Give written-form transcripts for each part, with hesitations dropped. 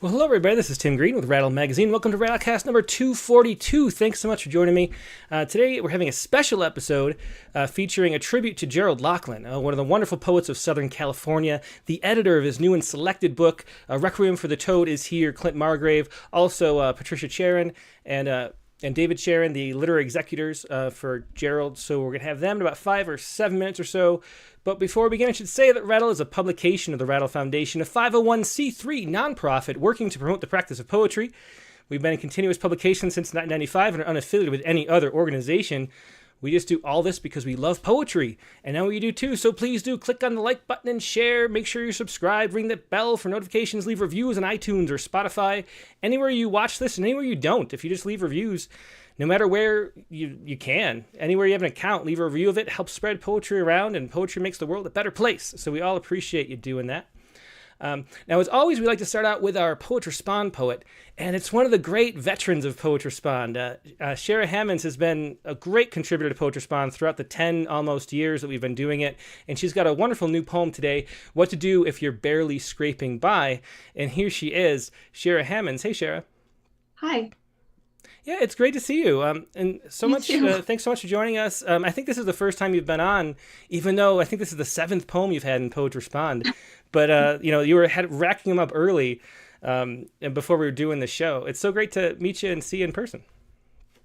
Well, hello, everybody. This is Tim Green with Rattle Magazine. Welcome to Rattlecast number 242. Thanks so much for joining me. Today, we're having a special episode featuring a tribute to Gerald Locklin, one of the wonderful poets of Southern California. The editor of his new and selected book, Requiem for the Toad, is here. Clint Margrave, also Patricia Cherin, and David Cherin, the literary executors for Gerald. So we're going to have them in about 5 or 7 minutes or so. But before we begin, I should say that Rattle is a publication of the Rattle Foundation, a 501c3 nonprofit working to promote the practice of poetry. We've been in continuous publication since 1995 and are unaffiliated with any other organization. We just do all this because we love poetry, and now you do too, so please do click on the like button and share. Make sure you're subscribed, ring that bell for notifications, leave reviews on iTunes or Spotify, anywhere you watch this and anywhere you don't. If you just leave reviews, no matter where you can, anywhere you have an account, leave a review of it. It helps spread poetry around, and poetry makes the world a better place, so we all appreciate you doing that. Now, as always, we like to start out with our Poet Respond poet, and it's one of the great veterans of Poet Respond. Chera Hammons has been a great contributor to Poet Respond throughout the 10 almost years that we've been doing it, and she's got a wonderful new poem today, What to Do If You're Barely Scraping By, and here she is, Chera Hammons. Hey, Chera. Hi. Yeah, it's great to see you. And so You much. too. Thanks so much for joining us. I think this is the first time you've been on, even though I think this is the 7th poem you've had in Poet Respond. But you were racking them up early, and before we were doing the show. It's so great to meet you and see you in person.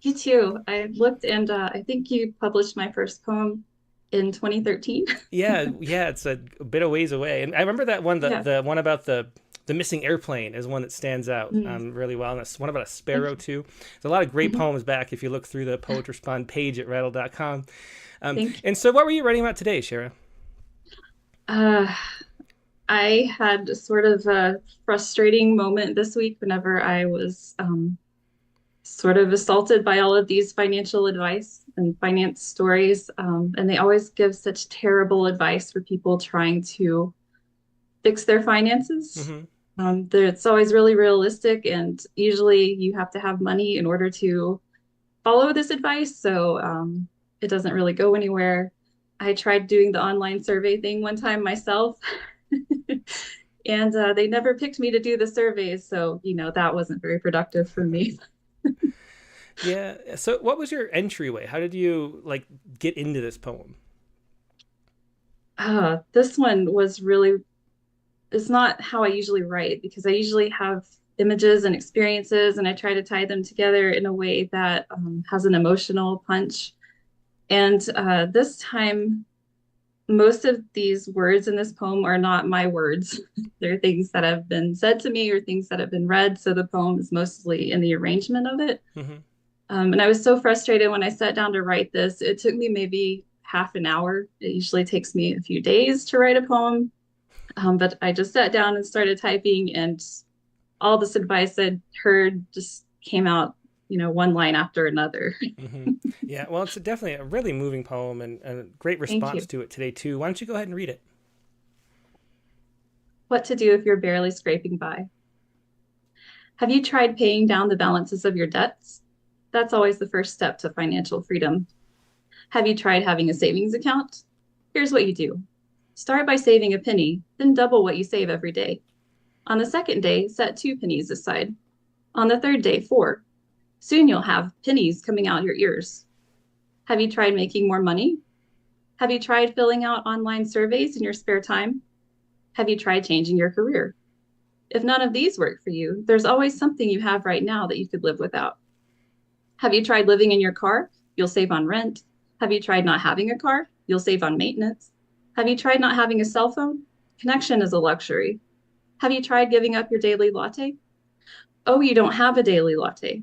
You too. I looked and I think you published my first poem in 2013. Yeah, it's a bit of ways away. And I remember that one, Yeah. the one about the missing airplane is one that stands out Mm. really well. And that's one about a sparrow too. There's a lot of great Mhm. poems back if you look through the Poet Respond page at rattle.com. Thank you. And so what were you writing about today, Chera? Uh, I had sort of a frustrating moment this week whenever I was sort of assaulted by all of these financial advice and finance stories. And they always give such terrible advice for people trying to fix their finances. Mm-hmm. It's always really realistic, and usually you have to have money in order to follow this advice. So it doesn't really go anywhere. I tried doing the online survey thing one time myself, and they never picked me to do the surveys. So, that wasn't very productive for me. Yeah. So what was your entryway? How did you get into this poem? This one was really, it's not how I usually write, because I usually have images and experiences and I try to tie them together in a way that has an emotional punch. And this time, most of these words in this poem are not my words. They're things that have been said to me or things that have been read. So the poem is mostly in the arrangement of it. Mm-hmm. And I was so frustrated when I sat down to write this. It took me maybe half an hour. It usually takes me a few days to write a poem. But I just sat down and started typing, and all this advice I'd heard just came out, one line after another. Mm-hmm. Yeah, well, it's definitely a really moving poem and a great Thank response you. to it today, too. Why don't you go ahead and read it? What to do if you're barely scraping by. Have you tried paying down the balances of your debts? That's always the first step to financial freedom. Have you tried having a savings account? Here's what you do. Start by saving a penny, then double what you save every day. On the second day, set 2 pennies aside. On the third day, 4. Soon you'll have pennies coming out your ears. Have you tried making more money? Have you tried filling out online surveys in your spare time? Have you tried changing your career? If none of these work for you, there's always something you have right now that you could live without. Have you tried living in your car? You'll save on rent. Have you tried not having a car? You'll save on maintenance. Have you tried not having a cell phone? Connection is a luxury. Have you tried giving up your daily latte? Oh, you don't have a daily latte.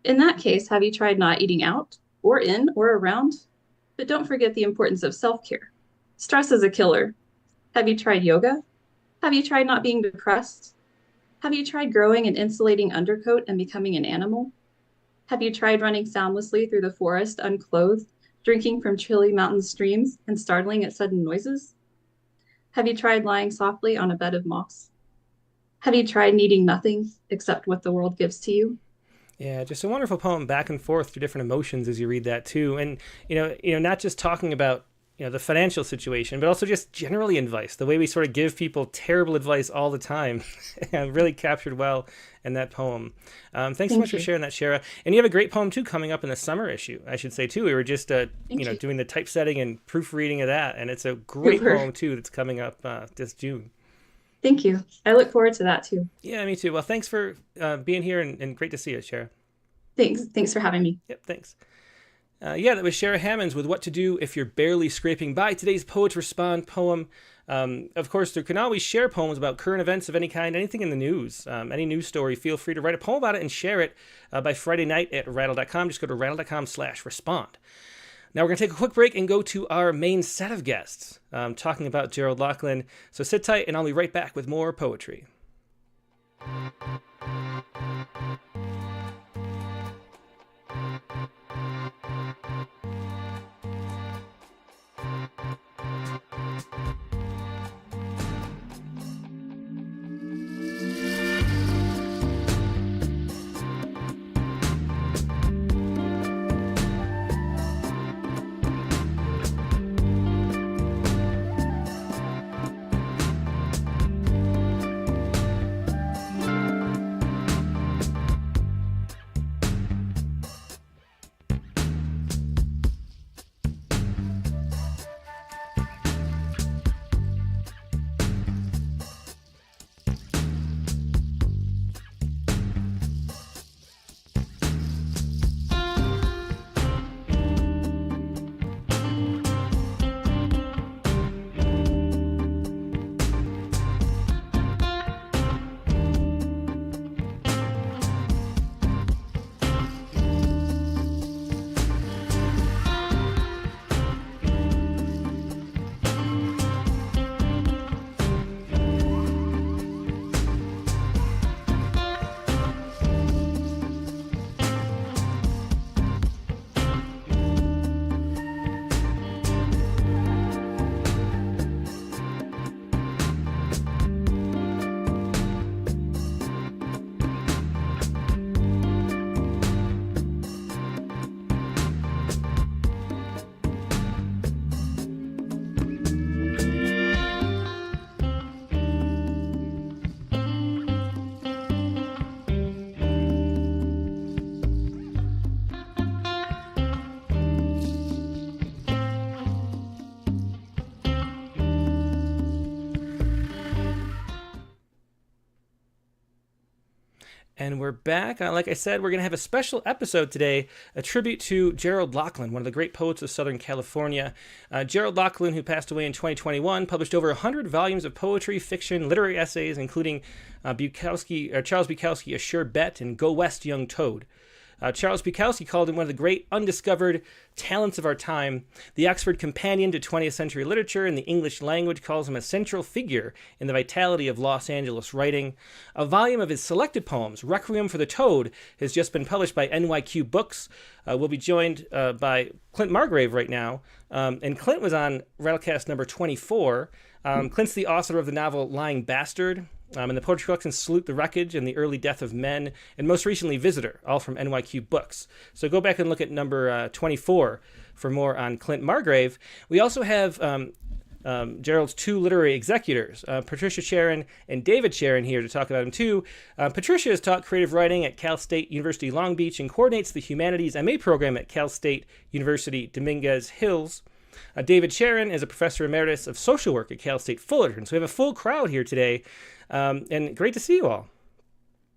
In that case, have you tried not eating out, or in, or around? But don't forget the importance of self-care. Stress is a killer. Have you tried yoga? Have you tried not being depressed? Have you tried growing an insulating undercoat and becoming an animal? Have you tried running soundlessly through the forest unclothed, drinking from chilly mountain streams and startling at sudden noises? Have you tried lying softly on a bed of moss? Have you tried needing nothing except what the world gives to you? Yeah, just a wonderful poem back and forth through different emotions as you read that too. And not just talking about the financial situation, but also just generally advice. The way we sort of give people terrible advice all the time, really captured well in that poem. Thanks so much for sharing that, Chera. And you have a great poem too coming up in the summer issue, I should say too. We were just doing the typesetting and proofreading of that, and it's a great poem too that's coming up this June. Thank you. I look forward to that too. Yeah, me too. Well, thanks for being here, and great to see you, Chera. Thanks for having me. Yep, thanks. That was Chera Hammons with What to Do If You're Barely Scraping By. Today's Poets Respond poem. Of course, you can always share poems about current events of any kind, anything in the news, any news story. Feel free to write a poem about it and share it by Friday night at rattle.com. Just go to rattle.com/respond. Now we're going to take a quick break and go to our main set of guests, talking about Gerald Locklin. So sit tight, and I'll be right back with more poetry. And we're back. Like I said, we're going to have a special episode today, a tribute to Gerald Locklin, one of the great poets of Southern California. Gerald Locklin, who passed away in 2021, published over 100 volumes of poetry, fiction, literary essays, including Charles Bukowski, A Sure Bet, and Go West, Young Toad. Charles Bukowski called him one of the great undiscovered talents of our time. The Oxford Companion to 20th Century Literature in the English language calls him a central figure in the vitality of Los Angeles writing. A volume of his selected poems, Requiem for the Toad, has just been published by NYQ Books. We'll be joined by Clint Margrave right now. And Clint was on Rattlecast number 24. Clint's the author of the novel Lying Bastard, and the poetry collection Salute the Wreckage and the Early Death of Men, and most recently Visitor, all from NYQ Books. So go back and look at number 24 for more on Clint Margrave. We also have Gerald's two literary executors, Patricia Cherin and David Cherin, here to talk about him too. Patricia has taught creative writing at Cal State University Long Beach and coordinates the Humanities MA program at Cal State University Dominguez Hills. David Cherin is a professor emeritus of social work at Cal State Fullerton. So we have a full crowd here today, and great to see you all.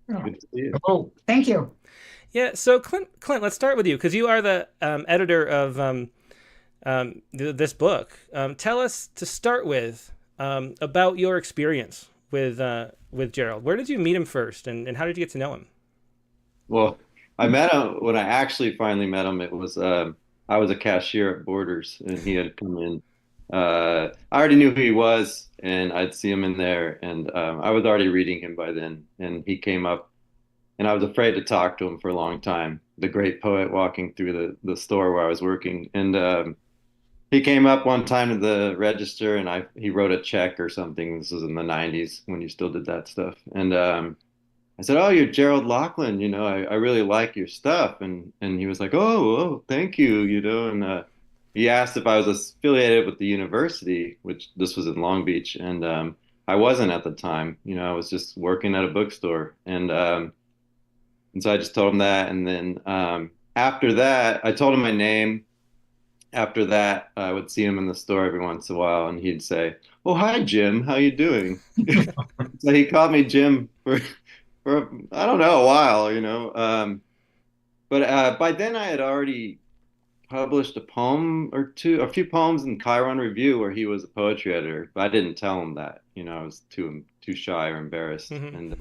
Good to see you. Oh, thank you. Yeah, so Clint, let's start with you, because you are the editor of this book. Tell us, to start with, about your experience with Gerald. Where did you meet him first, and how did you get to know him? Well, I met him when I actually finally met him. It was I was a cashier at Borders, and he had come in. I already knew who he was, and I'd see him in there, and I was already reading him by then. And he came up, and I was afraid to talk to him for a long time. The great poet walking through the store where I was working, and he came up one time to the register, and he wrote a check or something. This was in the 90s when you still did that stuff, and I said, "Oh, you're Gerald Locklin. I really like your stuff." And he was like, "Oh, thank you." And he asked if I was affiliated with the university, which this was in Long Beach, and I wasn't at the time. I was just working at a bookstore, and so I just told him that, and then after that, I told him my name. After that, I would see him in the store every once in a while, and he'd say, "Oh, hi, Jim. How you doing?" So he called me Jim for I don't know, a while. But by then I had already published a poem or two, a few poems in Chiron Review where he was a poetry editor, but I didn't tell him that. I was too shy or embarrassed. Mm-hmm. And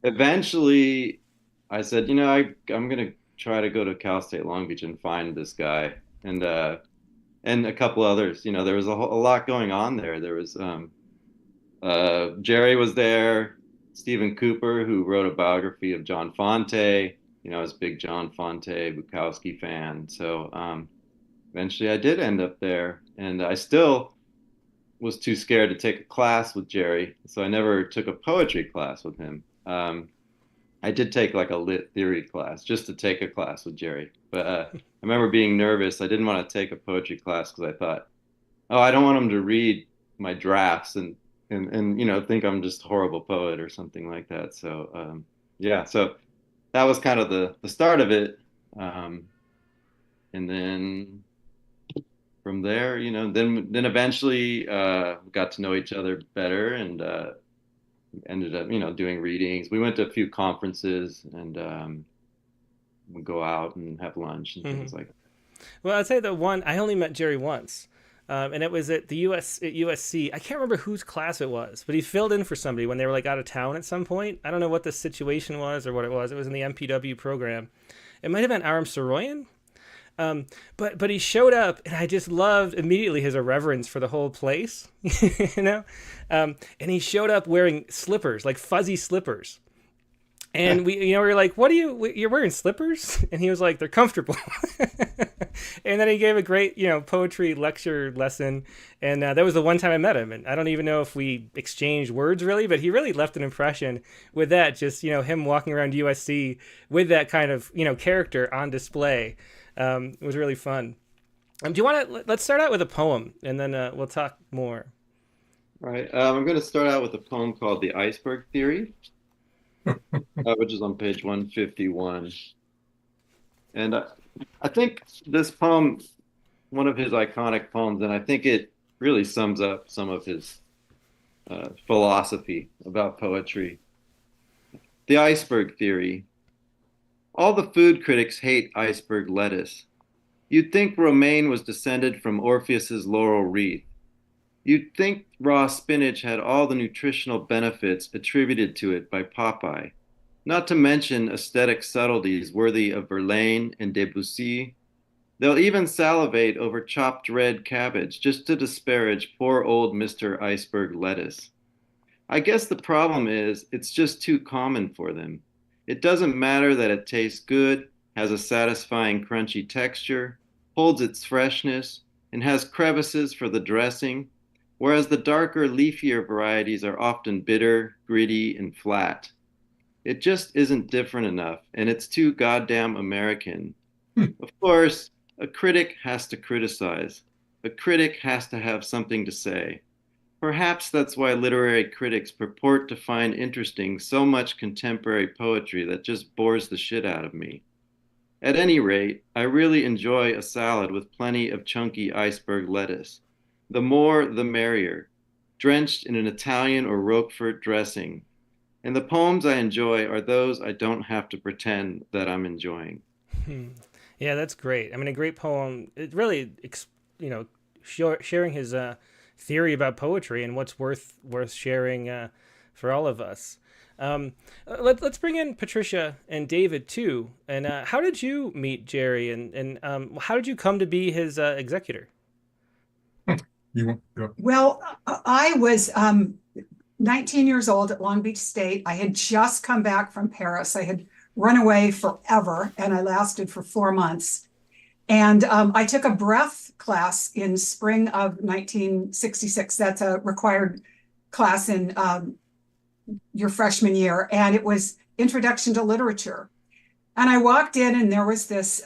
eventually, I said, I'm gonna try to go to Cal State Long Beach and find this guy and a couple others. There was a lot going on there. There was Jerry was there, Stephen Cooper, who wrote a biography of John Fonte. I was a big John Fonte Bukowski fan. So eventually I did end up there, and I still was too scared to take a class with Jerry, so I never took a poetry class with him. I did take like a lit theory class just to take a class with Jerry, but I remember being nervous. I didn't want to take a poetry class because I thought, oh, I don't want him to read my drafts and think I'm just a horrible poet or something like that. So yeah, so that was kind of the start of it, and then from there, then eventually we got to know each other better, and ended up doing readings. We went to a few conferences, and we'd go out and have lunch and things like that. Well, I'd say I only met Jerry once. And it was at USC. I can't remember whose class it was, but he filled in for somebody when they were like out of town at some point. I don't know what the situation was or what it was. It was in the MPW program. It might have been Aram Saroyan. But he showed up, and I just loved immediately his irreverence for the whole place, and he showed up wearing slippers, like fuzzy slippers. And we were like, you're wearing slippers? And he was like, they're comfortable. And then he gave a great, poetry lecture lesson. And that was the one time I met him. And I don't even know if we exchanged words really, but he really left an impression with that. Just, him walking around USC with that kind of, character on display. It was really fun. Do you want to, let's start out with a poem, and then we'll talk more. All right. I'm going to start out with a poem called The Iceberg Theory. Which is on page 151. And I think this poem, one of his iconic poems, and I think it really sums up some of his philosophy about poetry. The Iceberg Theory. All the food critics hate iceberg lettuce. You'd think romaine was descended from Orpheus's laurel wreath. You'd think raw spinach had all the nutritional benefits attributed to it by Popeye, not to mention aesthetic subtleties worthy of Verlaine and Debussy. They'll even salivate over chopped red cabbage just to disparage poor old Mr. Iceberg lettuce. I guess the problem is it's just too common for them. It doesn't matter that it tastes good, has a satisfying crunchy texture, holds its freshness, and has crevices for the dressing, whereas the darker, leafier varieties are often bitter, gritty, and flat. It just isn't different enough, and it's too goddamn American. Of course, a critic has to criticize. A critic has to have something to say. Perhaps that's why literary critics purport to find interesting so much contemporary poetry that just bores the shit out of me. At any rate, I really enjoy a salad with plenty of chunky iceberg lettuce. The more, the merrier, drenched in an Italian or Roquefort dressing. And the poems I enjoy are those I don't have to pretend that I'm enjoying. Yeah, that's great. I mean, a great poem. It really, sharing his theory about poetry and what's worth sharing for all of us. Let's bring in Patricia and David too. And how did you meet Jerry, and how did you come to be his executor? Well, I was 19 years old at Long Beach State. I had just come back from Paris. I had run away forever, and I lasted for 4 months. And I took a breath class in spring of 1966. That's a required class in your freshman year. And it was Introduction to Literature. And I walked in, and there was this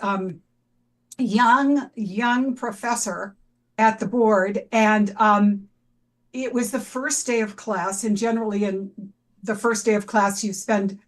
young professor at the board. And it was the first day of class. And generally, in the first day of class, you spend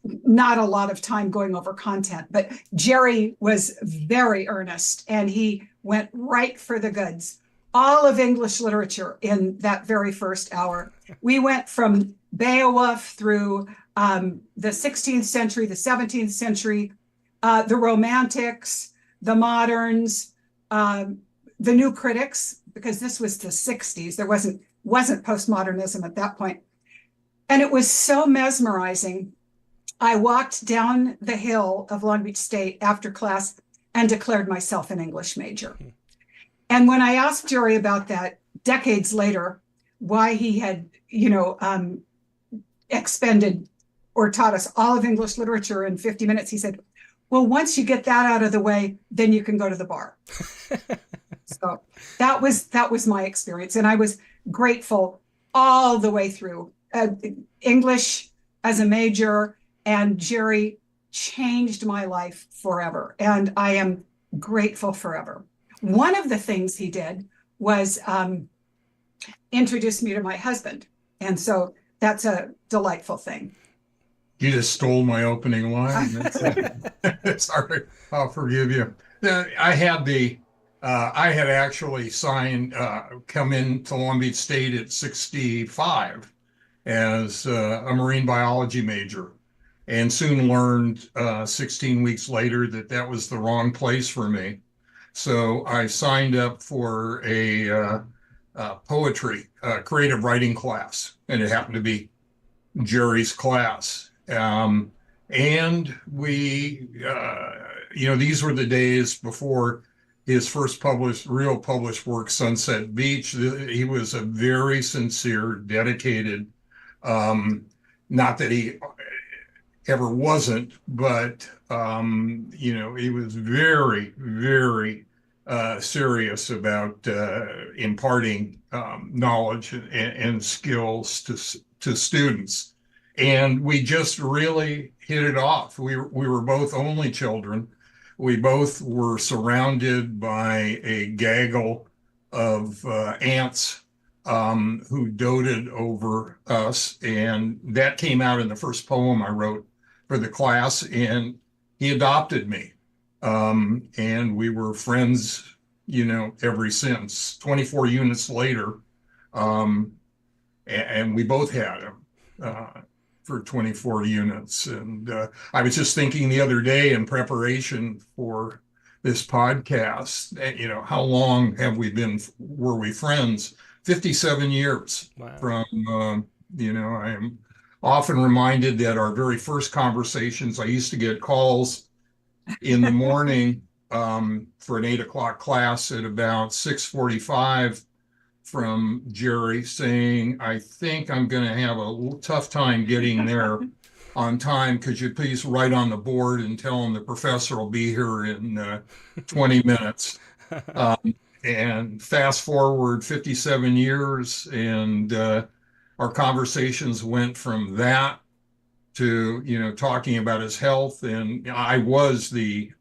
not a lot of time going over content. But Jerry was very earnest, and he went right for the goods. All of English literature in that very first hour. We went from Beowulf through the 16th century, the 17th century, the Romantics, the moderns, the new critics, because this was the 60s. There wasn't postmodernism at that point. And it was so mesmerizing. I walked down the hill of Long Beach State after class and declared myself an English major. And when I asked Jerry about that decades later, why he had, expended or taught us all of English literature in 50 minutes, he said, well, once you get that out of the way, then you can go to the bar. So that was my experience. And I was grateful all the way through. English as a major, and Jerry changed my life forever. And I am grateful forever. One of the things he did was introduce me to my husband. And so that's a delightful thing. You just stole my opening line. Sorry, I'll forgive you. I had actually come into Long Beach State at 65 as a marine biology major, and soon learned 16 weeks later that was the wrong place for me. So I signed up for a poetry, creative writing class, and it happened to be Jerry's class. And we, these were the days before his first real published work, Sunset Beach. He was a very sincere, dedicated, not that he ever wasn't, but, he was very, very serious about imparting knowledge and skills to students. And we just really hit it off. We were both only children. We both were surrounded by a gaggle of aunts who doted over us. And that came out in the first poem I wrote for the class. And he adopted me. And we were friends, ever since. 24 units later, and we both had him for 24 units. And I was just thinking the other day in preparation for this podcast, how long were we friends? 57 years. Wow. From, I am often reminded that our very first conversations, I used to get calls in the morning for an 8 o'clock class at about 6:45 from Jerry saying, I think I'm going to have a tough time getting there on time. Could you please write on the board and tell him the professor will be here in 20 minutes? And fast forward 57 years, and our conversations went from that to, talking about his health. And I was the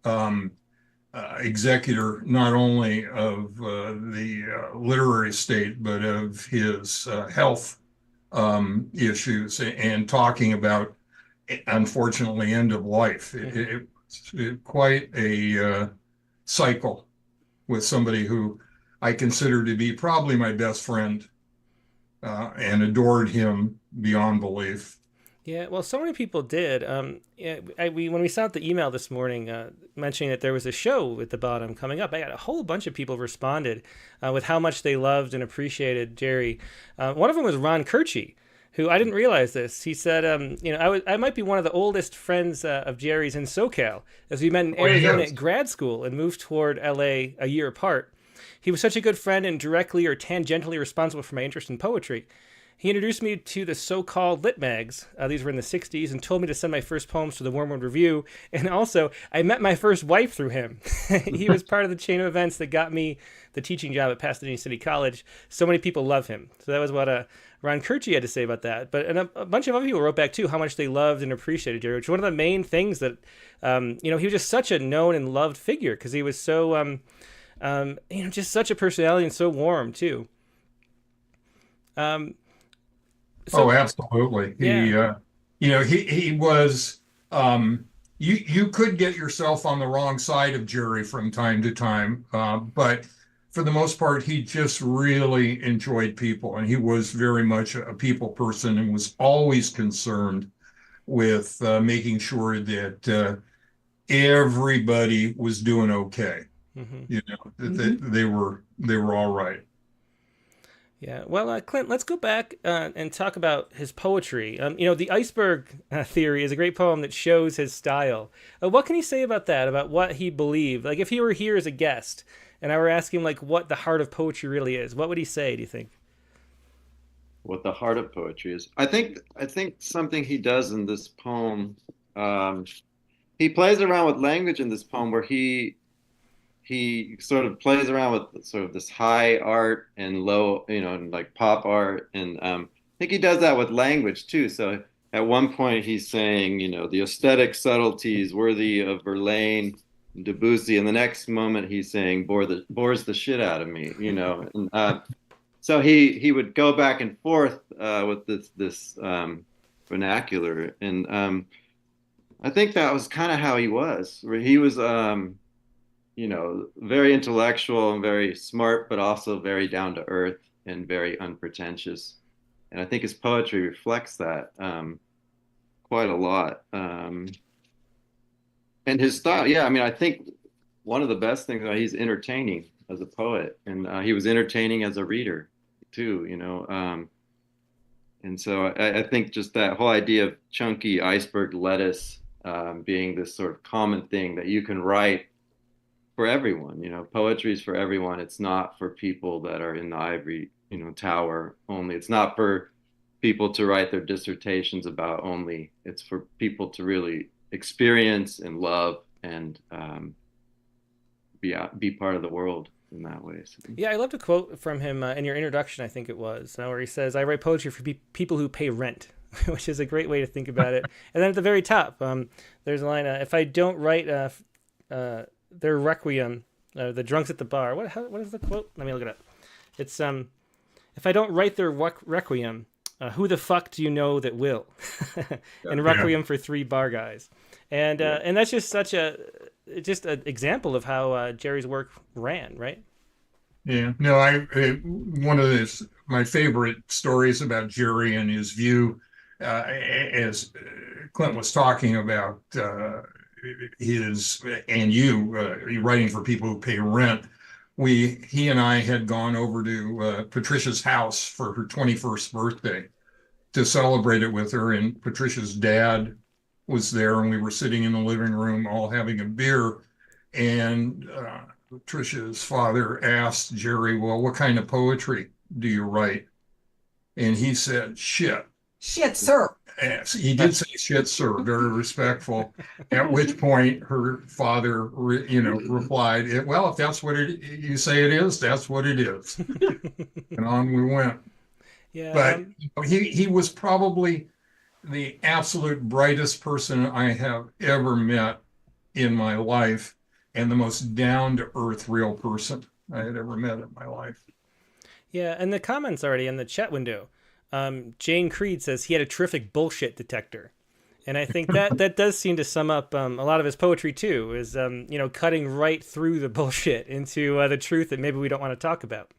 executor not only of the literary estate, but of his health issues, and talking about, unfortunately, end of life. It quite a cycle with somebody who I consider to be probably my best friend, and adored him beyond belief. Yeah, well, so many people did. When we sent out the email this morning mentioning that there was a show at the bottom coming up, I got a whole bunch of people responded with how much they loved and appreciated Jerry. One of them was Ron Kirchie, who I didn't realize this. He said, I might be one of the oldest friends of Jerry's in SoCal, as we met in Arizona at grad school and moved toward LA a year apart. He was such a good friend and directly or tangentially responsible for my interest in poetry. He introduced me to the so-called lit mags. These were in the 60s, and told me to send my first poems to the Wormwood Review. And also, I met my first wife through him. He was part of the chain of events that got me the teaching job at Pasadena City College. So many people love him. So that was what Ron Kirchie had to say about that. But and a bunch of other people wrote back, too, how much they loved and appreciated Jerry, which is one of the main things that, he was just such a known and loved figure because he was so, just such a personality and so warm, too. Oh, absolutely. Yeah. He was, you could get yourself on the wrong side of Jerry from time to time, but for the most part, he just really enjoyed people, and he was very much a people person and was always concerned with making sure that everybody was doing okay. That they were all right. Yeah, well, Clint, let's go back and talk about his poetry. The iceberg theory is a great poem that shows his style. What can you say about that, about what he believed? Like, if he were here as a guest and I were asking him, like, what the heart of poetry really is, what would he say, do you think? What the heart of poetry is. I think something he does in this poem, he plays around with language in this poem where he sort of plays around with sort of this high art and low, and like pop art. And I think he does that with language too. So at one point he's saying, the aesthetic subtleties worthy of Verlaine, Debussy. And the next moment he's saying bores the shit out of me, And so he would go back and forth with this vernacular. And I think that was kind of how he was. He was, very intellectual and very smart, but also very down to earth and very unpretentious. And I think his poetry reflects that quite a lot. And his style, I think one of the best things, he's entertaining as a poet, and he was entertaining as a reader too, and so I think just that whole idea of chunky iceberg lettuce being this sort of common thing that you can write for everyone. Poetry is for everyone. It's not for people that are in the ivory, tower only. It's not for people to write their dissertations about only. It's for people to really experience and love and be part of the world in that way. So. Yeah, I loved a quote from him in your introduction, I think it was, where he says, "I write poetry for people who pay rent," which is a great way to think about it. And then at the very top, there's a line, "If I don't write their Requiem, the drunks at the bar." What is the quote? Let me look it up. It's "If I don't write their Requiem, who the fuck do you know that will?" And Requiem for 3 bar guys. And and that's just such an example of how Jerry's work ran, right? Yeah, no, one of my favorite stories about Jerry and his view, as Clint was talking about his and you writing for people who pay rent. He and I had gone over to Patricia's house for her 21st birthday to celebrate it with her, and Patricia's dad was there, and we were sitting in the living room all having a beer, and Patricia's father asked Jerry, "Well, what kind of poetry do you write?" And he said, "Shit." Shit, sir. Yes, he did say shit, sir, very respectful. At which point her father, replied, "Well, if that's what you say it is, that's what it is." And on we went. Yeah. But he was probably the absolute brightest person I have ever met in my life, and the most down-to-earth real person I had ever met in my life. Yeah, and the comments already in the chat window. Jane Creed says he had a terrific bullshit detector. And I think that does seem to sum up a lot of his poetry too, is, cutting right through the bullshit into the truth that maybe we don't want to talk about.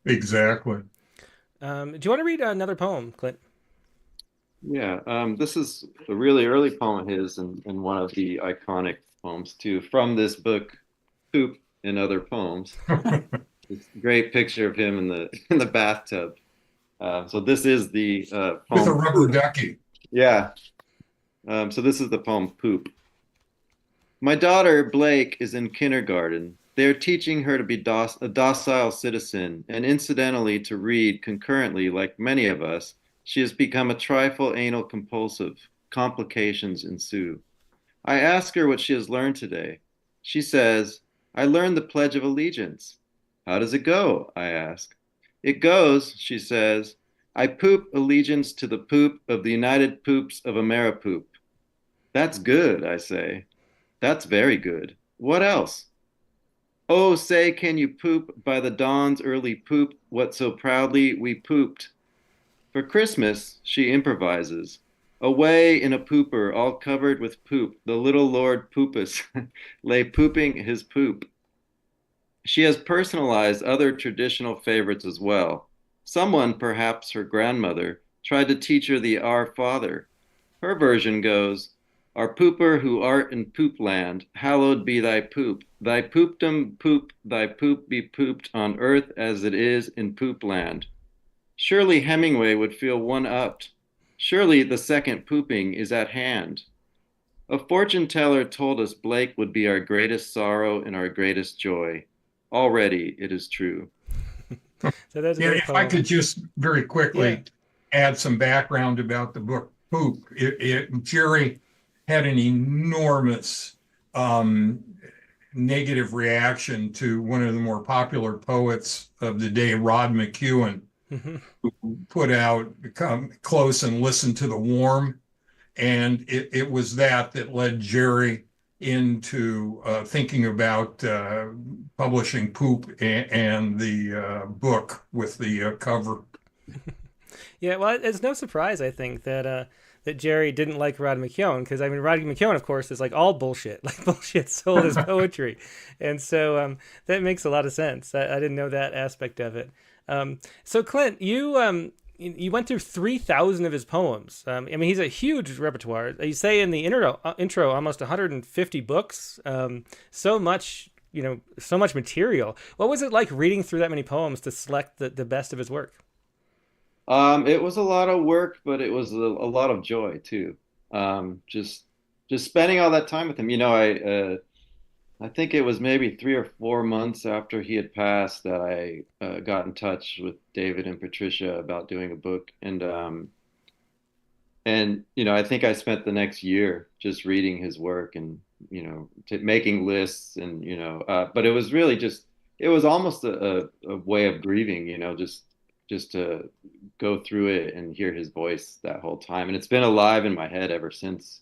Exactly. Do you want to read another poem, Clint? Yeah, this is a really early poem of his and one of the iconic poems too, from this book, Poop and Other Poems. It's a great picture of him in the bathtub. So this is the poem. With a rubber ducky. Yeah. So this is the poem Poop. My daughter, Blake, is in kindergarten. They are teaching her to be a docile citizen, and incidentally to read concurrently, like many of us. She has become a trifle anal compulsive. Complications ensue. I ask her what she has learned today. She says, I learned the Pledge of Allegiance. How does it go? I ask. It goes, she says, I poop allegiance to the poop of the United Poops of Ameripoop. That's good, I say. That's very good. What else? Oh, say, can you poop by the dawn's early poop what so proudly we pooped? For Christmas, she improvises. Away in a pooper, all covered with poop, the little Lord Poopus lay pooping his poop. She has personalized other traditional favorites as well. Someone, perhaps her grandmother, tried to teach her the Our Father. Her version goes, Our pooper who art in poopland, hallowed be thy poop. Thy poopdom poop, thy poop be pooped on earth as it is in poopland. Surely Hemingway would feel one-upped. Surely the second pooping is at hand. A fortune teller told us Blake would be our greatest sorrow and our greatest joy. Already it is true. So that's a Yeah, great if I poem. could just very quickly add some background about the book Poop. Jerry had an enormous negative reaction to one of the more popular poets of the day, Rod McEwen, Mhm. who put out Come Close and Listen to the Warm. And it was that led Jerry into thinking about publishing Poop and the book with the cover. Yeah, well, it's no surprise, I think, that Jerry didn't like Rod McKeown, because I mean, Rod McKeown, of course, is like all bullshit, like bullshit sold as poetry, and so that makes a lot of sense. I didn't know that aspect of it. So Clint, you went through 3,000 of his poems. I mean, he's a huge repertoire. You say in the intro almost 150 books. So much, so much material. What was it like reading through that many poems to select the best of his work? It was a lot of work, but it was a lot of joy too. Just spending all that time with him. I think it was maybe 3 or 4 months after he had passed that I got in touch with David and Patricia about doing a book, and I think I spent the next year just reading his work and making lists, and but it was really just it was almost a way of grieving, just to go through it and hear his voice that whole time, and it's been alive in my head ever since.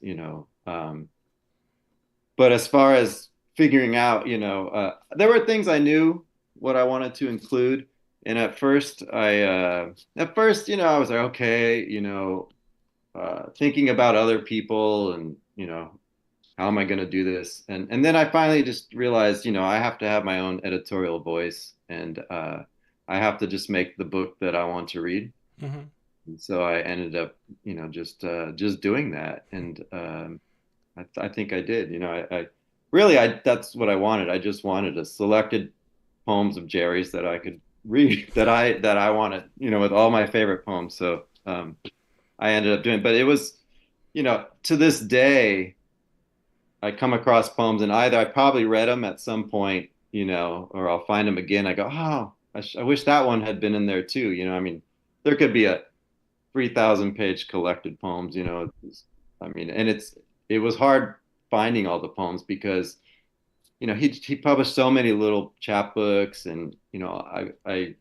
But as far as figuring out, there were things I knew what I wanted to include. And at first, I was like, okay, thinking about other people and, how am I going to do this? And then I finally just realized, I have to have my own editorial voice, and I have to just make the book that I want to read. Hmm. And so I ended up, just doing that. And I think I did. I really, that's what I wanted. I just wanted a selected poems of Jerry's that I could read, that I wanted, with all my favorite poems. So I ended up doing. But it was, to this day, I come across poems, and either I probably read them at some point, or I'll find them again. I go, oh, I wish that one had been in there too. I mean, there could be a 3,000 page collected poems. I mean, and it was hard finding all the poems because he published so many little chapbooks, and I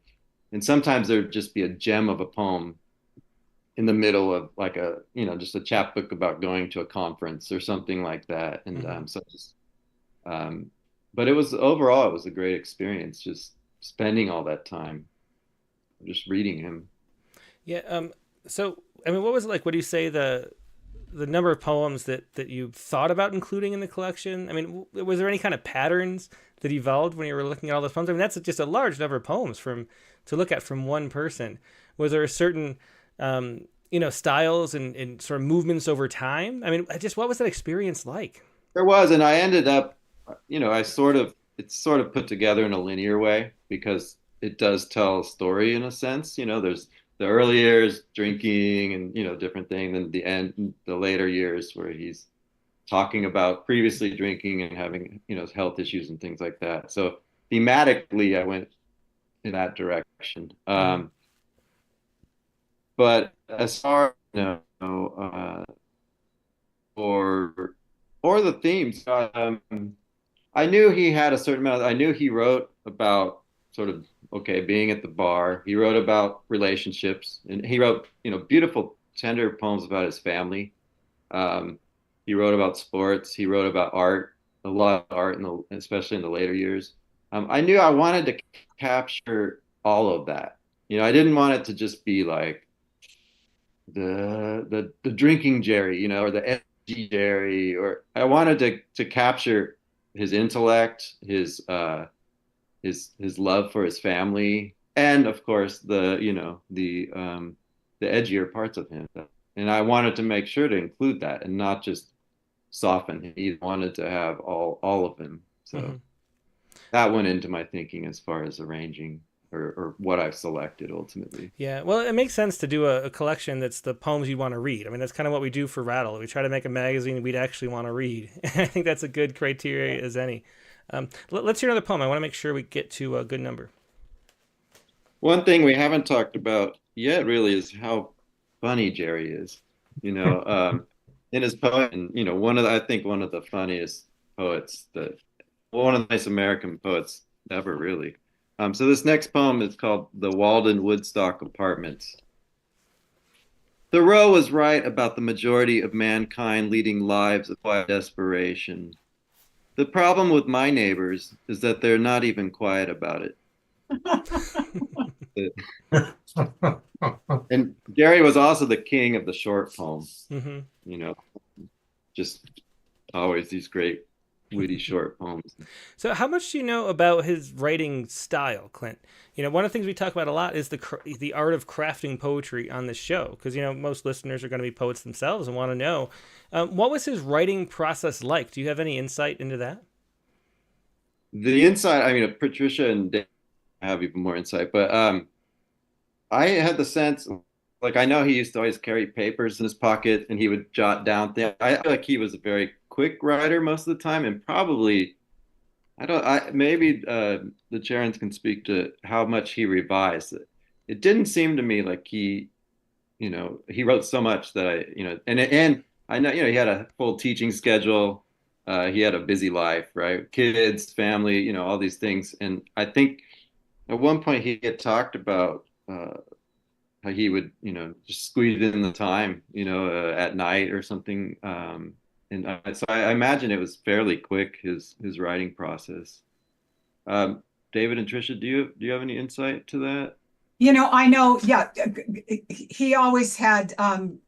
and sometimes there'd just be a gem of a poem in the middle of like just a chapbook about going to a conference or something like that. And Hmm. um but it was a great experience just spending all that time just reading him. Yeah. So, I mean, what was it like? What do you say the number of poems that you thought about including in the collection? I mean, was there any kind of patterns that evolved when you were looking at all those poems? I mean, that's just a large number of poems to look at from one person. Was there a certain styles and sort of movements over time? I mean, just what was that experience like? There was, and I ended up, it's sort of put together in a linear way because it does tell a story in a sense. There's the early years drinking and, different thing, then the end, the later years where he's talking about previously drinking and having, health issues and things like that. So thematically, I went in that direction. But as far as, or the themes, I knew he had a certain amount. I knew he wrote about sort of, being at the bar. He wrote about relationships, and he wrote, beautiful, tender poems about his family. He wrote about sports. He wrote about art, a lot of art, especially in the later years. I knew I wanted to capture all of that. I didn't want it to just be like the drinking Jerry, or the edgy Jerry, or I wanted to capture his intellect, his love for his family, and of course the edgier parts of him. And I wanted to make sure to include that and not just soften him. He wanted to have all of him. So that went into my thinking as far as arranging or what I've selected ultimately. Yeah, well, it makes sense to do a collection that's the poems you want to read. I mean, that's kind of what we do for Rattle. We try to make a magazine we'd actually want to read. I think that's a good criteria as any. Let's hear another poem. I want to make sure we get to a good number. One thing we haven't talked about yet really is how funny Jerry is. In his poem, I think one of the funniest poets one of the nice American poets ever, really. So this next poem is called The Walden Woodstock Apartments. Thoreau was right about the majority of mankind leading lives of quiet desperation. The problem with my neighbors is that they're not even quiet about it. And Gary was also the king of the short poem. Just always these great witty short poems. So how much do you know about his writing style, Clint? One of the things we talk about a lot is the art of crafting poetry on this show, because most listeners are going to be poets themselves and want to know what was his writing process like. Do you have any insight into that? The insight, Patricia and David have even more insight, but I had the sense, I know he used to always carry papers in his pocket and he would jot down things. I feel like he was a very quick writer most of the time, and probably, maybe the Cherins can speak to how much he revised it. It didn't seem to me like he wrote so much that and I know, he had a full teaching schedule. He had a busy life, right? Kids, family, all these things. And I think at one point he had talked about how he would, just squeeze in the time, at night or something. So I imagine it was fairly quick, his writing process. David and Tricia, do you have any insight to that? I know, yeah, he always had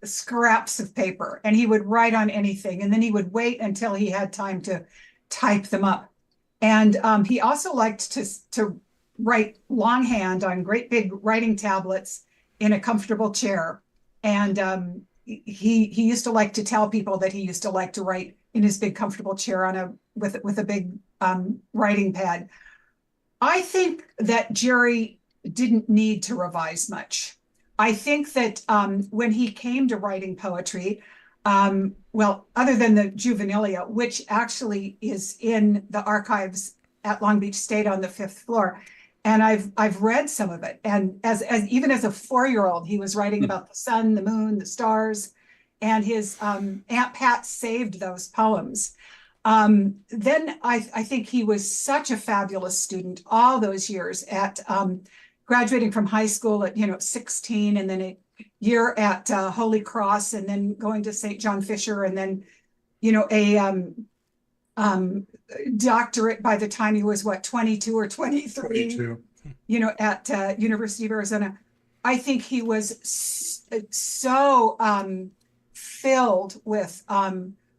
scraps of paper, and he would write on anything, and then he would wait until he had time to type them up. And he also liked to write longhand on great big writing tablets in a comfortable chair. And he used to like to tell people that he used to like to write in his big comfortable chair with a big writing pad. I think that Jerry didn't need to revise much. I think that when he came to writing poetry, other than the Juvenilia, which actually is in the archives at Long Beach State on the 5th floor, and I've read some of it. And as even as a 4-year-old, he was writing about the sun, the moon, the stars, and his Aunt Pat saved those poems. Then I think he was such a fabulous student all those years at graduating from high school at 16, and then a year at Holy Cross, and then going to St. John Fisher, and then a doctorate by the time he was 22 or 23. 22. At University of Arizona. I think he was so filled with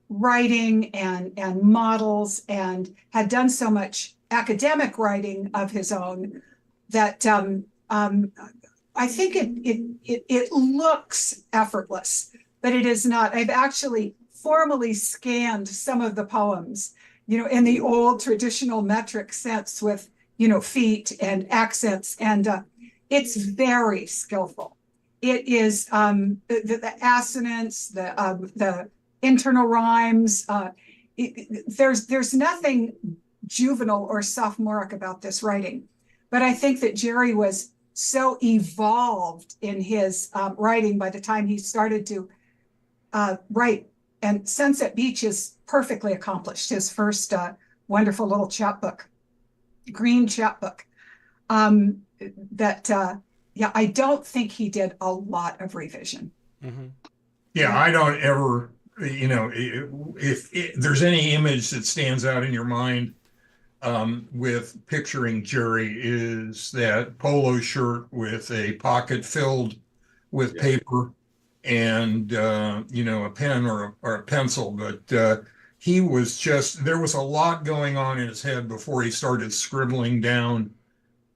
writing and models, and had done so much academic writing of his own that I think it looks effortless, but it is not. I've actually formally scanned some of the poems, in the old traditional metric sense with, feet and accents, and it's very skillful. It is the assonance, the internal rhymes. There's nothing juvenile or sophomoric about this writing, but I think that Jerry was so evolved in his writing by the time he started to write. And Sunset Beach is perfectly accomplished. His first wonderful little chapbook, green chapbook. Yeah, I don't think he did a lot of revision. Mm-hmm. Yeah, I don't ever, if there's any image that stands out in your mind with picturing Jerry, is that polo shirt with a pocket filled with paper and, a pen or a pencil. But he was just, there was a lot going on in his head before he started scribbling down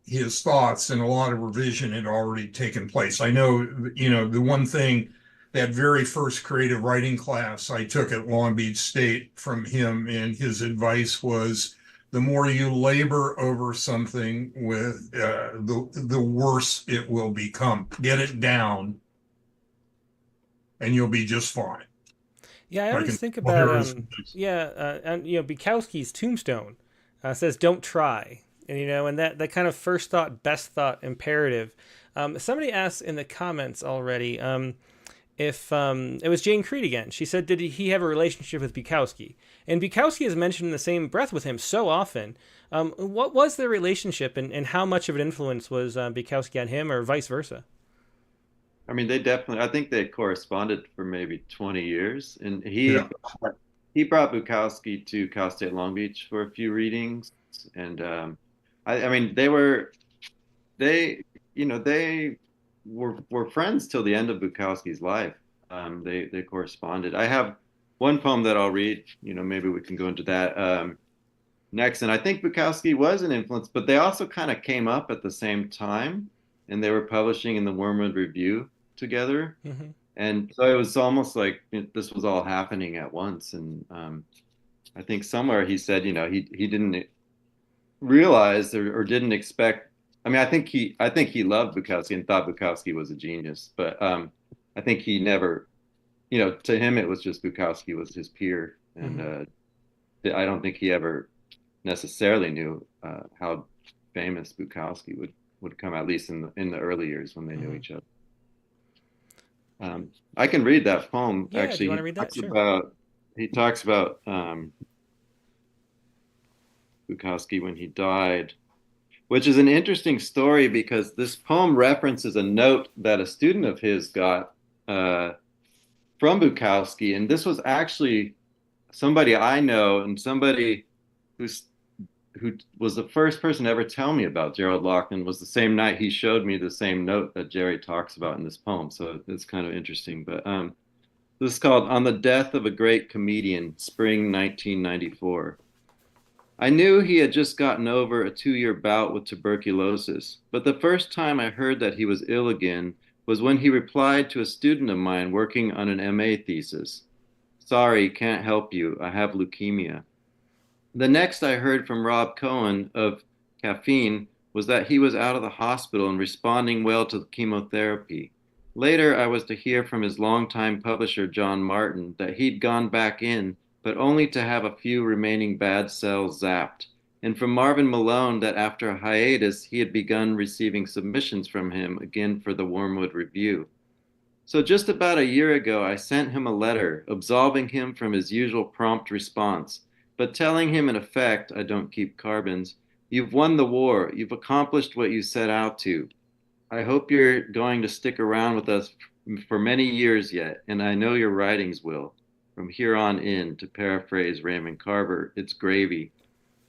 his thoughts, and a lot of revision had already taken place. I know, the one thing, that very first creative writing class I took at Long Beach State from him, and his advice was, the more you labor over something with the worse it will become. Get it down and you'll be just fine. Yeah, I always think about and Bukowski's tombstone says "Don't try," and that kind of first thought, best thought imperative. Somebody asked in the comments already if it was Jane Creed again. She said, did he have a relationship with Bukowski? And Bukowski is mentioned in the same breath with him so often. What was their relationship, and how much of an influence was Bukowski on him, or vice versa? I mean, I think they corresponded for maybe 20 years. And he brought Bukowski to Cal State Long Beach for a few readings. And I mean, they were friends till the end of Bukowski's life. They corresponded. I have one poem that I'll read. Maybe we can go into that next. And I think Bukowski was an influence, but they also kind of came up at the same time, and they were publishing in the Wormwood Review together. Mm-hmm. And so it was almost like this was all happening at once. And I think somewhere he said, he didn't realize or didn't expect. I mean, I think he loved Bukowski and thought Bukowski was a genius, but I think he never, to him it was just Bukowski was his peer, and mm-hmm. I don't think he ever necessarily knew how famous Bukowski would come, at least in the early years when they knew each other. I can read that poem. Yeah, actually. Do you want to read that? Sure. He talks about Bukowski when he died, which is an interesting story because this poem references a note that a student of his got from Bukowski. And this was actually somebody I know, and somebody who was the first person to ever tell me about Gerald Locklin. Was the same night he showed me the same note that Jerry talks about in this poem. So it's kind of interesting. But this is called On the Death of a Great Comedian, Spring 1994. I knew he had just gotten over a 2-year bout with tuberculosis, but the first time I heard that he was ill again was when he replied to a student of mine working on an MA thesis. Sorry, can't help you. I have leukemia. The next I heard from Rob Cohen of Caffeine was that he was out of the hospital and responding well to the chemotherapy. Later, I was to hear from his longtime publisher, John Martin, that he'd gone back in, but only to have a few remaining bad cells zapped, and from Marvin Malone that after a hiatus, he had begun receiving submissions from him again for the Wormwood Review. So just about a year ago, I sent him a letter absolving him from his usual prompt response, but telling him in effect, I don't keep carbons, you've won the war, you've accomplished what you set out to. I hope you're going to stick around with us for many years yet, and I know your writings will. From here on in, to paraphrase Raymond Carver, it's gravy.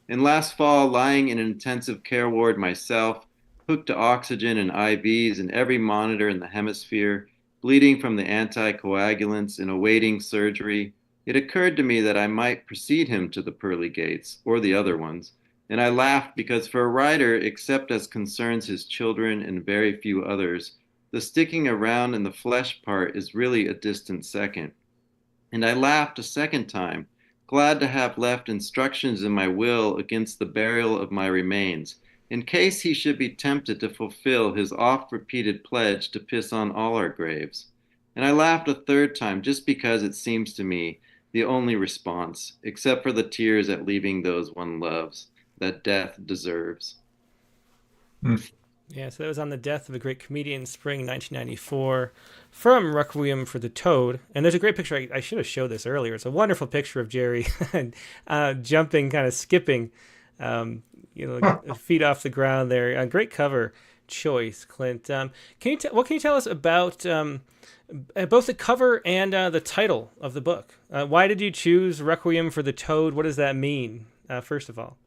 And last fall, lying in an intensive care ward myself, hooked to oxygen and IVs and every monitor in the hemisphere, bleeding from the anticoagulants and awaiting surgery, it occurred to me that I might precede him to the pearly gates, or the other ones. And I laughed because for a writer, except as concerns his children and very few others, the sticking around in the flesh part is really a distant second. And I laughed a second time, glad to have left instructions in my will against the burial of my remains, in case he should be tempted to fulfill his oft-repeated pledge to piss on all our graves. And I laughed a third time just because it seems to me the only response, except for the tears at leaving those one loves, that death deserves. Hmm. Yeah, so that was on the death of a great comedian, spring 1994, from Requiem for the Toad. And there's a great picture. I should have showed this earlier. It's a wonderful picture of Jerry jumping, kind of skipping, feet off the ground there. A great cover choice, Clint. What can you tell us about both the cover and the title of the book? Why did you choose Requiem for the Toad? What does that mean, first of all?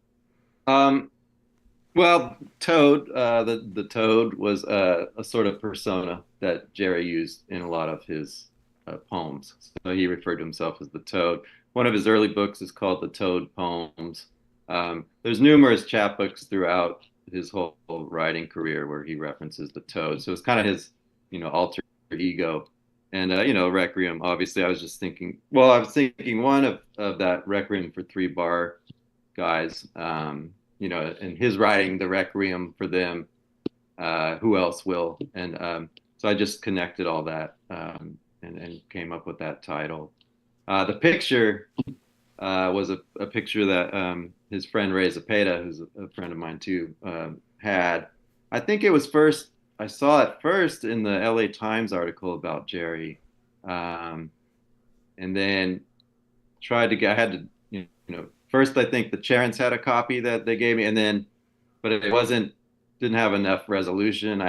Well, Toad, the Toad was a sort of persona that Jerry used in a lot of his poems. So he referred to himself as the Toad. One of his early books is called The Toad Poems. There's numerous chapbooks throughout his whole writing career where he references the Toad. So it's kind of his, alter ego. And, Requiem, obviously, I was thinking one of that Requiem for Three Bar guys. And his writing the Requiem for them, who else will? And so I just connected all that and came up with that title. The picture was a picture that his friend Ray Zapata, who's a friend of mine too, had. I think I saw it first in the LA Times article about Jerry, and then I had to, first, I think the Cherins had a copy that they gave me, but it didn't have enough resolution.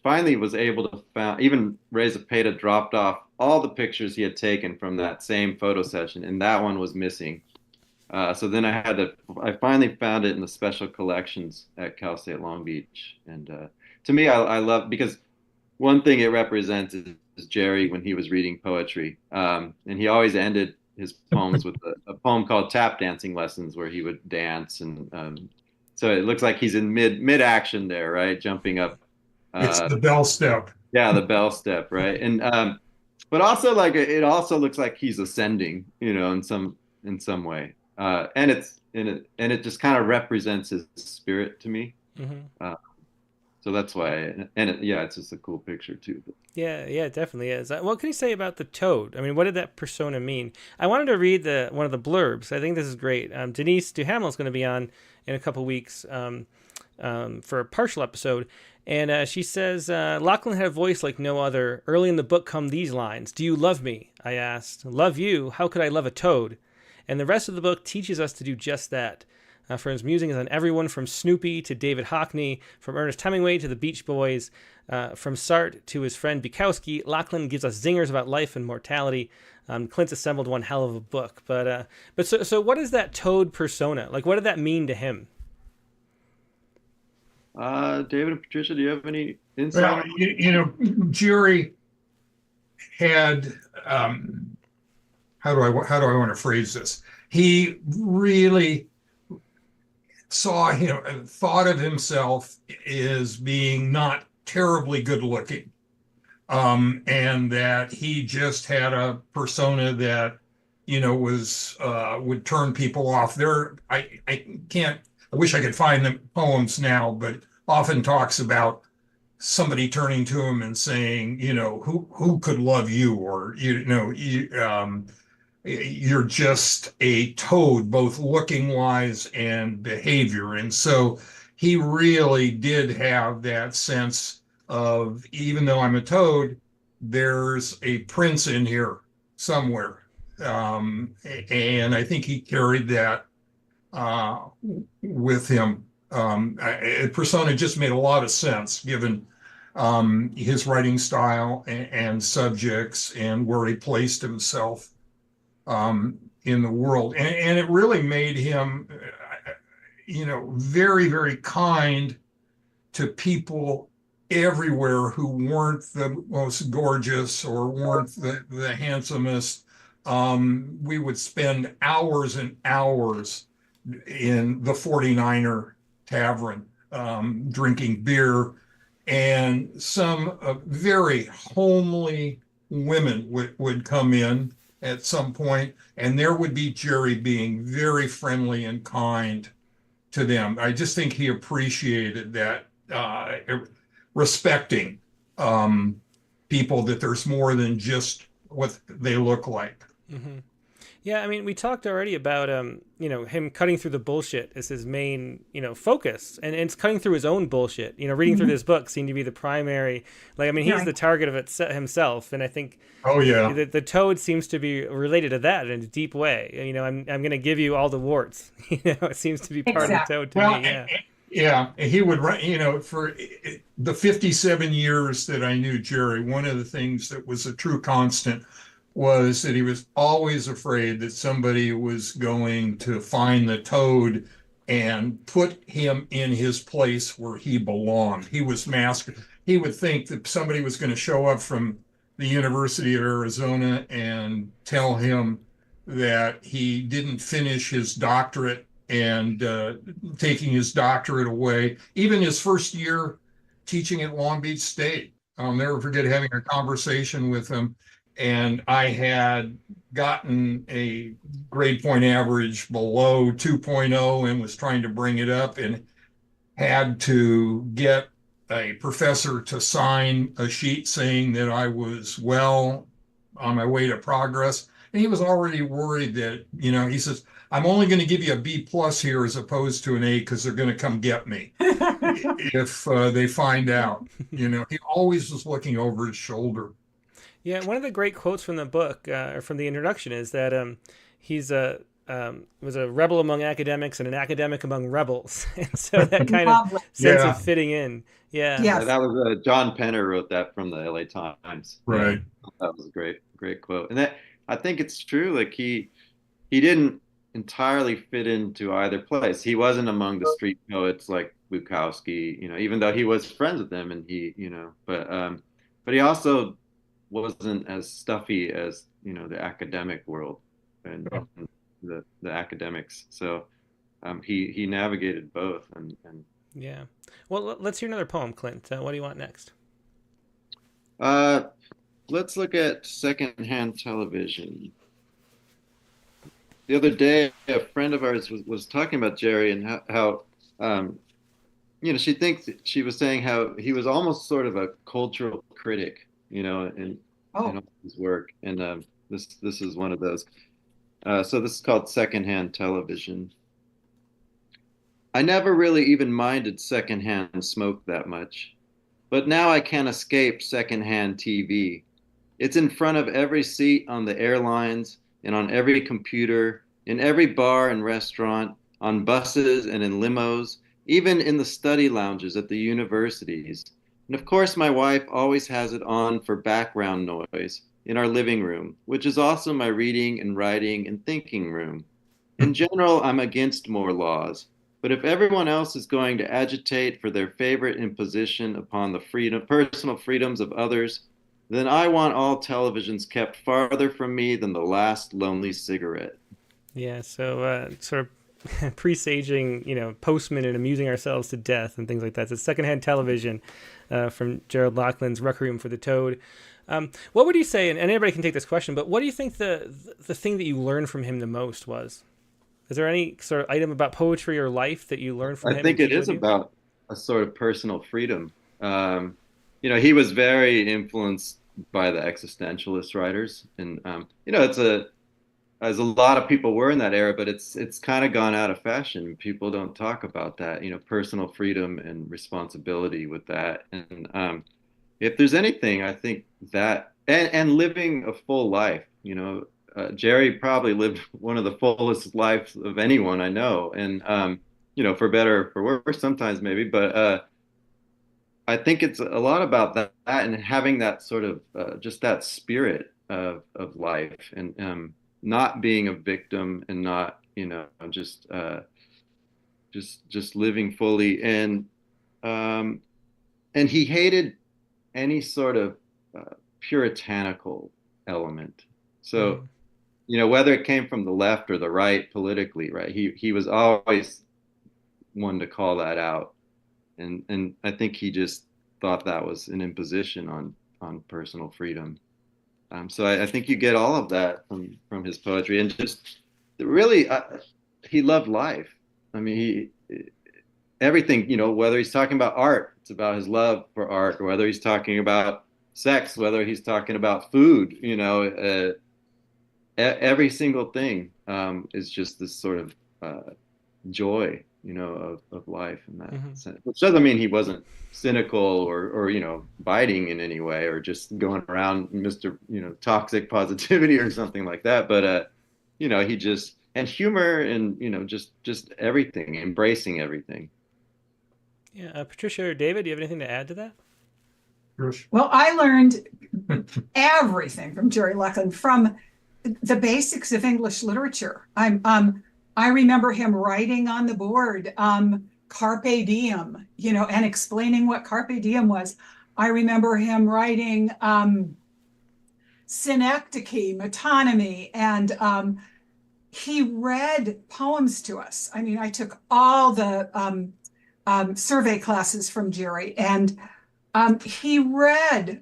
Finally was able to found, even Ray Zapata dropped off all the pictures he had taken from that same photo session, and that one was missing. So then I finally found it in the special collections at Cal State Long Beach. And to me, I love, because one thing it represents is Jerry when he was reading poetry. And he always ended his poems with a poem called Tap Dancing Lessons, where he would dance. And so it looks like he's in mid action there, right? Jumping up. It's the bell step. Yeah, the bell step, right? And but also it also looks like he's ascending, in some way. And it just kind of represents his spirit to me. Mm-hmm. So that's why, it's just a cool picture too. Yeah, it definitely is. What can you say about the Toad? I mean, what did that persona mean? I wanted to read one of the blurbs. I think this is great. Denise Duhamel is going to be on in a couple weeks for a partial episode. And she says, Locklin had a voice like no other. Early in the book come these lines. Do you love me? I asked. Love you? How could I love a toad? And the rest of the book teaches us to do just that. For his musings on everyone from Snoopy to David Hockney, from Ernest Hemingway to the Beach Boys, from Sartre to his friend Bukowski, Locklin gives us zingers about life and mortality. Clint's assembled one hell of a book. But so what is that Toad persona? Like, what did that mean to him? David and Patricia, do you have any insight? Well, Jerry had, how do I want to phrase this? He really thought of himself as being not terribly good looking. And that he just had a persona that, would turn people off. I wish I could find the poems now, but often talks about somebody turning to him and saying, who could love you? Or, you're just a toad, both looking wise and behavior. And so he really did have that sense of, even though I'm a toad, there's a prince in here somewhere. And I think he carried that with him. Persona just made a lot of sense given his writing style and subjects and where he placed himself in the world. And it really made him, very, very kind to people everywhere who weren't the most gorgeous or weren't the handsomest. We would spend hours and hours in the 49er Tavern, drinking beer, and some very homely women would come in at some point, and there would be Jerry being very friendly and kind to them. I just think he appreciated that, respecting people that there's more than just what they look like. Mm-hmm. Yeah, I mean, we talked already about him cutting through the bullshit as his main, focus, and it's cutting through his own bullshit. Reading through this book seemed to be the primary. Like, I mean, he's the target of it himself, and I think. Oh yeah. The toad seems to be related to that in a deep way. I'm going to give you all the warts. It seems to be part of the toad to me. Yeah. Yeah, he would run, for the 57 years that I knew Jerry, one of the things that was a true constant was that he was always afraid that somebody was going to find the toad and put him in his place where he belonged. He was masked. He would think that somebody was going to show up from the University of Arizona and tell him that he didn't finish his doctorate and taking his doctorate away. Even his first year teaching at Long Beach State, I'll never forget having a conversation with him. And I had gotten a grade point average below 2.0 and was trying to bring it up and had to get a professor to sign a sheet saying that I was well on my way to progress. And he was already worried that, he says, I'm only going to give you a B+ here as opposed to an A because they're going to come get me if they find out. He always was looking over his shoulder. Yeah, one of the great quotes from the book, or from the introduction, is that he's was a rebel among academics and an academic among rebels, and so that kind of sense of fitting in. Yeah, yes. That was John Penner wrote that from the LA Times. Right. That was a great quote, and that I think it's true. Like he didn't entirely fit into either place. He wasn't among the street poets like Bukowski, even though he was friends with them, and but he also wasn't as stuffy as the academic world and the academics. So he navigated both, and yeah. Well, let's hear another poem, Clint. What do you want next? Let's look at secondhand television. The other day, a friend of ours was talking about Jerry and how she was saying how he was almost sort of a cultural critic, in all his work. And this is one of those. So this is called Secondhand Television. I never really even minded secondhand smoke that much, but now I can't escape secondhand TV. It's in front of every seat on the airlines and on every computer, in every bar and restaurant, on buses and in limos, even in the study lounges at the universities. And of course, my wife always has it on for background noise in our living room, which is also my reading and writing and thinking room. In general, I'm against more laws, but if everyone else is going to agitate for their favorite imposition upon the personal freedoms of others, then I want all televisions kept farther from me than the last lonely cigarette. Yeah, so sort of presaging, postmen and amusing ourselves to death and things like that. So secondhand television from Gerald Locklin's Requiem for the Toad. What would you say, and anybody can take this question, but what do you think the thing that you learned from him the most was? Is there any sort of item about poetry or life that you learned from him? I think it is about a sort of personal freedom. He was very influenced by the existentialist writers, and as a lot of people were in that era, but it's kind of gone out of fashion. People don't talk about that, personal freedom and responsibility with that. And if there's anything, I think that and living a full life, Jerry probably lived one of the fullest lives of anyone I know, and for better or for worse sometimes maybe, but I think it's a lot about that and having that sort of just that spirit of life, and not being a victim, and not just living fully, and he hated any sort of puritanical element. So whether it came from the left or the right politically, right, he was always one to call that out, and I think he just thought that was an imposition on personal freedom. So I think you get all of that from his poetry, and just really he loved life. I mean, everything, whether he's talking about art, it's about his love for art, or whether he's talking about sex, whether he's talking about food, every single thing is just this sort of joy, of life in that sense. Which doesn't mean he wasn't cynical or biting in any way, or just going around Mr. Toxic positivity or something like that. But he just, and humor, and just everything, embracing everything. Yeah, Patricia or David, do you have anything to add to that? Well, I learned everything from Gerald Locklin, from the basics of English literature. I remember him writing on the board, carpe diem, and explaining what carpe diem was. I remember him writing synecdoche, metonymy, and he read poems to us. I mean, I took all the survey classes from Jerry, and he read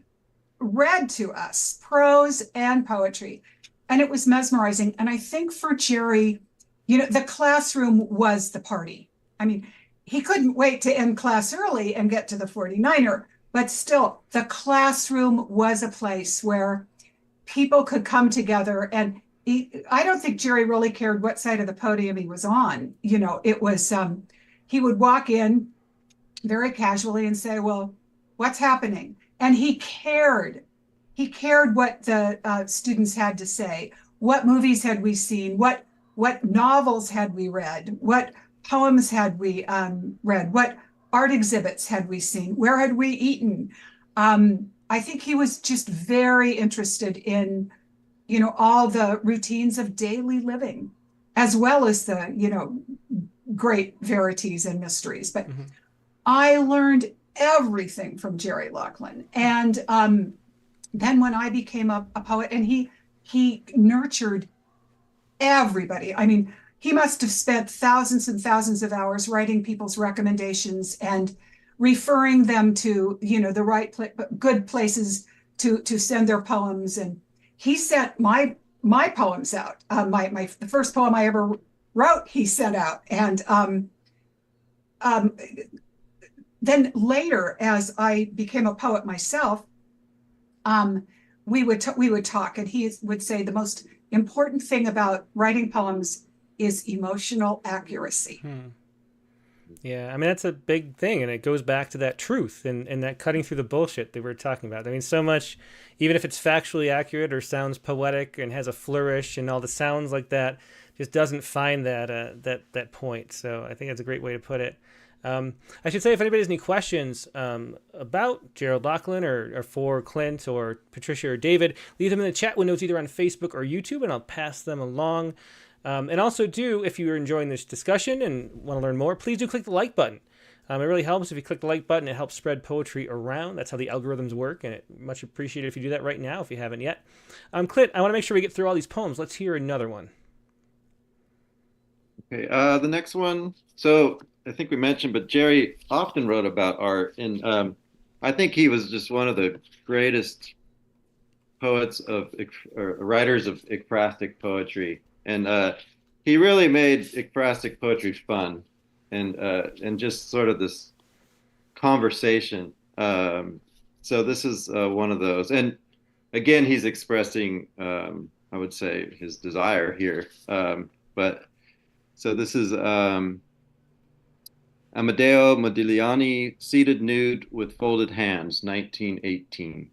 to us prose and poetry, and it was mesmerizing. And I think for Jerry, the classroom was the party. I mean, he couldn't wait to end class early and get to the 49er, but still, the classroom was a place where people could come together. And I don't think Jerry really cared what side of the podium he was on. It was, he would walk in very casually and say, well, what's happening? And he cared. He cared what the students had to say. What movies had we seen? What novels had we read? What poems had we read? What art exhibits had we seen? Where had we eaten? I think he was just very interested in, all the routines of daily living, as well as the, great verities and mysteries. But I learned everything from Gerald Locklin. And then when I became a poet, and he nurtured everybody. I mean, he must have spent thousands and thousands of hours writing people's recommendations and referring them to, the right good places to send their poems. And he sent my poems out. The first poem I ever wrote, he sent out. And then later, as I became a poet myself, we would talk, and he would say the most important thing about writing poems is emotional accuracy. Yeah, I mean, that's a big thing, and it goes back to that truth and that cutting through the bullshit that we were talking about. I mean, so much, even if it's factually accurate or sounds poetic and has a flourish and all the sounds like that, just doesn't find that point. So I think that's a great way to put it. I should say, if anybody has any questions about Gerald Locklin or for Clint or Patricia or David, leave them in the chat windows either on Facebook or YouTube, and I'll pass them along. And also, if you're enjoying this discussion and want to learn more, please do click the like button. It really helps if you click the like button. It helps spread poetry around. That's how the algorithms work, and it much appreciated if you do that right now if you haven't yet. Clint, I want to make sure we get through all these poems. Let's hear another one. Okay, the next one. So I think we mentioned, but Jerry often wrote about art, and I think he was just one of the greatest poets writers of ekphrastic poetry, and he really made ekphrastic poetry fun, and just sort of this conversation. So this is one of those, and again, he's expressing, I would say, his desire here, but. So this is Amedeo Modigliani, Seated Nude with Folded Hands, 1918.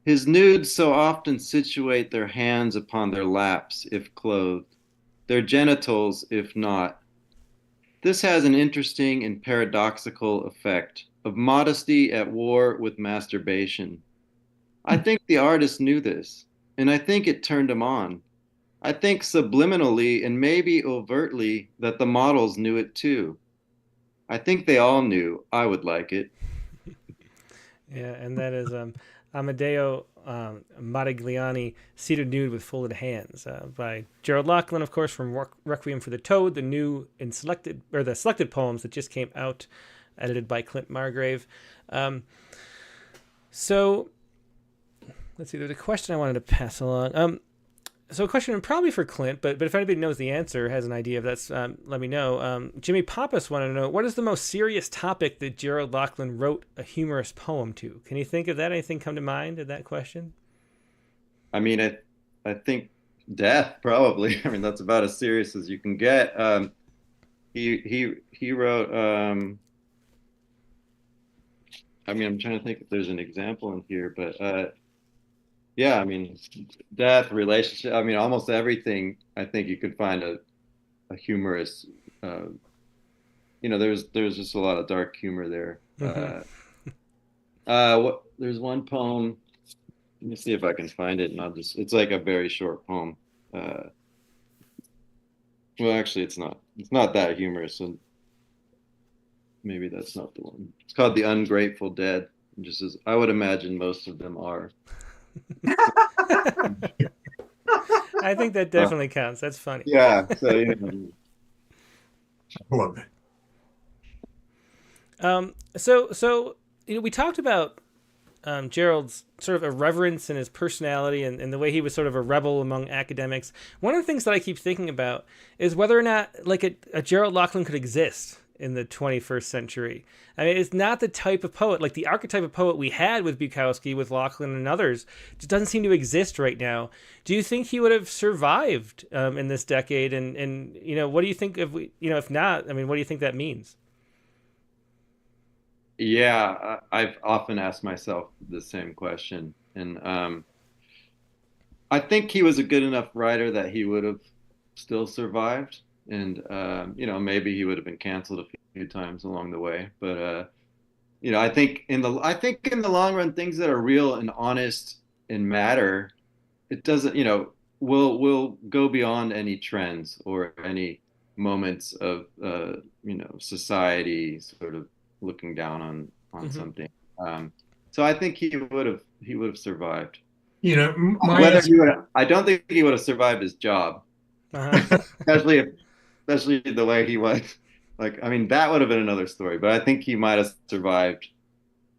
His nudes so often situate their hands upon their laps, if clothed, their genitals, if not. This has an interesting and paradoxical effect of modesty at war with masturbation. I think the artist knew this, and I think it turned him on. I think subliminally and maybe overtly that the models knew it too. I think they all knew I would like it. Yeah, and that is Amedeo Modigliani, Seated Nude with Folded Hands, by Gerald Locklin, of course, from Requiem for the Toad, the new and the selected poems that just came out, edited by Clint Margrave. So let's see, there's a question I wanted to pass along. So a question probably for Clint, but if anybody knows the answer, has an idea of that's, let me know. Jimmy Pappas wanted to know, what is the most serious topic that Gerald Locklin wrote a humorous poem to? Can you think of that? Anything come to mind of that question? I mean, I think death probably. I mean, that's about as serious as you can get. He wrote. I mean, I'm trying to think if there's an example in here, but yeah, I mean, death, relationship. I mean, almost everything. I think you could find a humorous. There's just a lot of dark humor there. There's one poem. Let me see if I can find it, and it's like a very short poem. Well, actually, it's not that humorous, so maybe that's not the one. It's called The Ungrateful Dead. Just as I would imagine most of them are. I think that definitely counts. That's funny. Yeah. So, I love it. So we talked about Gerald's sort of irreverence in his personality and the way he was sort of a rebel among academics. One of the things that I keep thinking about is whether or not like a Gerald Locklin could exist in the 21st century. I mean, it's not the type of poet, like the archetype of poet we had with Bukowski, with Locklin and others, just doesn't seem to exist right now. Do you think he would have survived in this decade? And what do you think if not, I mean, what do you think that means? yeah, I've often asked myself the same question, and I think he was a good enough writer that he would have still survived. And maybe he would have been canceled a few times along the way, but I think in the long run, things that are real and honest and matter, it doesn't, will go beyond any trends or any moments of society sort of looking down on something. So I think he would have survived. I don't think he would have survived his job, especially the way he was. Like, I mean, that would have been another story, but I think he might have survived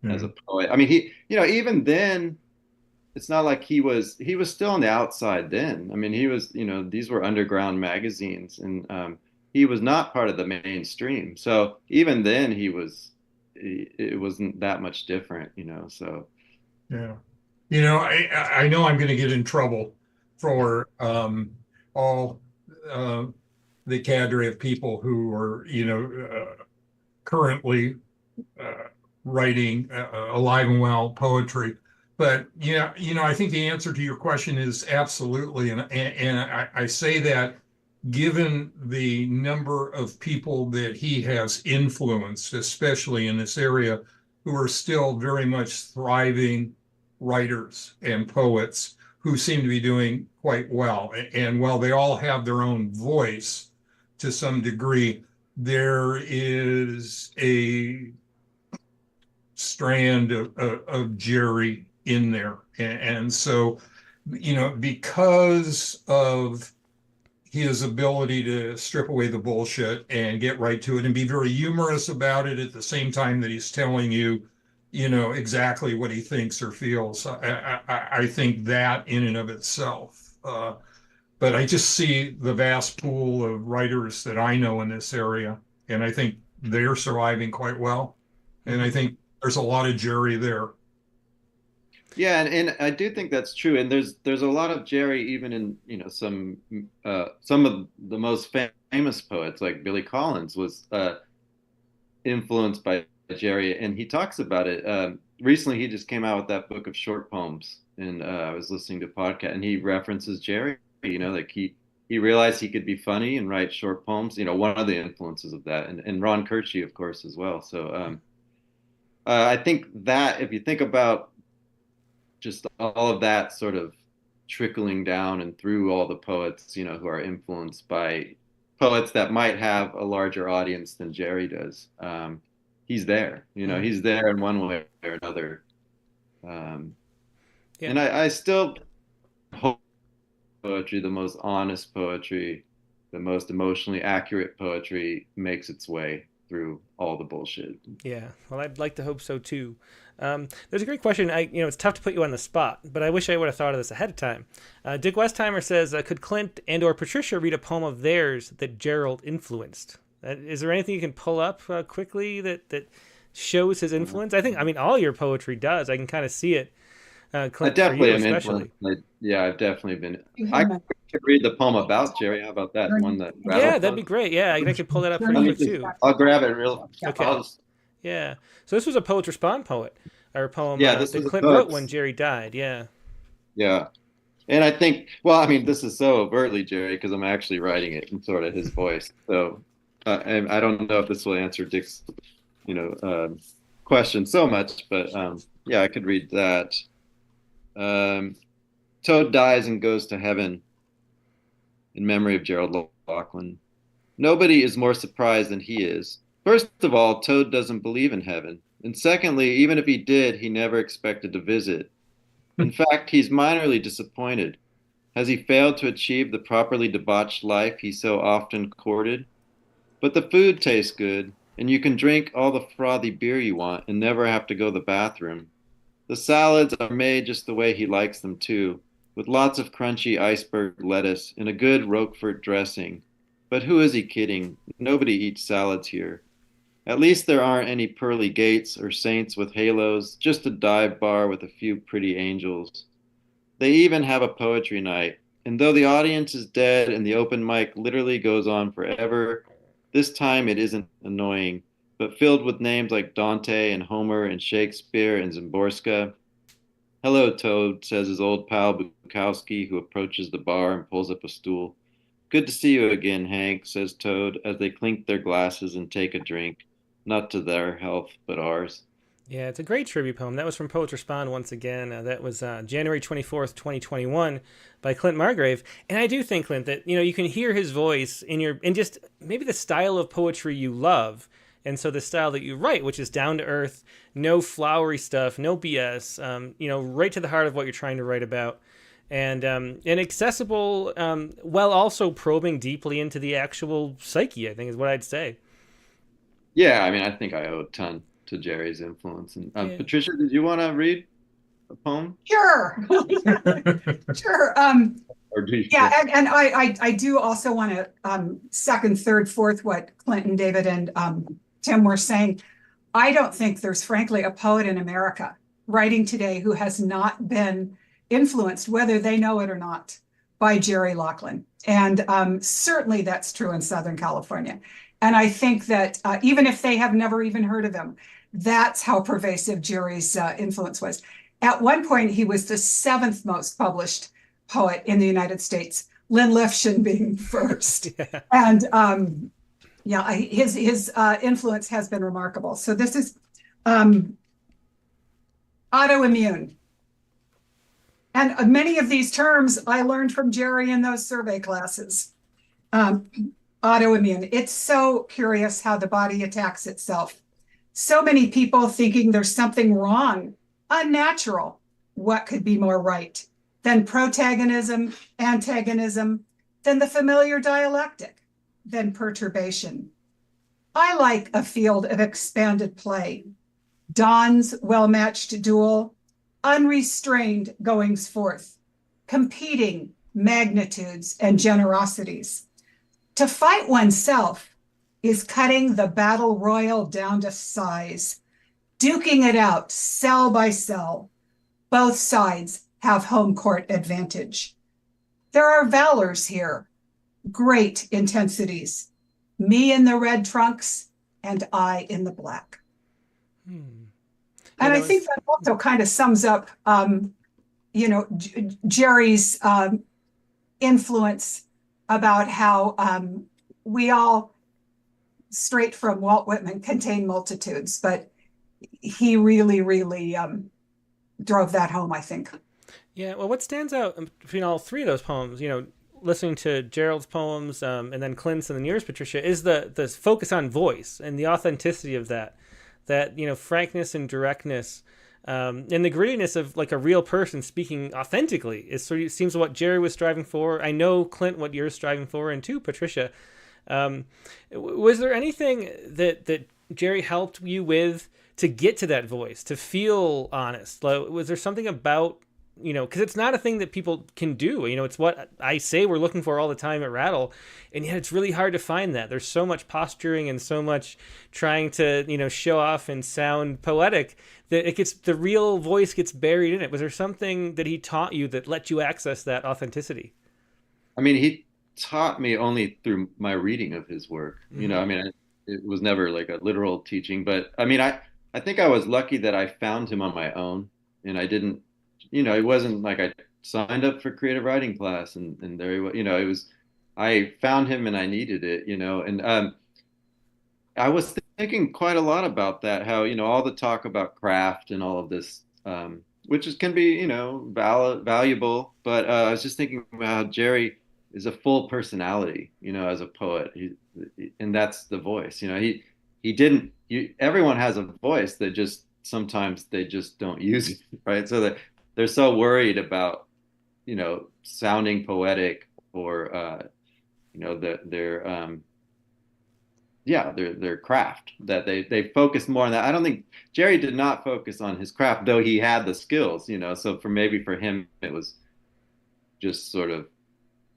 as a poet. I mean, even then, it's not like he was still on the outside then. I mean, he was, these were underground magazines, and he was not part of the mainstream. So even then it wasn't that much different, so. Yeah. I know I'm going to get in trouble for all the cadre of people who are, currently writing alive and well poetry. But, I think the answer to your question is absolutely. And I say that given the number of people that he has influenced, especially in this area, who are still very much thriving writers and poets who seem to be doing quite well. And while they all have their own voice to some degree, there is a strand of Jerry in there. And so, because of his ability to strip away the bullshit and get right to it and be very humorous about it at the same time that he's telling you, exactly what he thinks or feels. I think that in and of itself. But I just see the vast pool of writers that I know in this area, and I think they're surviving quite well. And I think there's a lot of Jerry there. Yeah, and I do think that's true. And there's a lot of Jerry even in some of the most famous poets, like Billy Collins was influenced by Jerry, and he talks about it. Recently, he just came out with that book of short poems, and I was listening to a podcast, and he references Jerry. Like he realized he could be funny and write short poems. One of the influences of that, and Ron Kirchie, of course, as well. So I think that if you think about just all of that sort of trickling down and through all the poets, who are influenced by poets that might have a larger audience than Jerry does. He's there, he's there in one way or another. And I still hope poetry, the most honest poetry, the most emotionally accurate poetry makes its way through all the bullshit. Yeah, well, I'd like to hope so too. There's a great question. It's tough to put you on the spot, but I wish I would have thought of this ahead of time. Dick Westheimer says, could Clint and/or Patricia read a poem of theirs that Gerald influenced? Is there anything you can pull up quickly that shows his influence? I mean, all your poetry does. I can kind of see it. Clint, I definitely for you am especially. influenced. Yeah, I've definitely been. I could read the poem about Jerry. How about that one? Yeah, that'd be great. Yeah, I could pull that up pretty quick too. I'll grab it real. Okay. Yeah. So this was a Poets Respond poem that Clint wrote when Jerry died. Yeah. Yeah. And I think, well, I mean, this is so overtly Jerry because I'm actually writing it in sort of his voice. So, and I don't know if this will answer Dick's, question so much, but yeah, I could read that. Toad dies and goes to heaven in memory of Gerald Locklin. Nobody is more surprised than he is. First of all, Toad doesn't believe in heaven. And secondly, even if he did, he never expected to visit. In fact, he's minorly disappointed. Has he failed to achieve the properly debauched life he so often courted? But the food tastes good, and you can drink all the frothy beer you want and never have to go to the bathroom. The salads are made just the way he likes them too, with lots of crunchy iceberg lettuce and a good Roquefort dressing. But who is he kidding? Nobody eats salads here. At least there aren't any pearly gates or saints with halos, just a dive bar with a few pretty angels. They even have a poetry night, and though the audience is dead and the open mic literally goes on forever, this time it isn't annoying, but filled with names like Dante and Homer and Shakespeare and Zimborska. Hello, Toad, says his old pal Bukowski, who approaches the bar and pulls up a stool. Good to see you again, Hank, says Toad, as they clink their glasses and take a drink. Not to their health, but ours. Yeah, it's a great tribute poem. That was from Poets Respond once again. That was January 24th, 2021 by Clint Margrave. And I do think, Clint, that you can hear his voice in just maybe the style of poetry you love. And so the style that you write, which is down to earth, no flowery stuff, no BS, right to the heart of what you're trying to write about. And accessible, while also probing deeply into the actual psyche, I think is what I'd say. Yeah, I mean, I think I owe a ton to Jerry's influence. And Patricia, did you want to read a poem? Sure. Sure. Or do you? Yeah, and I do also want to second, third, fourth what Clint and David and Tim were saying. I don't think there's frankly a poet in America writing today who has not been influenced, whether they know it or not, by Jerry Locklin. And certainly that's true in Southern California. And I think that even if they have never even heard of him, that's how pervasive Jerry's influence was. At one point, he was the 7th most published poet in the United States, Lynn Lifshin being first. Yeah. And his influence has been remarkable. So this is autoimmune. And many of these terms I learned from Jerry in those survey classes. Autoimmune. It's so curious how the body attacks itself. So many people thinking there's something wrong, unnatural. What could be more right than protagonism, antagonism, than the familiar dialectic, than perturbation? I like a field of expanded play, Dawn's well-matched duel, unrestrained goings forth, competing magnitudes and generosities. To fight oneself is cutting the battle royal down to size, duking it out cell by cell. Both sides have home court advantage. There are valors here, great intensities, me in the red trunks and I in the black. And I think that also kind of sums up, Jerry's influence about how we all, straight from Walt Whitman, contain multitudes, but he really, really drove that home, I think. Yeah, well, what stands out between all three of those poems, listening to Gerald's poems and then Clint's and then yours, Patricia, is the focus on voice and the authenticity of that frankness and directness and the grittiness of like a real person speaking authentically. It seems what Jerry was striving for. I know, Clint, what you're striving for, and too, Patricia. Was there anything that Jerry helped you with to get to that voice, to feel honest? Like, was there something about, because it's not a thing that people can do. It's what I say we're looking for all the time at Rattle, and yet it's really hard to find that. There's so much posturing and so much trying to, show off and sound poetic that the real voice gets buried in it. Was there something that he taught you that let you access that authenticity? I mean, he taught me only through my reading of his work. It was never like a literal teaching, but I mean, I think I was lucky that I found him on my own, and I didn't, it wasn't like I signed up for creative writing class and there he was, it was, I found him and I needed it, and I was thinking quite a lot about that, how, all the talk about craft and all of this, can be, valuable, but I was just thinking about how Jerry is a full personality, as a poet, and that's the voice, everyone has a voice that just sometimes they just don't use it, right? So that they're so worried about, sounding poetic or, their craft, that they focus more on that. I don't think Jerry did not focus on his craft, though he had the skills, so for him, it was just sort of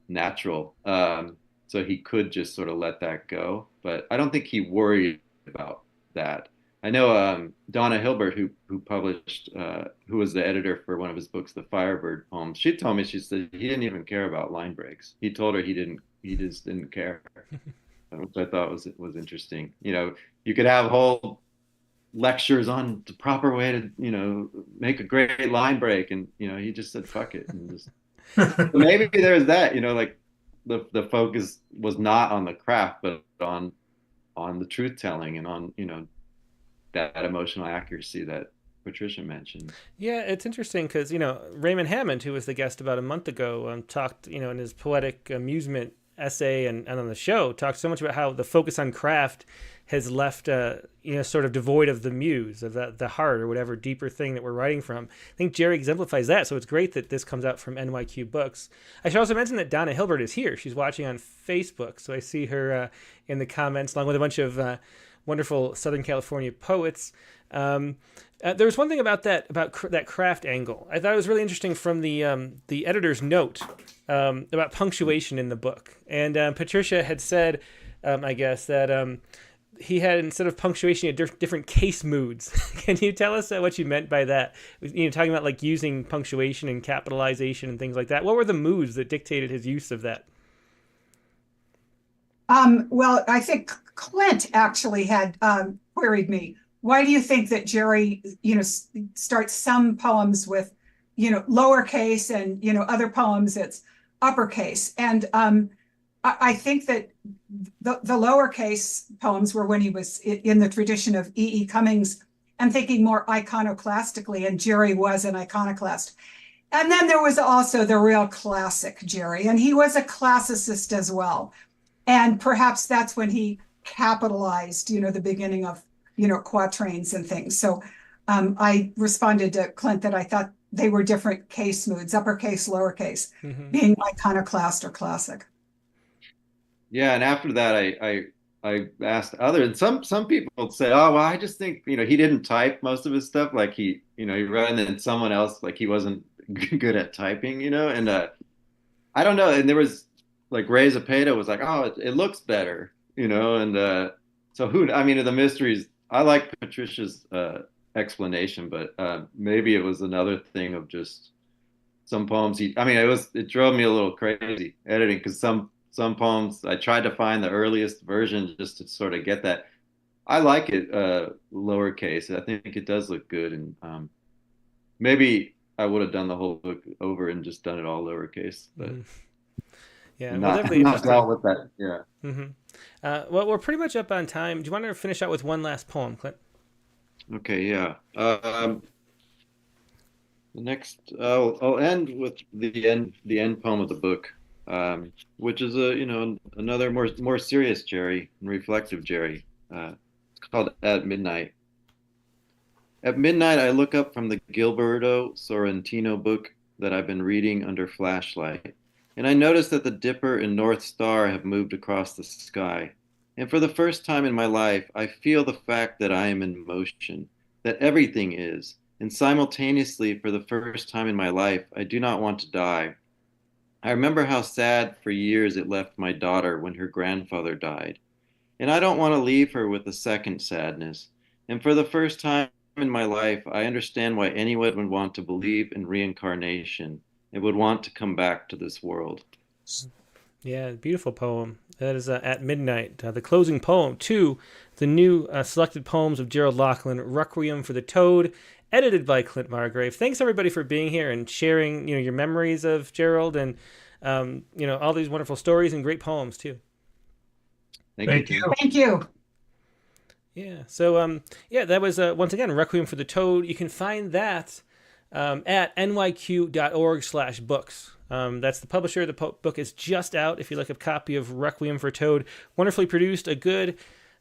natural. So he could just sort of let that go, but I don't think he worried about that. I know Donna Hilbert, who published, who was the editor for one of his books, The Firebird Poems. She told me, she said he didn't even care about line breaks. He told her he just didn't care, which I thought was interesting. You could have whole lectures on the proper way to, make a great line break, and he just said fuck it, and just so maybe there's that, like the focus was not on the craft, but on the truth telling and on that emotional accuracy that Patricia mentioned. Yeah, it's interesting because Raymond Hammond, who was the guest about a month ago, talked in his poetic amusement essay and on the show, talked so much about how the focus on craft has left sort of devoid of the muse, of the heart, or whatever deeper thing that we're writing from. I think Jerry exemplifies that, so it's great that this comes out from NYQ Books. I should also mention that Donna Hilbert is here. She's watching on Facebook, so I see her in the comments along with a bunch of wonderful Southern California poets. There was one thing about that craft angle I thought it was really interesting from the editor's note about punctuation in the book. And Patricia had said, I guess, that he had, instead of punctuation, he had different case moods. Can you tell us what you meant by that? Talking about like using punctuation and capitalization and things like that. What were the moods that dictated his use of that? Well, I think Clint actually had queried me. Why do you think that Jerry, starts some poems with, lowercase and, other poems it's uppercase? And I think that the lowercase poems were when he was in the tradition of E. Cummings and thinking more iconoclastically, and Jerry was an iconoclast. And then there was also the real classic Jerry, and he was a classicist as well. And perhaps that's when he capitalized, the beginning of, quatrains and things. So I responded to Clint that I thought they were different case moods, uppercase, lowercase, being iconoclast or classic. Yeah, and after that, I asked and some people said, oh, well, I just think, he didn't type most of his stuff. Like he wrote, and then someone else, like he wasn't good at typing, and I don't know. And there was, like, Ray Zapata was like, oh, it looks better, and so the mysteries, I like Patricia's explanation, but maybe it was another thing of just some poems it drove me a little crazy editing, because some poems I tried to find the earliest version just to sort of get that. I like it lowercase. I think it does look good, and maybe I would have done the whole book over and just done it all lowercase, but yeah, not dealt with that. Yeah. Well, we're pretty much up on time. Do you want to finish out with one last poem, Clint? Okay, yeah. The next, I'll end with the end poem of the book, which is another more serious Jerry and reflective Jerry. It's called At Midnight. At midnight, I look up from the Gilberto Sorrentino book that I've been reading under flashlight. and I notice that the Dipper and North Star have moved across the sky. And for the first time in my life, I feel the fact that I am in motion, that everything is. And simultaneously, for the first time in my life, I do not want to die. I remember how sad for years it left my daughter when her grandfather died. And I don't want to leave her with a second sadness. And for the first time in my life, I understand why anyone would want to believe in reincarnation. It would want to come back to this world. Yeah, beautiful poem. That is At Midnight, the closing poem to the new selected poems of Gerald Locklin, Requiem for the Toad, edited by Clint Margrave. Thanks everybody for being here and sharing, your memories of Gerald and, all these wonderful stories and great poems too. Thank you. Thank you. Yeah. So, that was once again Requiem for the Toad. You can find that at nyq.org/books. That's the publisher. The book is just out. If you like a copy of Requiem for Toad, wonderfully produced, a good,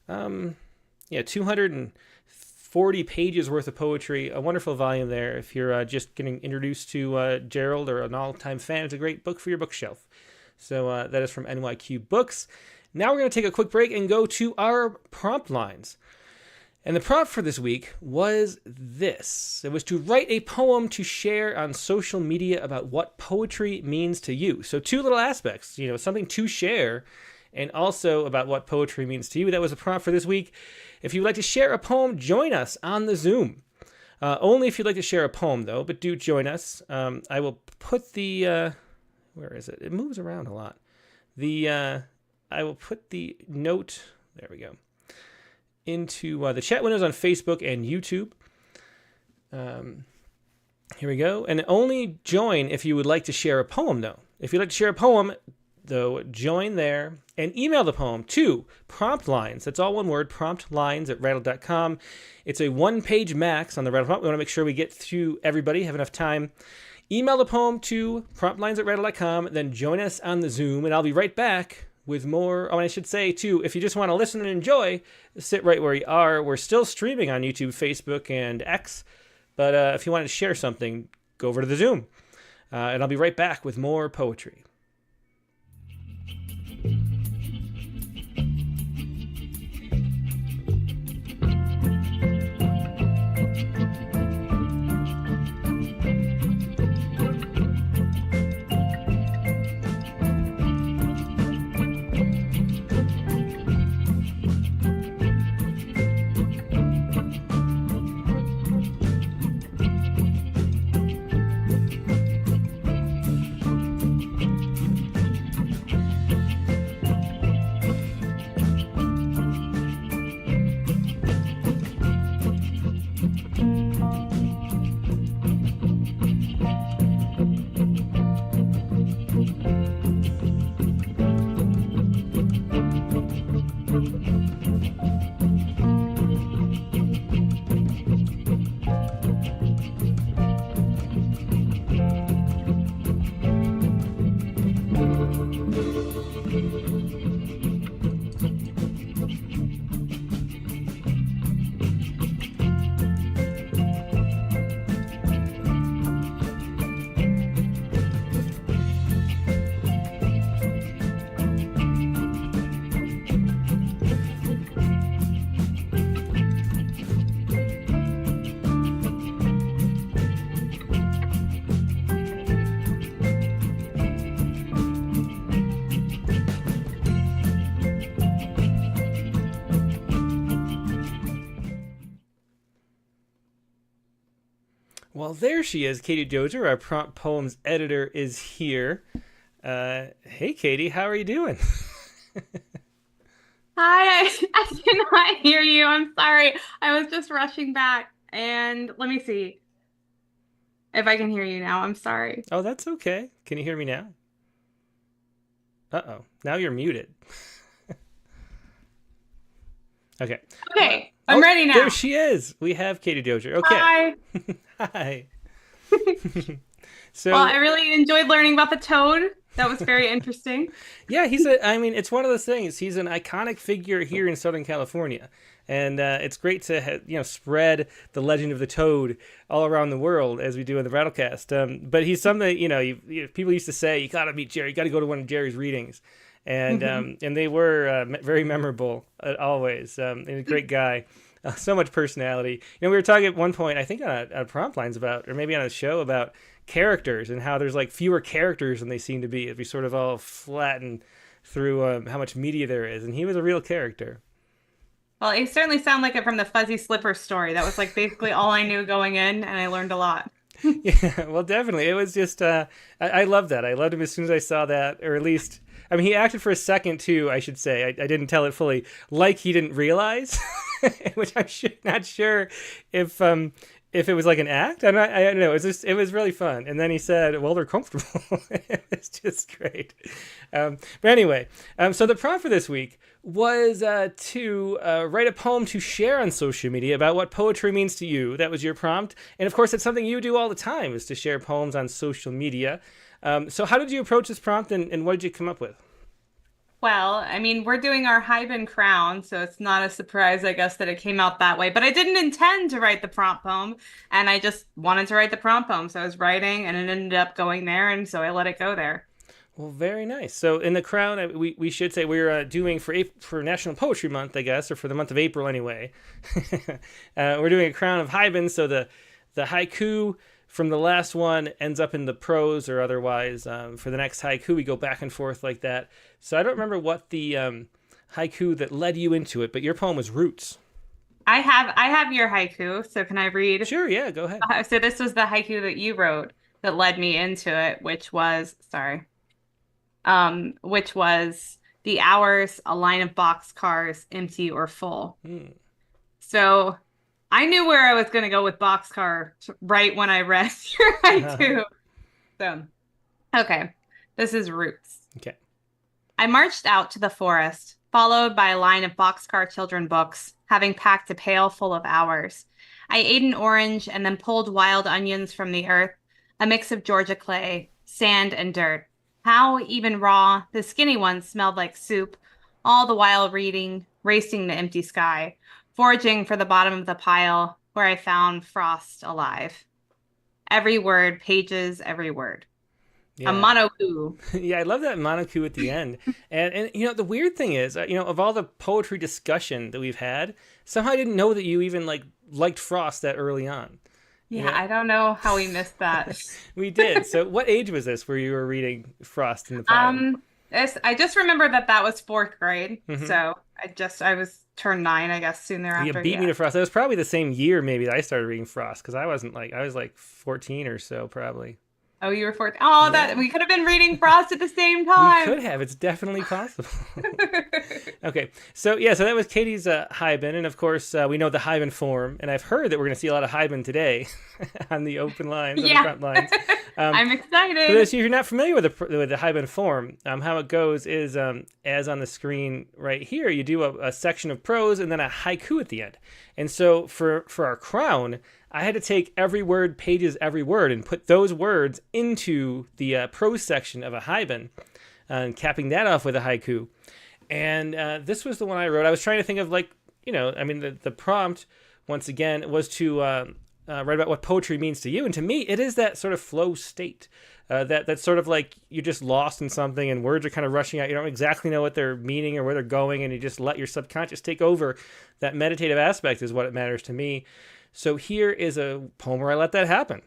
240 pages worth of poetry, a wonderful volume there. If you're just getting introduced to Gerald or an all-time fan, it's a great book for your bookshelf. So that is from NYQ Books. Now we're going to take a quick break and go to our prompt lines. And the prompt for this week was this. It was to write a poem to share on social media about what poetry means to you. So two little aspects, something to share and also about what poetry means to you. That was the prompt for this week. If you'd like to share a poem, join us on the Zoom. Only if you'd like to share a poem, though, but do join us. I will put the... where is it? It moves around a lot. I will put the note... There we go. Into the chat windows on Facebook and YouTube. Here we go. And only join if you would like to share a poem, though. If you'd like to share a poem, though, join there and email the poem to promptlines. That's all one word, promptlines@rattle.com. It's a one-page max on the Rattle prompt. We want to make sure we get through everybody, have enough time. Email the poem to promptlines@rattle.com, then join us on the Zoom, and I'll be right back with more. Oh, and I should say, too, if you just want to listen and enjoy, sit right where you are. We're still streaming on YouTube, Facebook, and X. But if you want to share something, go over to the Zoom. And I'll be right back with more poetry. Well, there she is, Katie Dozier, our prompt poems editor, is here. Hey, Katie, how are you doing? Hi, I cannot hear you. I'm sorry. I was just rushing back. And let me see if I can hear you now. I'm sorry. Oh, that's okay. Can you hear me now? Uh-oh. Now you're muted. Okay. Okay. I'm ready now. There she is. We have Katie Dozier. Okay. Hi. Hi. So, well, I really enjoyed learning about the toad. That was very interesting. Yeah, I mean, it's one of those things. He's an iconic figure here in Southern California. And it's great to spread the legend of the Toad all around the world as we do in the Rattlecast. But he's something, people used to say, you got to meet Jerry, you got to go to one of Jerry's readings. And and they were very memorable always. And a great guy. So much personality. We were talking at one point, I think on Prompt Lines about, or maybe on a show about characters and how there's like fewer characters than they seem to be as we sort of all flatten through how much media there is. And he was a real character. Well, it certainly sounded like it from the Fuzzy Slipper story. That was like basically all I knew going in, and I learned a lot. Yeah, well, definitely. It was just, I loved that. I loved him as soon as I saw that, or at least, I mean, he acted for a second too, I should say. I didn't tell it fully, like he didn't realize, which I'm not sure if it was like an act. I don't know. It was really fun. And then he said, well, they're comfortable. It's just great. But anyway, so the prompt for this week was to write a poem to share on social media about what poetry means to you. That was your prompt. And of course, it's something you do all the time, is to share poems on social media. So how did you approach this prompt, and what did you come up with? Well, I mean, we're doing our Hyben crown, so it's not a surprise, I guess, that it came out that way. But I didn't intend to write the prompt poem, and I just wanted to write the prompt poem. So I was writing, and it ended up going there, and so I let it go there. Well, very nice. So in the crown, we should say we're doing for National Poetry Month, I guess, or for the month of April anyway. We're doing a crown of Hyben, so the haiku from the last one ends up in the prose or otherwise. For the next haiku, we go back and forth like that. So I don't remember what the haiku that led you into it, but your poem was Roots. I have your haiku, so can I read? Sure, yeah, go ahead. So this was the haiku that you wrote that led me into it, which was the hours, a line of boxcars, empty or full. So I knew where I was going to go with boxcar right when I read your haiku. So, okay, this is Roots. Okay. I marched out to the forest, followed by a line of boxcar children books, having packed a pail full of hours. I ate an orange and then pulled wild onions from the earth, a mix of Georgia clay, sand, and dirt. How, even raw, the skinny ones smelled like soup, all the while racing the empty sky, foraging for the bottom of the pile where I found frost alive. Every word, pages, every word. Yeah. A monoku. Yeah, I love that monoku at the end. And the weird thing is, of all the poetry discussion that we've had, somehow I didn't know that you even liked frost that early on. Yeah, I don't know how we missed that. We did. So what age was this where you were reading Frost in the Pile? I just remember that was 4th grade. Mm-hmm. So I was turned 9, I guess, soon thereafter. You beat me to Frost. That was probably the same year maybe that I started reading Frost, because I was like 14 or so probably. Oh, you were 14. Oh, yeah. That we could have been reading Frost at the same time. We could have. It's definitely possible. Okay. So that was Katie's Hyben. And of course, we know the Hyben form. And I've heard that we're going to see a lot of Hyben today on the open lines, on the front lines. I'm excited. So if you're not familiar with the Hyben form, how it goes is, as on the screen right here, you do a section of prose and then a haiku at the end. And so for our crown, I had to take every word, pages, every word, and put those words into the prose section of a Hyben, and capping that off with a haiku. And this was the one I wrote. I was trying to think of the prompt, once again, was to write about what poetry means to you. And to me, it is that sort of flow state, that's sort of like you're just lost in something and words are kind of rushing out. You don't exactly know what they're meaning or where they're going, and you just let your subconscious take over. That meditative aspect is what it matters to me. So here is a poem where I let that happen.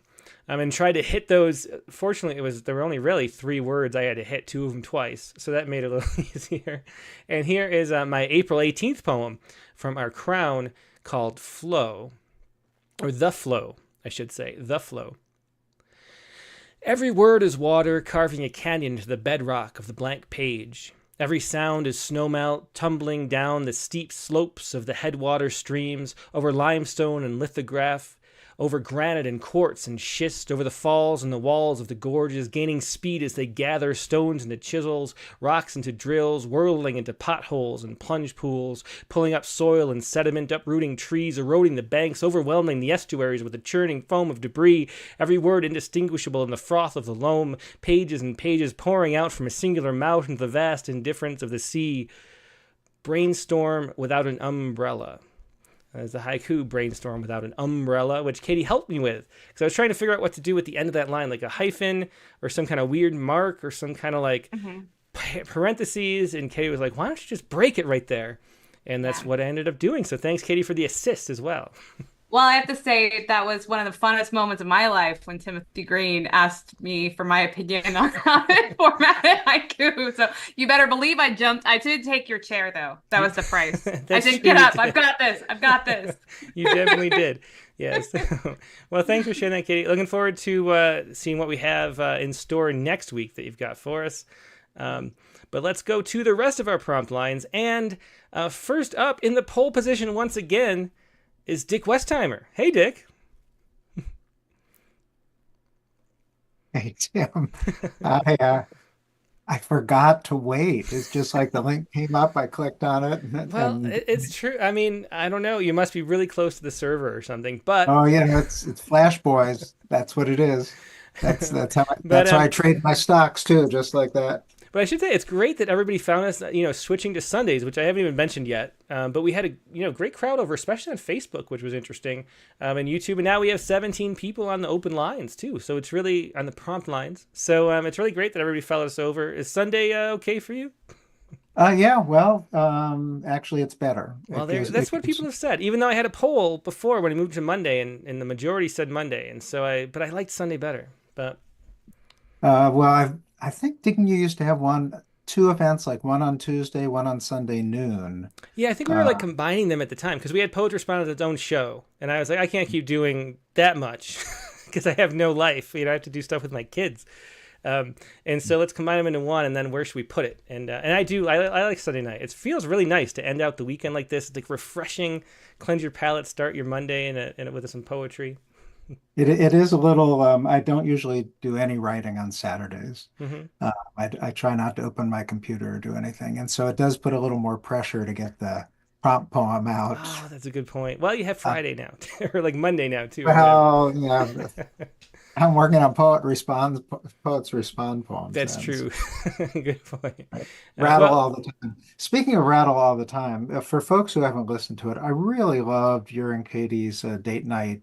And tried to hit those. Fortunately, there were only really 3 words I had to hit, 2 of them twice. So that made it a little easier. And here is my April 18th poem from our crown called Flow. Or The Flow, I should say. The Flow. Every word is water carving a canyon into the bedrock of the blank page. Every sound is snowmelt tumbling down the steep slopes of the headwater streams over limestone and lithograph. over granite and quartz and schist, over the falls and the walls of the gorges, gaining speed as they gather stones into chisels, rocks into drills, whirling into potholes and plunge pools, pulling up soil and sediment, uprooting trees, eroding the banks, overwhelming the estuaries with a churning foam of debris, every word indistinguishable in the froth of the loam, pages and pages pouring out from a singular mouth into the vast indifference of the sea. Brainstorm without an umbrella. As the haiku, brainstorm without an umbrella, which Katie helped me with. Because I was trying to figure out what to do at the end of that line, like a hyphen or some kind of weird mark or some kind of like parentheses. And Katie was like, why don't you just break it right there? And that's what I ended up doing. So thanks, Katie, for the assist as well. Well, I have to say that was one of the funnest moments of my life when Timothy Green asked me for my opinion on how to format a haiku. So you better believe I jumped. I did take your chair, though. That was the price. I said, get up. I've got this. I've got this. You definitely did. Yes. Well, thanks for sharing that, Katie. Looking forward to seeing what we have in store next week that you've got for us. But let's go to the rest of our prompt lines. And first up in the pole position once again is Dick Westheimer. Hey, Dick. Hey, Tim. I forgot to wait. It's just like the link came up, I clicked on it. Well, it's true. I mean, I don't know. You must be really close to the server or something. But oh yeah, it's Flash Boys. That's what it is. That's how I trade my stocks too, just like that. But I should say it's great that everybody found us, switching to Sundays, which I haven't even mentioned yet. But we had a great crowd over, especially on Facebook, which was interesting, and YouTube. And now we have 17 people on the open lines too. So it's really on the prompt lines. So it's really great that everybody followed us over. Is Sunday okay for you? Yeah. Well, actually, it's better. Well, that's what people have said. Even though I had a poll before when I moved to Monday, and the majority said Monday, and so I liked Sunday better. But well, I think, didn't you used to have two events, like one on Tuesday, one on Sunday noon? Yeah, I think we were like combining them at the time because we had Poetry Respond as its own show. And I was like, I can't keep doing that much because I have no life. I have to do stuff with my kids. And so let's combine them into one, and then where should we put it? And I like Sunday night. It feels really nice to end out the weekend like this. It's like refreshing, cleanse your palate, start your Monday and with some poetry. It is a little, I don't usually do any writing on Saturdays. Mm-hmm. I try not to open my computer or do anything. And so it does put a little more pressure to get the prompt poem out. Oh, that's a good point. Well, you have Friday now, or like Monday now too. Well, yeah. I'm working on Poets Respond poems. That's true. Good point. Right. Rattle all the time. Speaking of rattle all the time, for folks who haven't listened to it, I really loved your and Katie's date night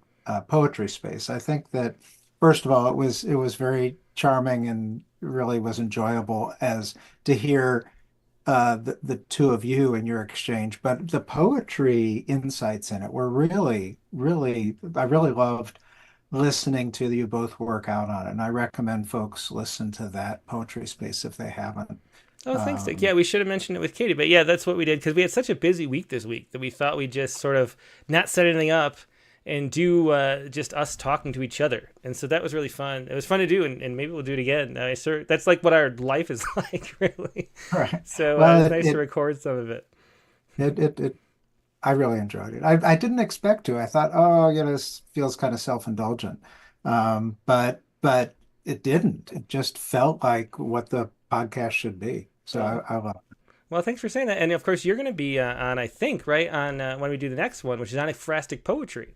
poetry space. I think that first of all, it was very charming and really was enjoyable as to hear the two of you in your exchange. But the poetry insights in it were really, really, I really loved listening to you both work out on it. And I recommend folks listen to that poetry space if they haven't. Oh, thanks, Dick. Yeah, we should have mentioned it with Katie. But yeah, that's what we did because we had such a busy week this week that we thought we'd just sort of not set anything up and do just us talking to each other. And so that was really fun. It was fun to do, and maybe we'll do it again. That's like what our life is like, really. Right. So it's nice to record some of it. I really enjoyed it. I didn't expect to. I thought, oh, this feels kind of self-indulgent. But it didn't. It just felt like what the podcast should be. So I love it. Well, thanks for saying that. And of course, you're going to be on, I think, right, on when we do the next one, which is on ekphrastic poetry.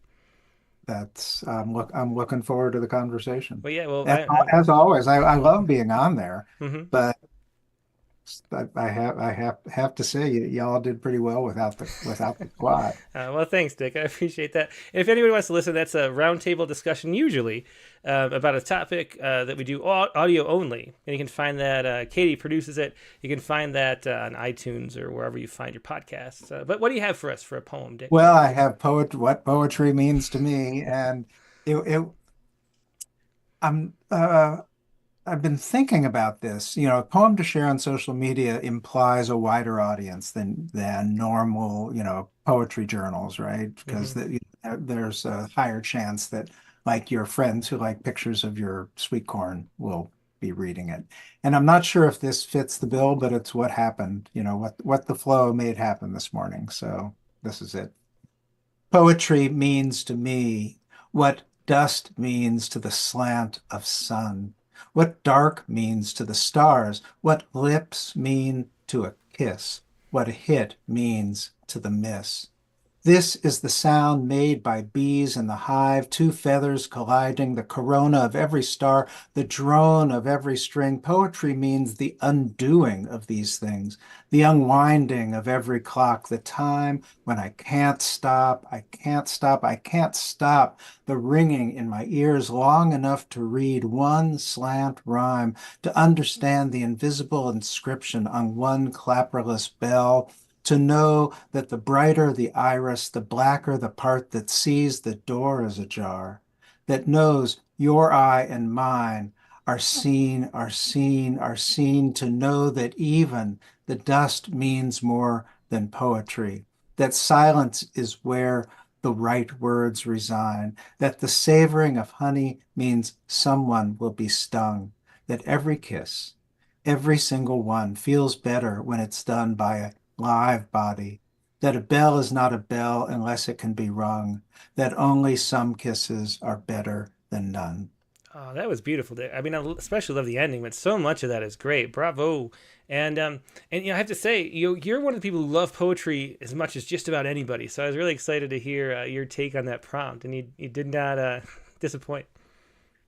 I'm looking forward to the conversation. Well, yeah, well, as always, I love being on there, mm-hmm. but I have to say y'all did pretty well without the plot. Well, thanks, Dick. I appreciate that. And if anybody wants to listen, that's a roundtable discussion usually about a topic that we do audio only, and you can find that. Katie produces it. You can find that on iTunes or wherever you find your podcasts. But what do you have for us for a poem, Dick? Well, I have what poetry means to me, and I've been thinking about this. A poem to share on social media implies a wider audience than normal, poetry journals, right? Because there's a higher chance that, like, your friends who like pictures of your sweet corn will be reading it. And I'm not sure if this fits the bill, but it's what happened. What the flow made happen this morning. So this is it. Poetry means to me what dust means to the slant of sun, what dark means to the stars, what lips mean to a kiss, what a hit means to the miss. This is the sound made by bees in the hive, two feathers colliding, the corona of every star, the drone of every string. Poetry means the undoing of these things, the unwinding of every clock, the time when I can't stop, I can't stop, I can't stop, the ringing in my ears long enough to read one slant rhyme, to understand the invisible inscription on one clapperless bell, to know that the brighter the iris, the blacker the part that sees the door is ajar, that knows your eye and mine are seen, are seen, are seen, to know that even the dust means more than poetry, that silence is where the right words resign, that the savoring of honey means someone will be stung, that every kiss, every single one, feels better when it's done by a live body, that a bell is not a bell unless it can be rung, that only some kisses are better than none. Oh, that was beautiful. I mean, I especially love the ending, but so much of that is great. Bravo. And I have to say, you're one of the people who love poetry as much as just about anybody. So I was really excited to hear your take on that prompt, and you did not disappoint.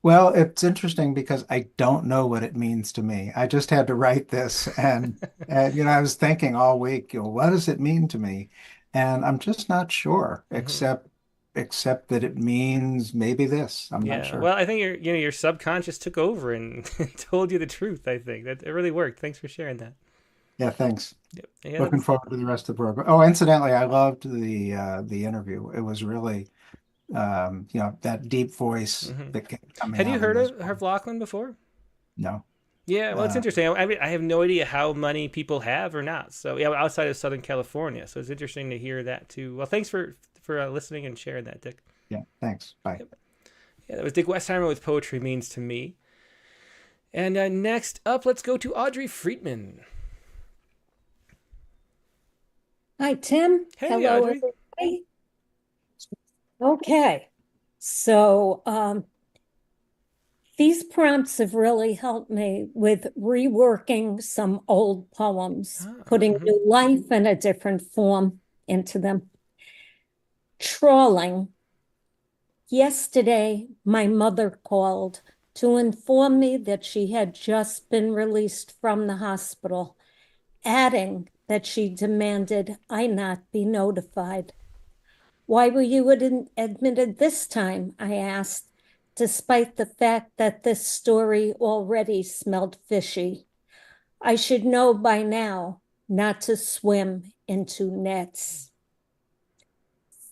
Well, it's interesting because I don't know what it means to me. I just had to write this and I was thinking all week, what does it mean to me? And I'm just not sure, except that it means maybe this. I'm not Yeah. sure. Well, I think your subconscious took over and told you the truth. I think that it really worked. Thanks for sharing that. Yeah, thanks. Yep. Yeah, Looking forward to the rest of the program. Oh, incidentally, I loved the interview. It was really that deep voice that kept coming Had you out in heard those of Lachlan before? No. Yeah, well, it's interesting. I mean, I have no idea how many people have or not. So yeah, outside of Southern California. So it's interesting to hear that too. Well, thanks for listening and sharing that, Dick. Yeah, thanks. Bye. Yep. Yeah, that was Dick Westheimer with Poetry Means to Me. And next up, let's go to Audrey Friedman. Hi, Tim. Hey, Hello, Audrey. everybody. Okay, so these prompts have really helped me with reworking some old poems, putting new life and a different form into them. Trawling. Yesterday, my mother called to inform me that she had just been released from the hospital, adding that she demanded I not be notified. Why were you admitted this time? I asked, despite the fact that this story already smelled fishy. I should know by now not to swim into nets.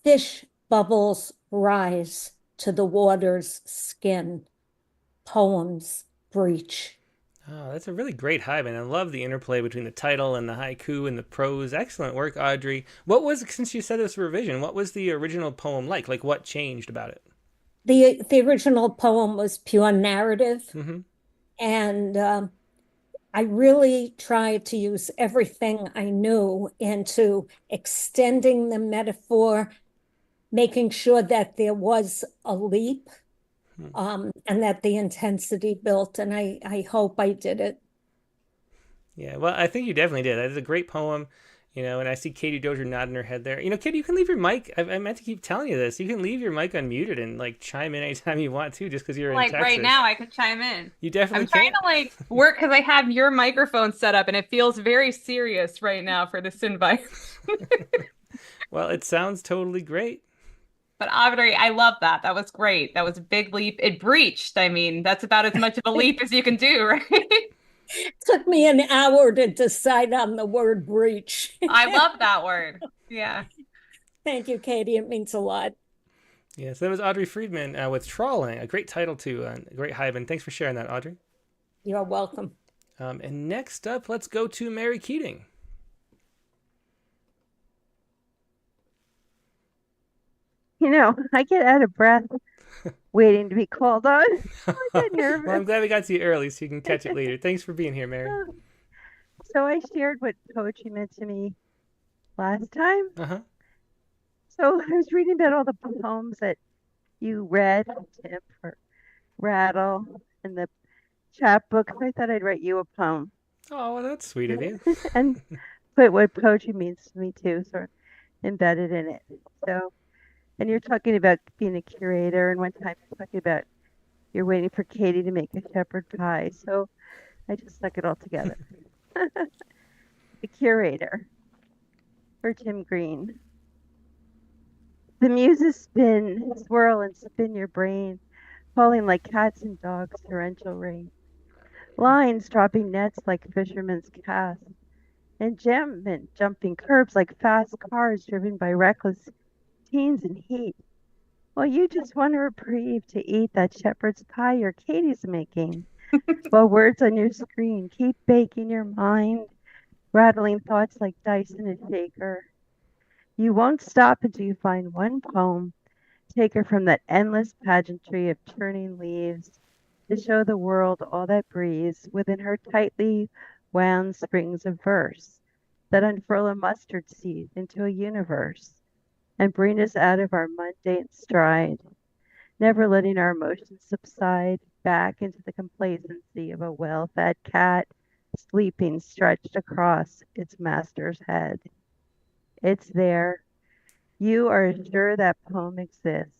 Fish bubbles rise to the water's skin. Poems breach. Oh, that's a really great haiku, and I love the interplay between the title and the haiku and the prose. Excellent work, Audrey. What was, since you said this revision, what was the original poem like? Like, what changed about it? The original poem was pure narrative, and I really tried to use everything I knew into extending the metaphor, making sure that there was a leap. And that the intensity built, and I hope I did it. Yeah, well, I think you definitely did. That is a great poem, and I see Katie Dozier nodding her head there. Katie, you can leave your mic. I meant to keep telling you this. You can leave your mic unmuted and chime in anytime you want to, just because you're in Texas. Right now, I could chime in. You definitely I'm trying to work because I have your microphone set up, and it feels very serious right now for this invite. Well, it sounds totally great. But Audrey, I love that. That was great. That was a big leap. It breached. I mean, that's about as much of a leap as you can do, right? It took me an hour to decide on the word breach. I love that word. Yeah. Thank you, Katie. It means a lot. Yeah, so that was Audrey Friedman with Trawling, a great title too, a great hyphen. Thanks for sharing that, Audrey. You're welcome. And next up, let's go to Mary Keating. I get out of breath waiting to be called on. I get nervous. Well, I'm glad we got to you early so you can catch it later. Thanks for being here, Mary. So I shared what poetry meant to me last time. Uh-huh. So I was reading about all the poems that you read Tim for Rattle in the chat book. So I thought I'd write you a poem Oh, well, that's sweet of you. and put what poetry means to me too, sort of embedded in it. So, and you're talking about being a curator, and one time you're talking about you're waiting for Katie to make a shepherd pie. So I just stuck it all together. The curator for Tim Green. The muses spin, swirl, and spin your brain, falling like cats and dogs, torrential rain. Lines dropping nets like fishermen's cast. Enjambment jumping curbs like fast cars driven by reckless teens in heat. Well, you just want a reprieve to eat that shepherd's pie your Katie's making, while words on your screen keep baking your mind, rattling thoughts like dice in a shaker. You won't stop until you find one poem, take her from that endless pageantry of turning leaves, to show the world all that breathes within her tightly wound springs of verse, that unfurl a mustard seed into a universe, and bring us out of our mundane stride, never letting our emotions subside back into the complacency of a well-fed cat sleeping stretched across its master's head. It's there. You are sure that poem exists.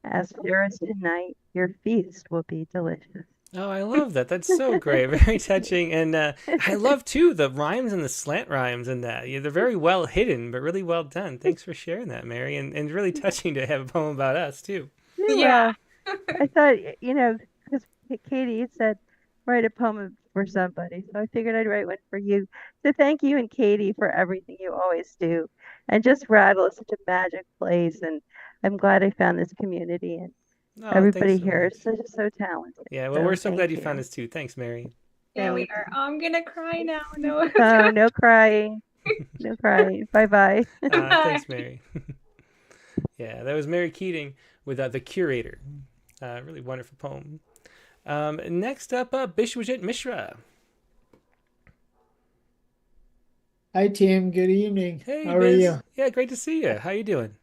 As sure as tonight, your feast will be delicious. Oh, I love that. That's so great. Very touching. And I love, too, the rhymes and the slant rhymes in that. Yeah, they're very well hidden, but really well done. Thanks for sharing that, Mary. And really touching to have a poem about us, too. Yeah. I thought, because Katie had said, write a poem for somebody. So I figured I'd write one for you. So thank you and Katie for everything you always do. And just Rattle is such a magic place. And I'm glad I found this community. And Oh, everybody thanks so here much. is so talented. Yeah, well, So we're so thank glad you found us, too. Thanks, Mary. Yeah, we are. Oh, I'm gonna cry now. No. Oh, no crying. No crying. Bye-bye. Thanks, Mary. Yeah, that was Mary Keating with The Curator. Really wonderful poem. Next up, Bishwajit Mishra. Hi, Tim. Good evening. Hey, How are Biz. you? Yeah, great to see you. How you doing?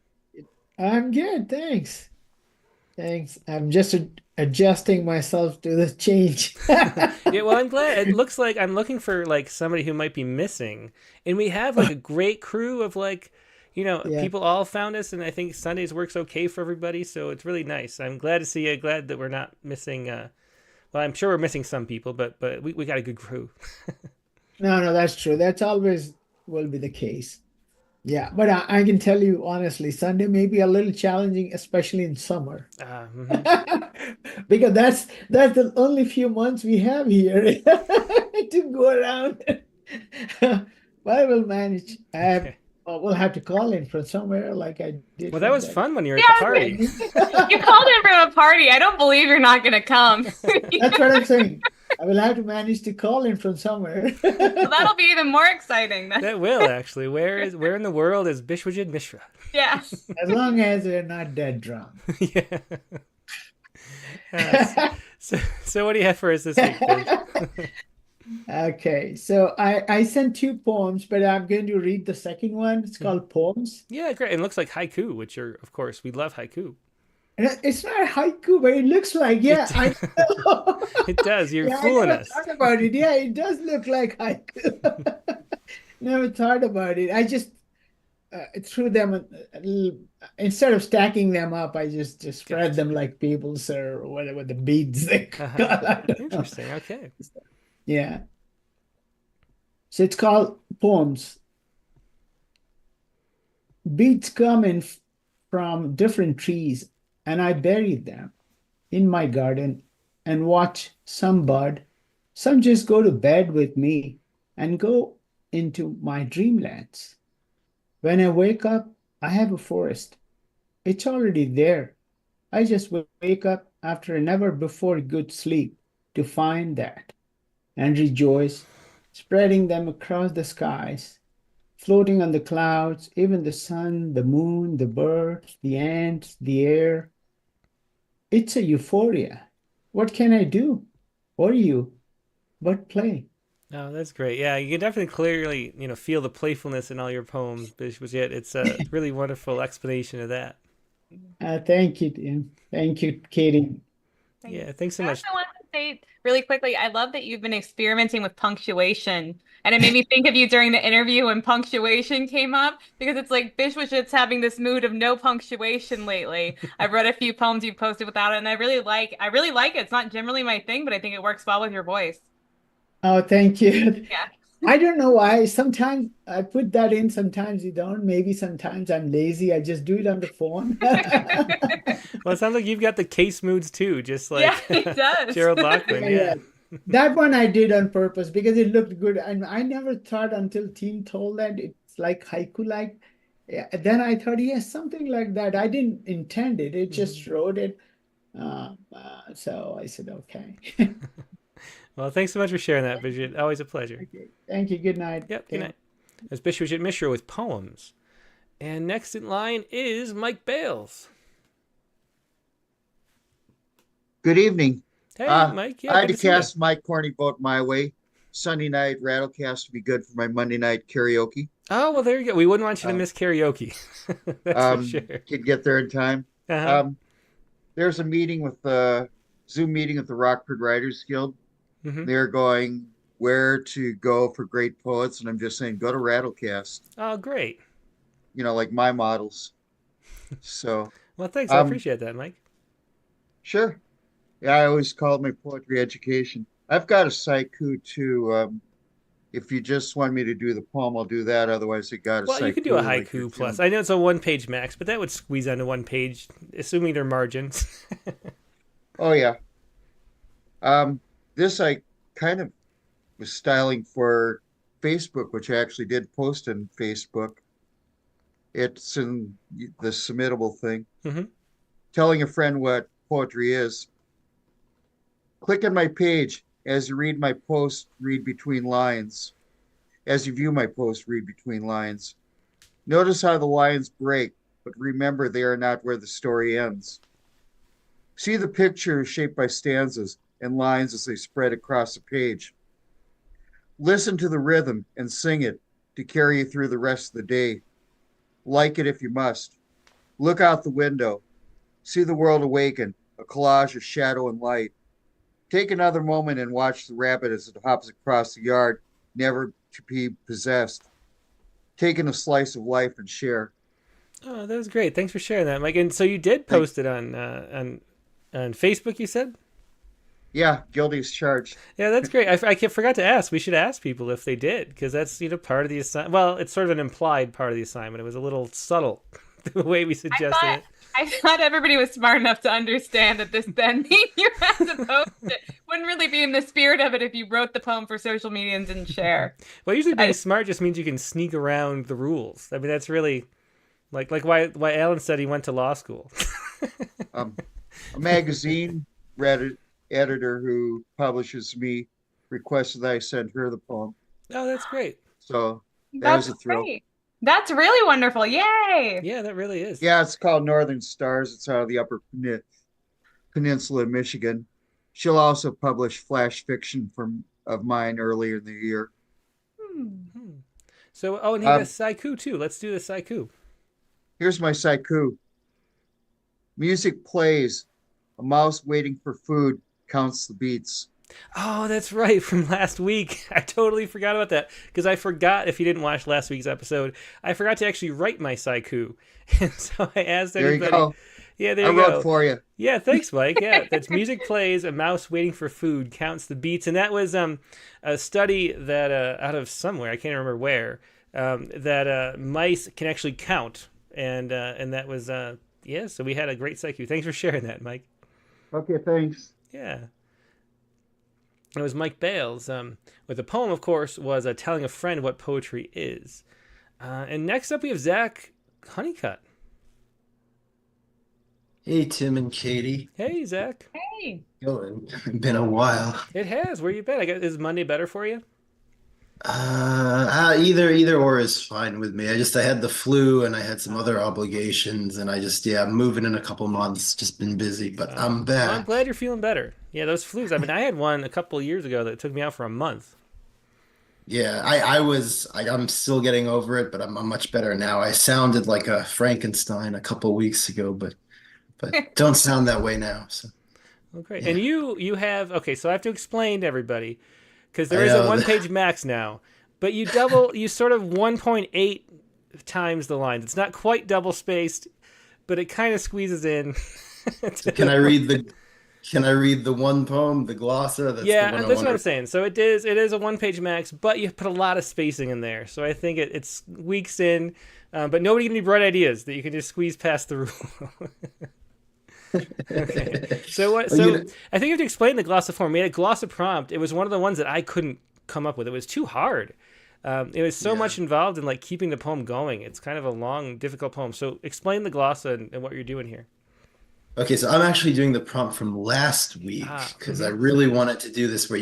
I'm good, thanks. Thanks. I'm just adjusting myself to the change. Yeah, well, I'm glad. It looks like I'm looking for like somebody who might be missing, and we have like a great crew of like, Yeah. people all found us, and I think Sundays works okay for everybody, so it's really nice. I'm glad to see you. Glad that we're not missing. Well, I'm sure we're missing some people, but we got a good crew. No, that's true. That's always will be the case. Yeah, but I can tell you honestly, Sunday may be a little challenging, especially in summer, because that's the only few months we have here to go around. But I will manage. We'll have to call in from somewhere like I did. Well, that was fun when you were at Yeah, the party. You called in from a party. I don't believe you're not gonna come. That's what I'm saying. I will have to manage to call in from somewhere. Well, that'll be even more exciting then. That will actually. Where in the world is Bishwajit Mishra? Yes. As long as they're not dead drunk. Yeah. So what do you have for us this week, Bish? Okay, so I sent two poems, but I'm going to read the second one. It's called Poems. Yeah, great. It looks like haiku, which are, of course, we love haiku. And it's not haiku, but it looks like, yeah, I know. It does. You're Yeah, fooling I never us. thought about it. Yeah, it does look like haiku. Never thought about it. I just threw them instead of stacking them up. I just spread them like people's or whatever the beads they call. I don't know. Interesting. Okay. Yeah. So it's called Poems. Beads come in from different trees, and I buried them in my garden and watch some bud. Some just go to bed with me and go into my dreamlands. When I wake up, I have a forest. It's already there. I just wake up after a never before good sleep to find that and rejoice, spreading them across the skies, floating on the clouds, even the sun, the moon, the birds, the ants, the air. It's a euphoria. What can I do? Or you? But play. Oh, that's great. Yeah, you can definitely clearly, feel the playfulness in all your poems, Bishwajit. It's a really wonderful explanation of that. Thank you, Tim. Thank you, Katie. Yeah, thanks so I much. also want to say really quickly, I love that you've been experimenting with punctuation. And it made me think of you during the interview when punctuation came up, because it's like Bish was just having this mood of no punctuation lately. I've read a few poems you posted without it, and I really like it. It's not generally my thing, but I think it works well with your voice. Oh, thank you. Yeah. I don't know why. Sometimes I put that in, sometimes you don't. Maybe sometimes I'm lazy. I just do it on the phone. Well, it sounds like you've got the case moods too, just like Yeah, it does. Gerald Locklin. Yeah. That one I did on purpose because it looked good. And I never thought until Tim told that it's like haiku like. Yeah, then I thought, yes, something like that. I didn't intend it. It just wrote it. So I said, okay. Well, thanks so much for sharing that, Bijit. Always a pleasure. Okay. Thank you. Good night. Yep, good night. That's Bijit Mishra with poems. And next in line is Mike Bales. Good evening. Hey, Mike. Yeah, I had good to see ya. cast my corny vote my way. Sunday night Rattlecast would be good for my Monday night karaoke. Oh, well, there you go. We wouldn't want you to miss karaoke. That's for sure. Could get there in time. There's a meeting with the Zoom meeting with the Rockford Writers Guild. They're going where to go for great poets, and I'm just saying, go to Rattlecast. Oh, great. You know, like my models. So. Well, thanks. I appreciate that, Mike. Sure. Yeah, I always call it my poetry education. I've got a Sciku too. If you just want me to do the poem, I'll do that. Otherwise, I got a Well, Sciku. you could do a haiku plus. I know it's a one-page max, but that would squeeze onto one page, assuming there are margins. Oh, yeah. This I kind of was styling for Facebook, which I actually did post on Facebook. It's in the submittable thing. Telling a friend what poetry is. Click on my page. As you read my post, read between lines. As you view my post, read between lines. Notice how the lines break, but remember they are not where the story ends. See the picture shaped by stanzas and lines as they spread across the page. Listen to the rhythm and sing it to carry you through the rest of the day. Like it if you must. Look out the window. See the world awaken, a collage of shadow and light. Take another moment and watch the rabbit as it hops across the yard, never to be possessed. Taking a slice of life and share. Oh, that was great. Thanks for sharing that, Mike. And so you did post it on Facebook, you said? Yeah, guilty as charged. Yeah, that's great. I forgot to ask. We should ask people if they did, because that's part of the assignment. Well, it's sort of an implied part of the assignment. It was a little subtle the way we suggested it. I thought everybody was smart enough to understand that this then means you had to post it. Wouldn't really be in the spirit of it if you wrote the poem for social media and didn't share. Well, usually being smart just means you can sneak around the rules. I mean, that's really like why Alan said he went to law school. A magazine editor who publishes me requested that I send her the poem. Oh, that's great. So that was a thrill. Great. That's really wonderful. Yay! Yeah, that really is. Yeah, it's called Northern Stars. It's out of the Upper Peninsula of Michigan. She'll also publish flash fiction of mine earlier in the year. So, and he has Sciku too. Let's do the Sciku. Here's my Sciku. Music plays. A mouse waiting for food counts the beats. Oh, that's right, from last week. I totally forgot about that, because I forgot, if you didn't watch last week's episode, I forgot to actually write my Sciku. And so I asked everybody. There you go. Yeah, there you go. I wrote for you. Yeah, thanks, Mike. Yeah, that's music plays, a mouse waiting for food counts the beats. And that was a study that out of somewhere, I can't remember where, that mice can actually count. And that was, yeah, so we had a great Sciku. Thanks for sharing that, Mike. Okay, thanks. Yeah. It was Mike Bales. With the poem, of course, was telling a friend what poetry is. And next up, we have Zach Honeycutt. Hey, Tim and Katie. Hey, Zach. Hey. It's been a while. It has. Where you been? Is Monday better for you? Either or is fine with me. I had the flu and I had some other obligations, and I'm moving in a couple months. Just been busy, but I'm back. Well, I'm glad you're feeling better. Yeah, those flus. I mean, I had one a couple of years ago that took me out for a month. Yeah, I'm still getting over it, but I'm much better now. I sounded like a Frankenstein a couple weeks ago, but don't sound that way now. So Okay. yeah, And you have okay, so I have to explain to everybody because I there is a know one that. page max now, but you sort of 1.8 times the lines. It's not quite double spaced, but it kind of squeezes in. So can I read the one poem, the glossa? That's the Yeah, one I that's what I'm wonder. saying. So it is a one page max, but you put a lot of spacing in there. So I think it's weeks in, but nobody can any bright ideas that you can just squeeze past the rule. Okay. So what? Well, So I think you have to explain the glossoform. We had a glossa prompt. It was one of the ones that I couldn't come up with. It was too hard. It was so yeah. much involved in like keeping the poem going. It's kind of a long, difficult poem. So explain the glossa and what you're doing here. Okay, so I'm actually doing the prompt from last week because I really wanted to do this where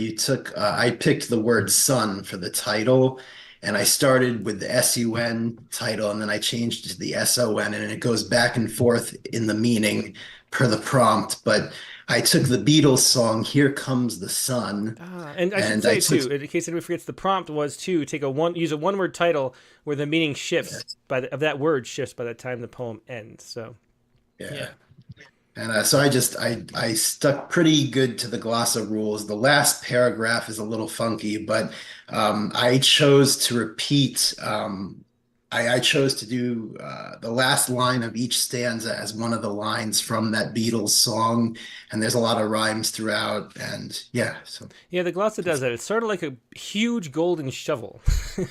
I picked the word sun for the title and I started with the SUN title and then I changed it to the SON and it goes back and forth in the meaning per the prompt. But I took the Beatles song, Here Comes the Sun, And I should and I say took, too, in case anybody forgets, the prompt was to use a one word title where the meaning shifts of that word shifts by the time the poem ends. So yeah. And so I stuck pretty good to the glossa rules. The last paragraph is a little funky, but I chose to repeat. I chose to do the last line of each stanza as one of the lines from that Beatles song, and there's a lot of rhymes throughout. And yeah, so yeah, the glossa does that. It's sort of like a huge golden shovel,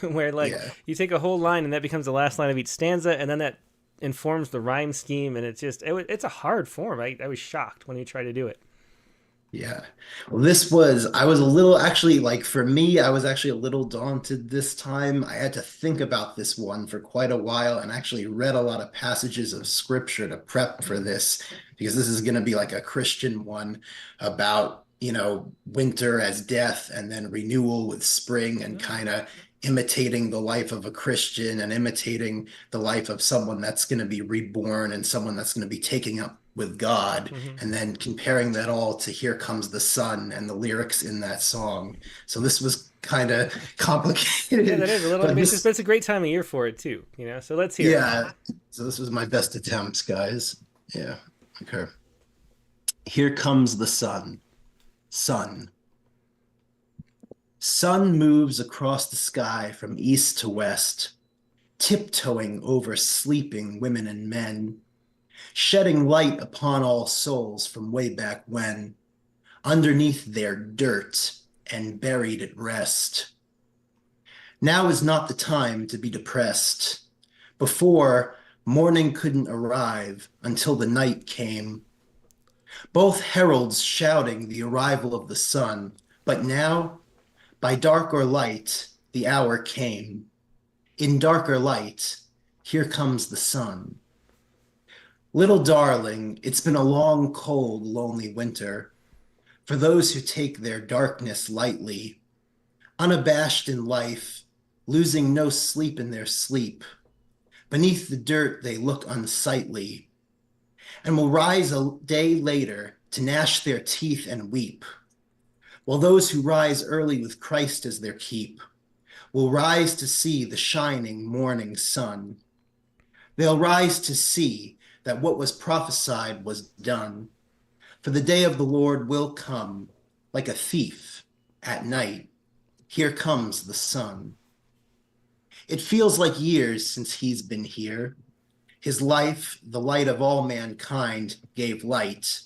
where like yeah. you take a whole line and that becomes the last line of each stanza, and then that informs the rhyme scheme, and it's a hard form. I was shocked when you try to do it. Yeah. Well, I was a little, actually, like for me, I was actually a little daunted this time. I had to think about this one for quite a while and actually read a lot of passages of scripture to prep for this because this is going to be like a Christian one about, winter as death and then renewal with spring and kind of imitating the life of a Christian and imitating the life of someone that's going to be reborn and someone that's going to be taking up with God, and then comparing that all to Here Comes the Sun and the lyrics in that song. So this was kind of complicated. Yeah, that is a little. But It's a great time of year for it too. So let's hear. yeah. So this was my best attempts, guys. Yeah. Okay. Here comes the sun. Sun. Sun moves across the sky from east to west, tiptoeing over sleeping women and men, shedding light upon all souls from way back when, underneath their dirt and buried at rest. Now is not the time to be depressed. Before, morning couldn't arrive until the night came. Both heralds shouting the arrival of the sun, but now, by dark or light, the hour came. In darker light, here comes the sun. Little darling, it's been a long, cold, lonely winter. For those who take their darkness lightly, unabashed in life, losing no sleep in their sleep. Beneath the dirt they look unsightly, and will rise a day later to gnash their teeth and weep. While those who rise early with Christ as their keep will rise to see the shining morning sun. They'll rise to see that what was prophesied was done. For the day of the Lord will come like a thief at night. Here comes the sun. It feels like years since he's been here. His life, the light of all mankind, gave light.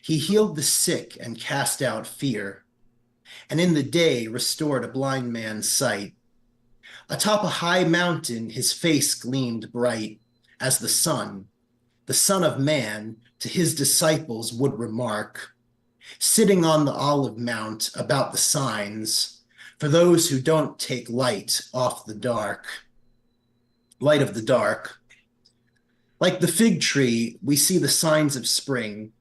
He healed the sick and cast out fear, and in the day restored a blind man's sight. Atop a high mountain, his face gleamed bright as the Son of Man, to his disciples would remark, sitting on the olive mount about the signs, for those who don't take light off the dark. Light of the dark. Like the fig tree, we see the signs of spring,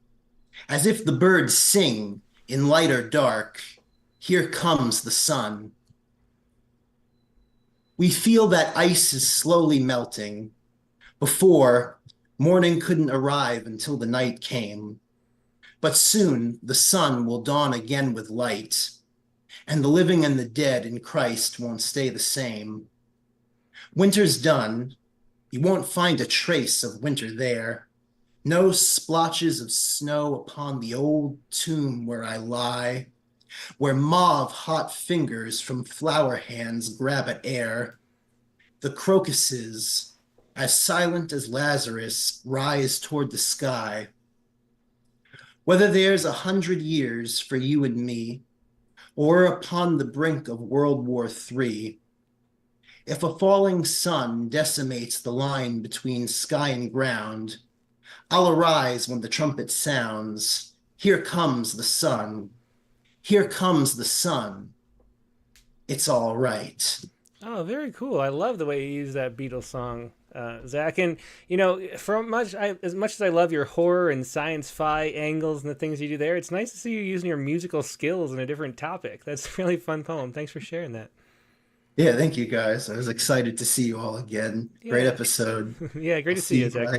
as if the birds sing in light or dark, here comes the sun. We feel that ice is slowly melting. Before, morning couldn't arrive until the night came. But soon the sun will dawn again with light, and the living and the dead in Christ won't stay the same. Winter's done. You won't find a trace of winter there. No splotches of snow upon the old tomb where I lie, where mauve hot fingers from flower hands grab at air. The crocuses, as silent as Lazarus, rise toward the sky. Whether there's 100 years for you and me, or upon the brink of World War III, if a falling sun decimates the line between sky and ground, I'll arise when the trumpet sounds. Here comes the sun. Here comes the sun. It's all right. Oh, very cool. I love the way you use that Beatles song, Zach. And, as much as I love your horror and science-fi angles and the things you do there, it's nice to see you using your musical skills in a different topic. That's a really fun poem. Thanks for sharing that. Yeah, thank you guys. I was excited to see you all again. Yeah. Great episode. Yeah, great to see you, Zach.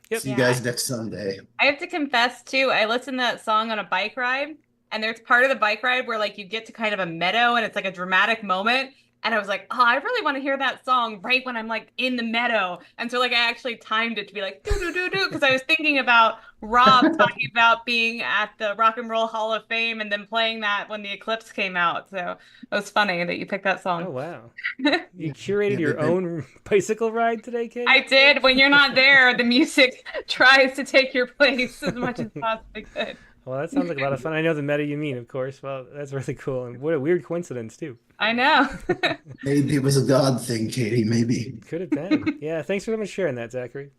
Yep. See you guys next Sunday. I have to confess too, I listened to that song on a bike ride, and there's part of the bike ride where like you get to kind of a meadow and it's like a dramatic moment. And I was like, oh, I really want to hear that song right when I'm like in the meadow. And so like I actually timed it to be like do do do do, because I was thinking about Rob talking about being at the Rock and Roll Hall of Fame and then playing that when the Eclipse came out. So it was funny that you picked that song. Oh wow. You curated your own bicycle ride today, Kate? I did. When you're not there, the music tries to take your place as much as possibly could. Well, that sounds like a lot of fun. I know the meta you mean, of course. Well, that's really cool. And what a weird coincidence, too. I know. Maybe it was a God thing, Katie. Maybe. Could have been. Yeah, thanks for sharing that, Zachary.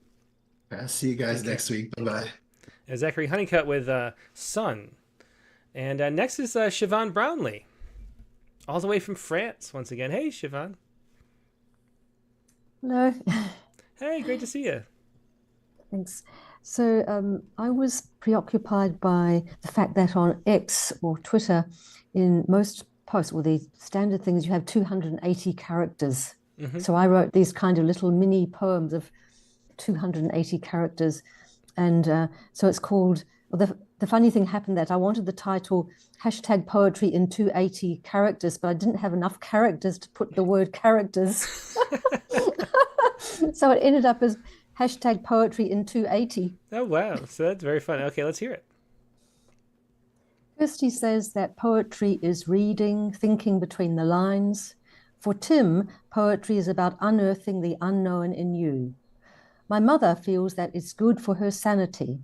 I'll see you guys next week. Bye-bye. Zachary Honeycutt with Sun. And next is Siobhan Brownlee, all the way from France once again. Hey, Siobhan. Hello. Hey, great to see you. Thanks. So I was preoccupied by the fact that on X or Twitter, in most posts, or the standard things, you have 280 characters. Mm-hmm. So I wrote these kind of little mini poems of 280 characters. And so it's called, well, the funny thing happened that I wanted the title #poetry in 280 characters, but I didn't have enough characters to put the word characters. So it ended up as #poetry in 280. Oh, wow. So that's very fun. Okay, let's hear it. First, he says that poetry is reading, thinking between the lines. For Tim, poetry is about unearthing the unknown in you. My mother feels that it's good for her sanity.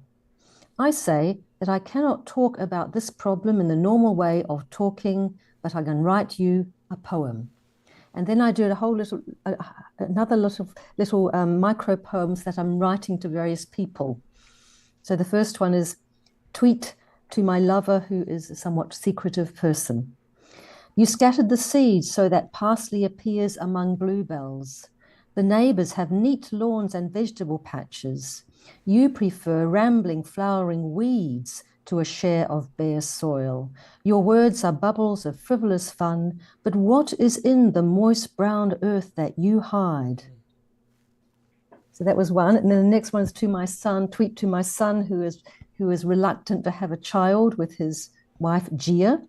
I say that I cannot talk about this problem in the normal way of talking, but I can write you a poem. And then I do a whole little, another little micro poems that I'm writing to various people. So the first one is tweet to my lover, who is a somewhat secretive person. You scattered the seeds so that parsley appears among bluebells. The neighbors have neat lawns and vegetable patches. You prefer rambling, flowering weeds to a share of bare soil. Your words are bubbles of frivolous fun, but what is in the moist brown earth that you hide? So that was one. And then the next one is to my son, tweet to my son, who is reluctant to have a child with his wife, Gia.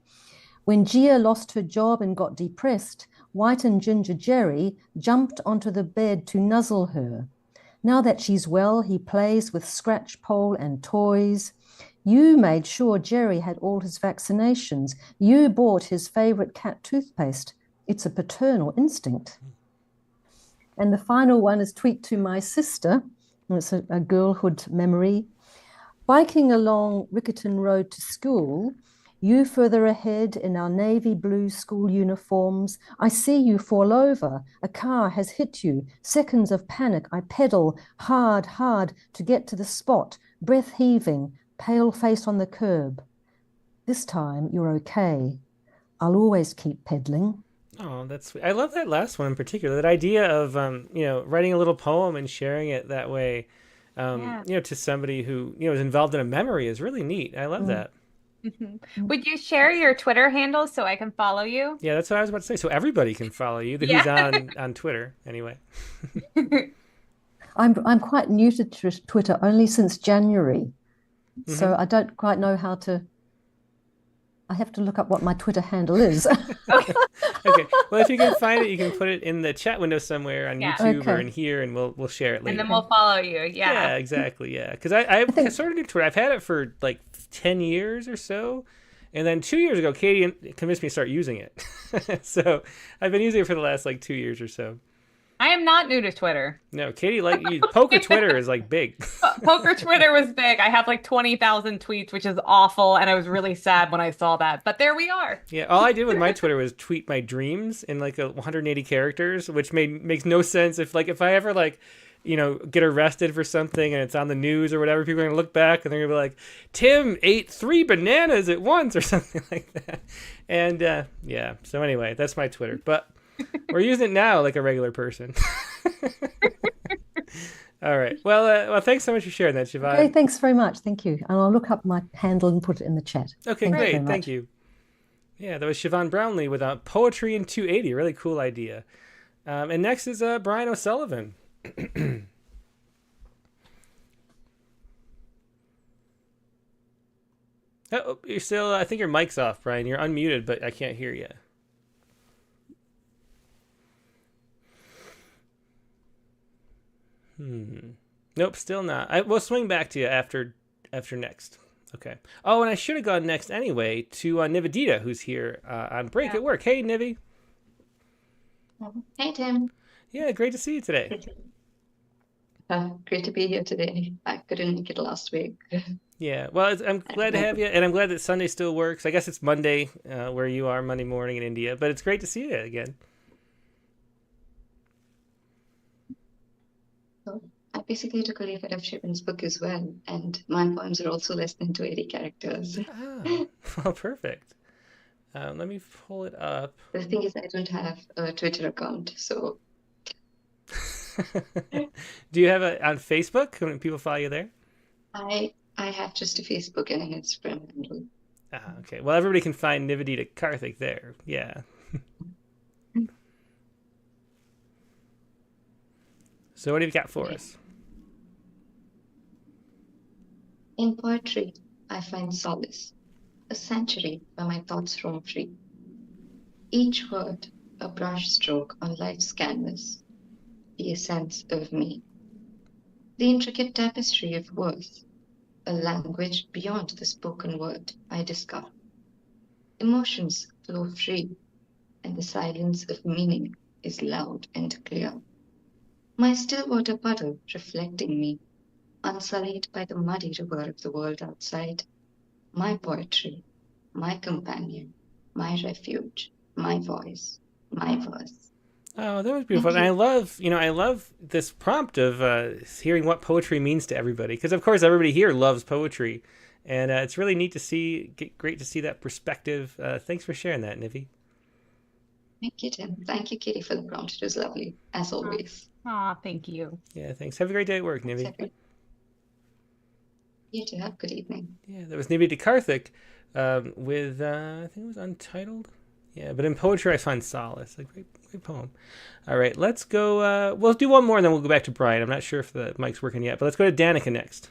When Gia lost her job and got depressed, White and Ginger Jerry jumped onto the bed to nuzzle her. Now that she's well, he plays with scratch pole and toys. You made sure Jerry had all his vaccinations. You bought his favorite cat toothpaste. It's a paternal instinct. And the final one is tweet to my sister. It's a girlhood memory. Biking along Rickerton Road to school, you further ahead in our navy blue school uniforms. I see you fall over. A car has hit you. Seconds of panic. I pedal hard, hard to get to the spot, breath heaving, pale face on the curb. This time you're okay. I'll always keep pedaling. Oh, that's sweet. I love that last one in particular. That idea of writing a little poem and sharing it that way, to somebody who is involved in a memory is really neat. I love that. Mm-hmm. Would you share your Twitter handle so I can follow you? Yeah, that's what I was about to say. So everybody can follow you. Who's on Twitter anyway. I'm quite new to Twitter, only since January, so I don't quite know how to. I have to look up what my Twitter handle is. Okay. Well, if you can find it, you can put it in the chat window somewhere on YouTube or in here, and we'll share it later. And then we'll follow you. Yeah, exactly. Yeah, because I started new Twitter. I've had it for like 10 years or so, and then 2 years ago, Katie convinced me to start using it. So I've been using it for the last like 2 years or so. I am not new to Twitter. No, Katie, poker Twitter is like big. Poker Twitter was big. I have like 20,000 tweets, which is awful. And I was really sad when I saw that. But there we are. Yeah, all I did with my Twitter was tweet my dreams in like 180 characters, which makes no sense. If I ever get arrested for something and it's on the news or whatever, people are going to look back and they're going to be like, Tim ate 3 bananas at once or something like that. And yeah, so anyway, that's my Twitter. But we're using it now like a regular person. All right. Well, thanks so much for sharing that, Siobhan. Okay, thanks very much. Thank you. And I'll look up my handle and put it in the chat. Okay, great. Thank you. Yeah, that was Siobhan Brownlee with Poetry in 280. Really cool idea. And next is Brian O'Sullivan. Oh, you're still, I think your mic's off, Brian. You're unmuted, but I can't hear you. Nope, still not. We'll swing back to you after next. Okay. Oh, and I should have gone next anyway to Nivedita, who's here on break at work. Hey, Nivi. Hey, Tim. Yeah, great to see you today. Great to be here today. I couldn't make it last week. Yeah, well, I'm glad to have you, and I'm glad that Sunday still works. I guess it's Monday where you are, Monday morning in India, but it's great to see you again. So I basically took a leaf out of Cherin's book as well, and my poems are also less than 280 characters. Oh, well, perfect. Let me pull it up. The thing is, I don't have a Twitter account, so... Do you have it on Facebook? Can people follow you there? I have just a Facebook and an Instagram handle. Okay. Well, everybody can find Nivedita Karthik there. Yeah. So what have you got for us? In poetry, I find solace, a sanctuary where my thoughts roam free. Each word, a brush stroke on life's canvas, the essence of me. The intricate tapestry of worth, a language beyond the spoken word I discover. Emotions flow free, and the silence of meaning is loud and clear. My still water puddle reflecting me, unsullied by the muddy river of the world outside. My poetry, my companion, my refuge, my voice, my verse. Oh, that was beautiful. And I love this prompt of hearing what poetry means to everybody. Because, of course, everybody here loves poetry. And it's really neat to see, great to see that perspective. Thanks for sharing that, Nivi. Thank you, Tim. Thank you, Katie, for the prompt. It was lovely, as always. Aw, thank you. Yeah, thanks. Have a great day at work, Nivi. You too. Have a good evening. Yeah, that was Nivedita Karthik with, I think it was Untitled. Yeah, but in poetry I find solace. A great poem. All right, let's go. We'll do one more and then we'll go back to Brian. I'm not sure if the mic's working yet, but let's go to Danica next.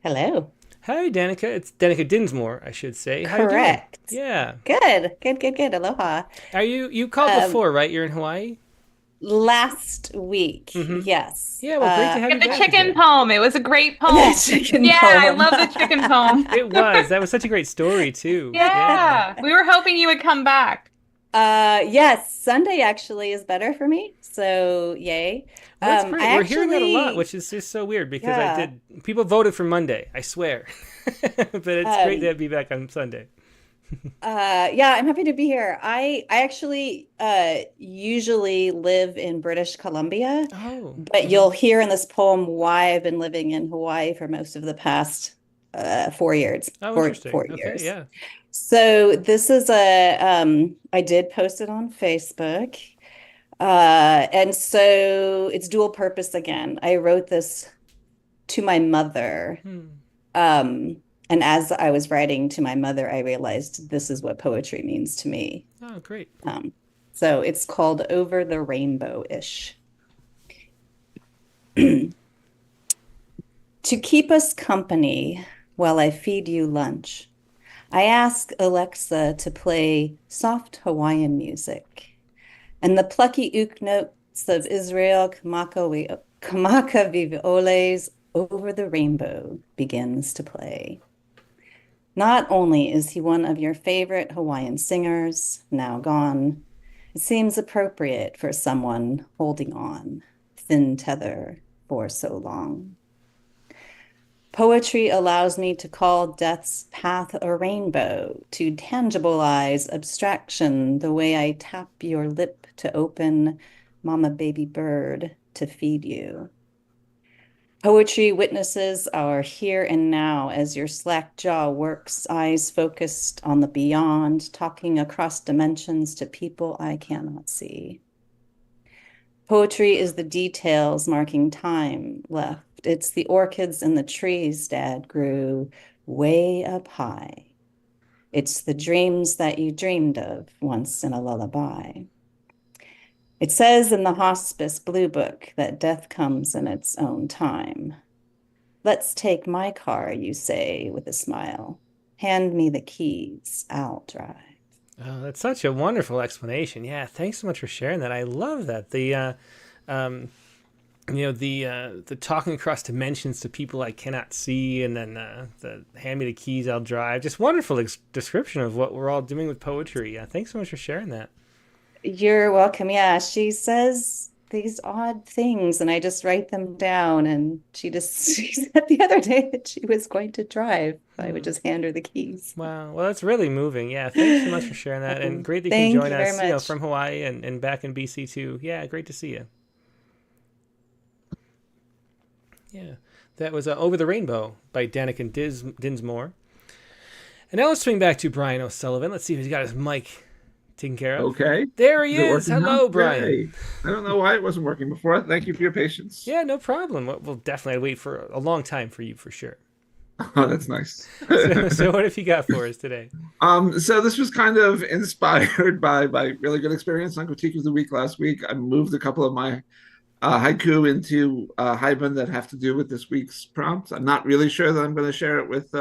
Hello. Hi, Danica. It's Danica Dinsmore, I should say. How Correct. You doing? Yeah. Good. Aloha. Are you called before, right? You're in Hawaii? Last week, yes. Yeah, well, great to have you The back chicken again. poem. It was a great poem. Yeah, I love the chicken poem. It was. That was such a great story, too. Yeah. We were hoping you would come back. Yes, Sunday actually is better for me. So, yay. Well, that's great. We're hearing that a lot, which is just so weird because people voted for Monday, I swear. But it's great to be back on Sunday. Yeah, I'm happy to be here. I actually usually live in British Columbia, but you'll hear in this poem why I've been living in Hawaii for most of the past 4 years. Interesting. Four Okay, years. yeah. So this is I did post it on Facebook. And so it's dual purpose again. I wrote this to my mother. And as I was writing to my mother, I realized this is what poetry means to me. Oh, great. So it's called Over the Rainbow-ish. To keep us company while I feed you lunch. I ask Alexa to play soft Hawaiian music, and the plucky ook notes of Israel Kamakaviole's Over the Rainbow begins to play. Not only is he one of your favorite Hawaiian singers, now gone, it seems appropriate for someone holding on, thin tether, for so long. Poetry allows me to call death's path a rainbow, to tangibilize abstraction the way I tap your lip to open, mama baby bird, to feed you. Poetry witnesses our here and now as your slack jaw works, eyes focused on the beyond, talking across dimensions to people I cannot see. Poetry is the details marking time left. It's the orchids in the trees Dad grew way up high. It's the dreams that you dreamed of once in a lullaby. It says in the hospice blue book that death comes in its own time. Let's take my car, you say with a smile. Hand me the keys, I'll drive. Oh, that's such a wonderful explanation. Yeah, thanks so much for sharing that. I love that. The talking across dimensions to people I cannot see, and then the hand me the keys, I'll drive. Just wonderful description of what we're all doing with poetry. Thanks so much for sharing that. You're welcome. Yeah, she says these odd things, and I just write them down. And she said the other day that she was going to drive. I would just hand her the keys. Wow. Well, that's really moving. Yeah. Thanks so much for sharing that. And great that you can join us from Hawaii and back in BC too. Yeah, great to see you. Yeah. That was Over the Rainbow by Danica Dinsmore. And now let's swing back to Brian O'Sullivan. Let's see if he's got his mic taken care of. Okay. There he is. Hello, Brian. Hey. I don't know why it wasn't working before. Thank you for your patience. Yeah, no problem. We'll definitely wait for a long time for you for sure. Oh, that's nice. So what have you got for us today? So this was kind of inspired by really good experience on Critique of the Week last week. I moved a couple of my haiku into haiban that have to do with this week's prompt. I'm not really sure that I'm going to share it with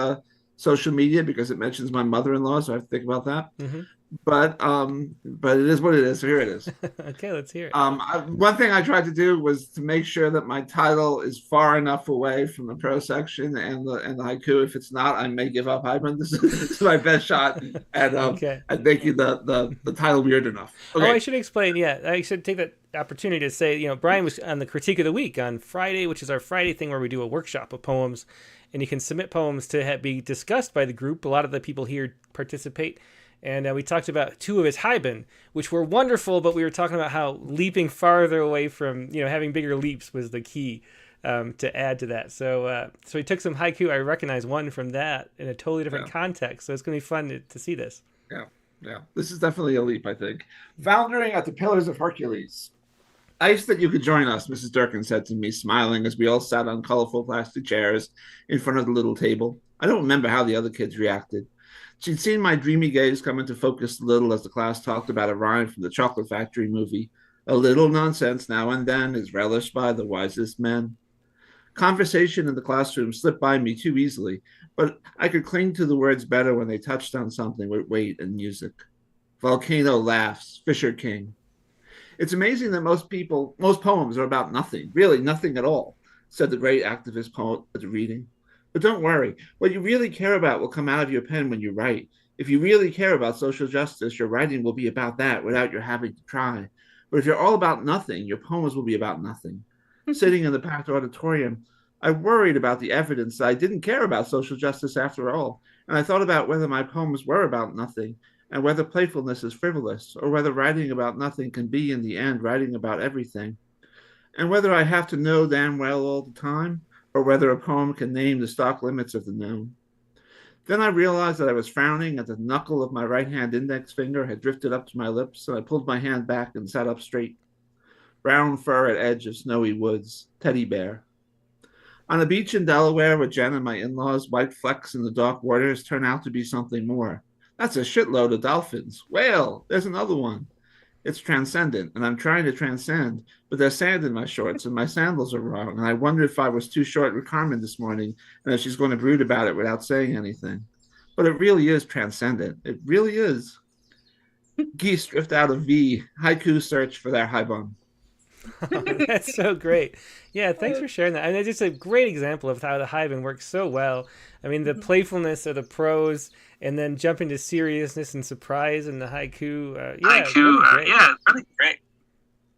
social media because it mentions my mother-in-law, so I have to think about that. Mm-hmm. But it is what it is. So here it is. Okay, let's hear it. One thing I tried to do was to make sure that my title is far enough away from the prose section and the haiku. If it's not, I may give up. This is my best shot at at making the title weird enough. Okay. Oh, I should explain. Yeah, I should take that opportunity to say, Brian was on the Critique of the Week on Friday, which is our Friday thing where we do a workshop of poems, and you can submit poems to be discussed by the group. A lot of the people here participate. And we talked about two of his haiban, which were wonderful, but we were talking about how leaping farther away from, having bigger leaps was the key to add to that. So he took some haiku. I recognize one from that in a totally different context. So it's going to be fun to see this. Yeah. This is definitely a leap, I think. Foundering at the Pillars of Hercules. Nice that you could join us, Mrs. Durkin said to me, smiling as we all sat on colorful plastic chairs in front of the little table. I don't remember how the other kids reacted. She'd seen my dreamy gaze come into focus a little as the class talked about a rhyme from the Chocolate Factory movie. A little nonsense now and then is relished by the wisest men. Conversation in the classroom slipped by me too easily, but I could cling to the words better when they touched on something with weight and music. Volcano laughs, Fisher King. It's amazing that most poems are about nothing, really nothing at all, said the great activist poet at the reading. But don't worry, what you really care about will come out of your pen when you write. If you really care about social justice, your writing will be about that without your having to try. But if you're all about nothing, your poems will be about nothing. Sitting in the packed auditorium, I worried about the evidence that I didn't care about social justice after all, and I thought about whether my poems were about nothing, and whether playfulness is frivolous, or whether writing about nothing can be, in the end, writing about everything, and whether I have to know damn well all the time, or whether a poem can name the stock limits of the known. Then I realized that I was frowning and the knuckle of my right-hand index finger had drifted up to my lips, and I pulled my hand back and sat up straight. Brown fur at edge of snowy woods, teddy bear. On a beach in Delaware with Jen and my in-laws, white flecks in the dark waters turn out to be something more. That's a shitload of dolphins. Whale, there's another one. It's transcendent, and I'm trying to transcend, but there's sand in my shorts, and my sandals are wrong. And I wonder if I was too short with Carmen this morning, and if she's going to brood about it without saying anything. But it really is transcendent. It really is. Geese drift out of V. Haiku search for their haibon. That's so great. Yeah, thanks for sharing that. I mean, it's just a great example of how the haibon works so well. I mean, the playfulness of the prose, and then jump into seriousness and surprise in the haiku. Really great.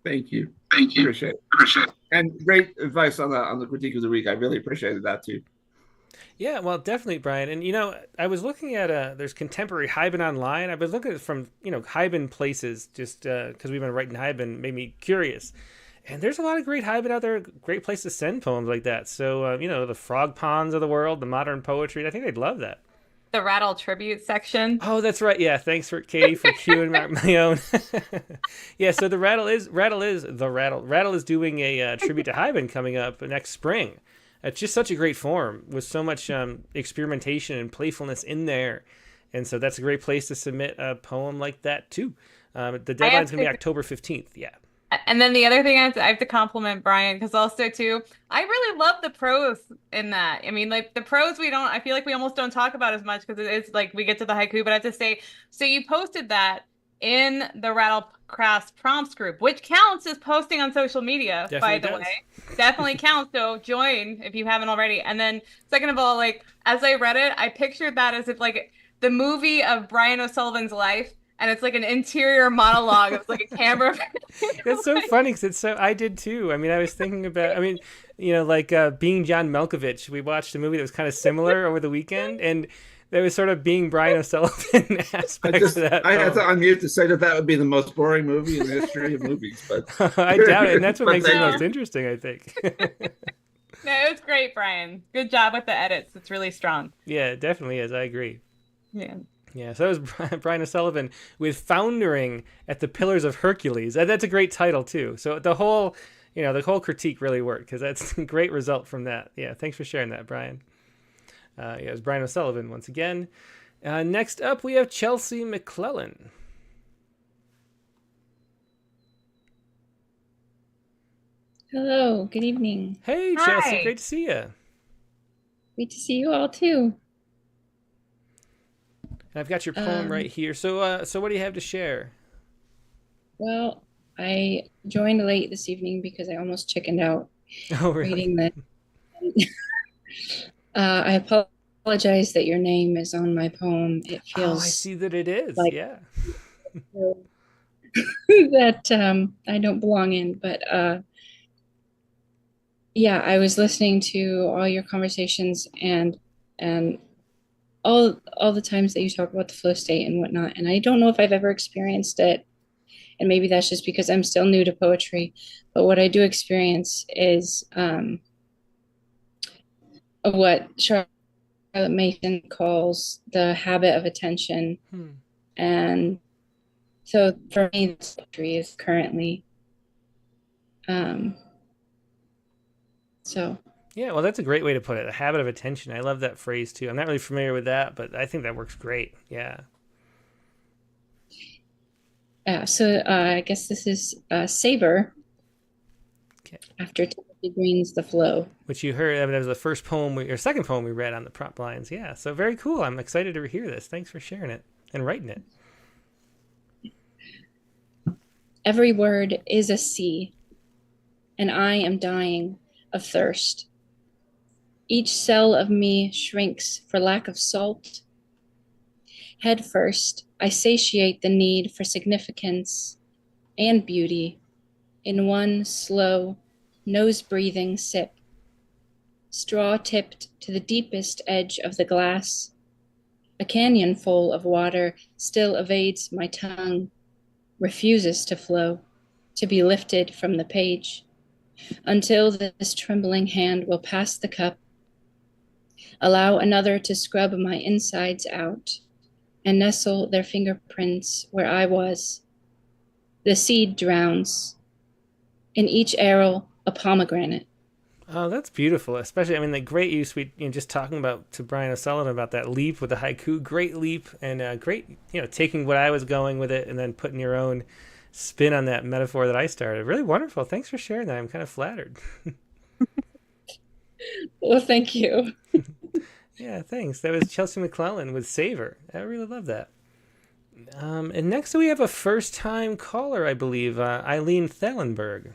Thank you. Appreciate it. And great advice on the critique of the week. I really appreciated that too. Yeah, well, definitely, Brian. And, I was looking at, there's contemporary haibon online. I've been looking at from, haibon places just because we've been writing haibon, made me curious. And there's a lot of great haibon out there, great place to send poems like that. So, the frog ponds of the world, the modern poetry, I think they'd love that. The Rattle tribute section. Oh, that's right. Yeah, thanks for Katie for cueing my own. Yeah, so the Rattle is the Rattle. Rattle is doing a tribute to haibon coming up next spring. It's just such a great form with so much experimentation and playfulness in there. And so that's a great place to submit a poem like that, too. The deadline's going to be October 15th. Yeah. And then the other thing I have to compliment Brian, because also, too, I really love the prose in that. I mean, like, the prose I feel like we almost don't talk about as much because it's like we get to the haiku. But I have to say, so you posted that in the Rattlecast prompts group, which counts as posting on social media, by the way. Definitely counts. So join if you haven't already. And then second of all, like, as I read it, I pictured that as if like the movie of Brian O'Sullivan's life. And it's like an interior monologue. It's like a camera. That's so funny because I did too. I mean, I was thinking about, Being John Malkovich. We watched a movie that was kind of similar over the weekend. And there was sort of being Brian O'Sullivan aspects of that. I had to unmute to say that would be the most boring movie in the history of movies, but I doubt it, and that's what makes it most interesting, I think. No, it was great, Brian. Good job with the edits. It's really strong. Yeah, it definitely is. I agree. Yeah. Yeah, so that was Brian O'Sullivan with Foundering at the Pillars of Hercules. That's a great title, too. So the whole critique really worked because that's a great result from that. Yeah, thanks for sharing that, Brian. It was Brian O'Sullivan once again. Next up, we have Chelsea McClellan. Hello, good evening. Hey, Hi. Chelsea, great to see you. Great to see you all too. And I've got your poem right here. So what do you have to share? Well, I joined late this evening because I almost chickened out Oh, reading really? I apologize that your name is on my poem. It Oh, I feels see that it is. like Yeah. that I don't belong in, but yeah, I was listening to all your conversations and all the times that you talk about the flow state and whatnot, and I don't know if I've ever experienced it, and maybe that's just because I'm still new to poetry, but what I do experience is what Charlotte Mason calls the habit of attention. And so for me, poetry is currently so Yeah, well, that's a great way to put it. A habit of attention. I love that phrase too. I'm not really familiar with that, but I think that works great. Yeah. so I guess this is Savor. Okay. After Timothy Green's The Flow. Which you heard, I mean, that was the first poem, or second poem we read on the prompt lines. Yeah, so very cool. I'm excited to hear this. Thanks for sharing it and writing it. Every word is a sea, and I am dying of thirst. Each cell of me shrinks for lack of salt. Head first, I satiate the need for significance and beauty in one slow, nose-breathing sip. Straw tipped to the deepest edge of the glass. A canyon full of water still evades my tongue, refuses to flow, to be lifted from the page, until this trembling hand will pass the cup, allow another to scrub my insides out, and nestle their fingerprints where I was. The seed drowns. In each arrow, a pomegranate. Oh, that's beautiful. Especially, I mean, the great use just talking about to Brian O'Sullivan about that leap with the haiku. Great leap and great, taking what I was going with it and then putting your own spin on that metaphor that I started. Really wonderful. Thanks for sharing that. I'm kind of flattered. Well, thank you. Yeah, thanks. That was Chelsea McClellan with Savor. I really love that. And next we have a first-time caller, I believe, Eileen Thalenberg.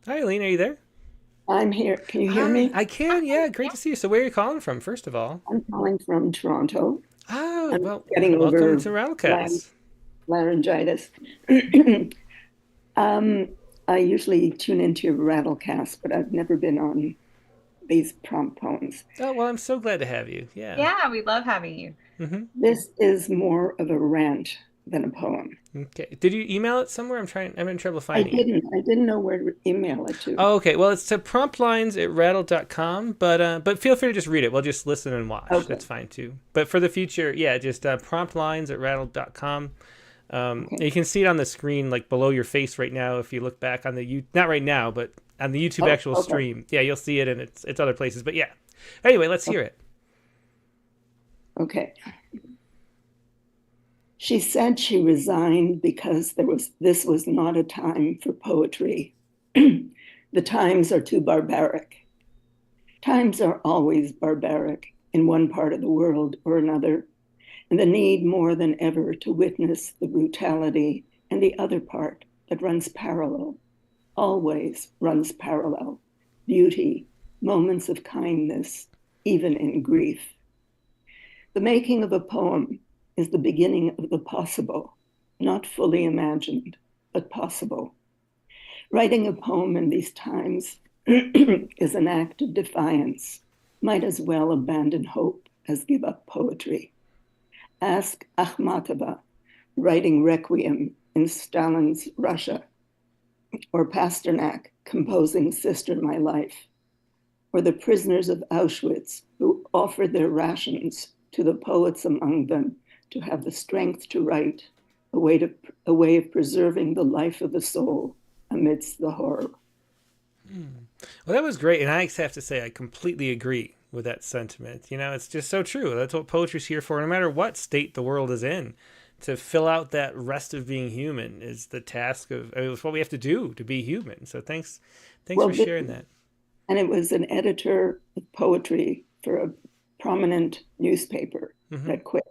Hi, Eileen. Are you there? I'm here. Can you hear me? I can, yeah. Great to see you. So where are you calling from, first of all? I'm calling from Toronto. Oh, I'm well, getting welcome over to Rattlecast. laryngitis. I usually tune into your Rattlecast, but I've never been on these prompt poems. Oh, well, I'm so glad to have you. Yeah. Yeah, we love having you. Mm-hmm. This is more of a rant than a poem. Okay. Did you email it somewhere? I'm having trouble finding it. I didn't know where to email it to. Oh, okay. Well, it's to promptlines@rattle.com, but feel free to just read it. We'll just listen and watch. Okay. That's fine too. But for the future, yeah, just promptlines@rattle.com. Okay. You can see it on the screen, like below your face right now. If you look back on the not right now, but on the YouTube actual okay. stream, yeah, you'll see it, and it's other places. But yeah. Anyway, let's hear it. Okay. She said she resigned because this was not a time for poetry. The times are too barbaric. Times are always barbaric in one part of the world or another, and the need more than ever to witness the brutality and the other part that runs parallel, always runs parallel, beauty, moments of kindness, even in grief. The making of a poem is the beginning of the possible, not fully imagined, but possible. Writing a poem in these times is an act of defiance. Might as well abandon hope as give up poetry. Ask Akhmatova writing Requiem in Stalin's Russia, or Pasternak composing Sister My Life, or the prisoners of Auschwitz who offered their rations to the poets among them to have the strength to write, a way of preserving the life of the soul amidst the horror. Well, that was great, and I have to say I completely agree with that sentiment. You know, it's just so true. That's what poetry's here for, no matter what state the world is in. To fill out that rest of being human is the task of, it's what we have to do to be human. So thanks for sharing that. And it was an editor of poetry for a prominent newspaper that quit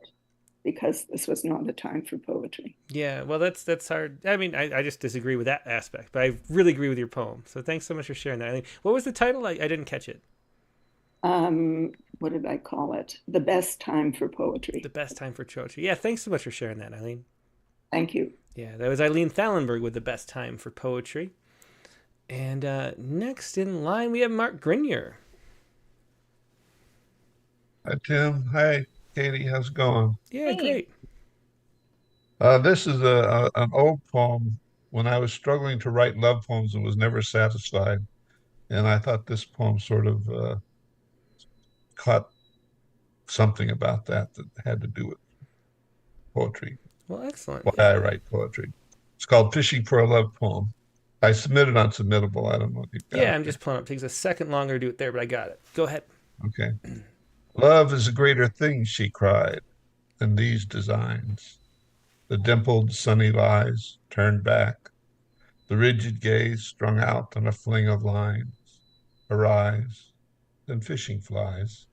because this was not a time for poetry. Yeah, well, that's hard. I mean, I just disagree with that aspect, but I really agree with your poem. So thanks so much for sharing that. What was the title? I didn't catch it. What did I call it? The Best Time for Poetry. The Best Time for Poetry. Yeah, thanks so much for sharing that, Eileen. Thank you. Yeah, that was Eileen Thalenberg with The Best Time for Poetry. And next in line, we have Mark Grenier. Hi, Tim. Hi, Katie. How's it going? Yeah, great. This is an old poem when I was struggling to write love poems and was never satisfied. And I thought this poem sort of caught something about that had to do with poetry. Well, excellent. Why I write poetry. It's called Fishing for a Love Poem. I submitted on Submittable. I don't know if you've got it. Yeah, I'm just pulling up. It takes a second longer to do it there, but I got it. Go ahead. Okay. Love is a greater thing, she cried, than these designs. The dimpled, sunny lies turned back, the rigid gaze strung out on a fling of lines, her eyes, then fishing flies.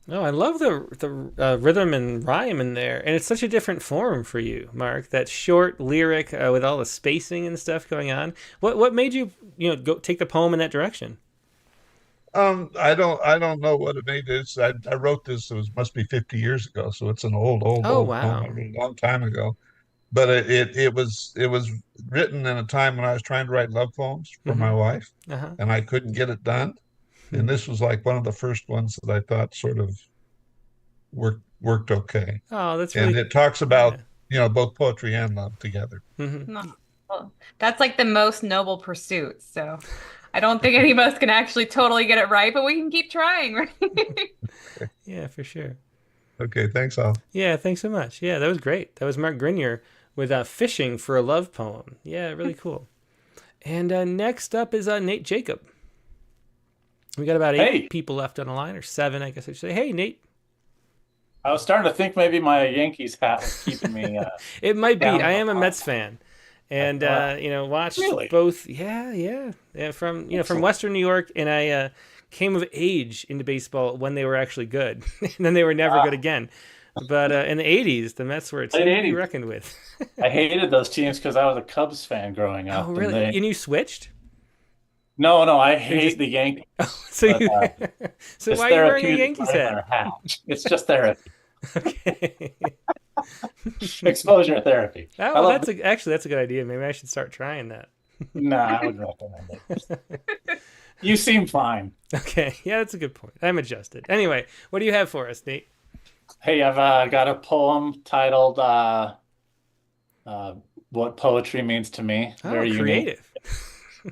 Oh, I love the rhythm and rhyme in there, and it's such a different form for you, Mark. That short lyric with all the spacing and stuff going on. What made you go take the poem in that direction? I don't know what it made this. I wrote this. Must be 50 years ago, so it's an old wow. poem I wrote a long time ago. But it was written in a time when I was trying to write love poems for my wife, and I couldn't get it done. And this was like one of the first ones that I thought sort of worked okay. Oh, that's and really... it talks about both poetry and love together. Well, that's like the most noble pursuit. So I don't think any of us can actually totally get it right, but we can keep trying, right? Yeah, for sure. Okay, thanks, all. Yeah, thanks so much. Yeah, that was great. That was Mark Grenier with Fishing for a Love Poem. Yeah, really cool. And next up is Nate Jacob. We got about 8 people left on the line, or 7, I guess I should say. Hey, Nate. I was starting to think maybe my Yankees hat was keeping me. It might be. down I in am a the Mets fan, and watched Really? both. Yeah, from from Western New York, and I came of age into baseball when they were actually good, and then they were never good again. But in the '80s, the Mets were a team to be 80s. reckoned with. I hated those teams because I was a Cubs fan growing up. Oh, really? And you switched? No, I You're hate just- the Yankees. So but, you, so it's why are you wearing a therapeutic Yankees wearing hat? their hat? It's just therapy. Okay. Exposure therapy. Oh, I well, love that's a good idea. Maybe I should start trying that. Nah, I would recommend it. You seem fine. Okay, yeah, that's a good point. I'm adjusted. Anyway, what do you have for us, Nate? Hey, I've got a poem titled "What Poetry Means to Me." Oh, Very unique. creative.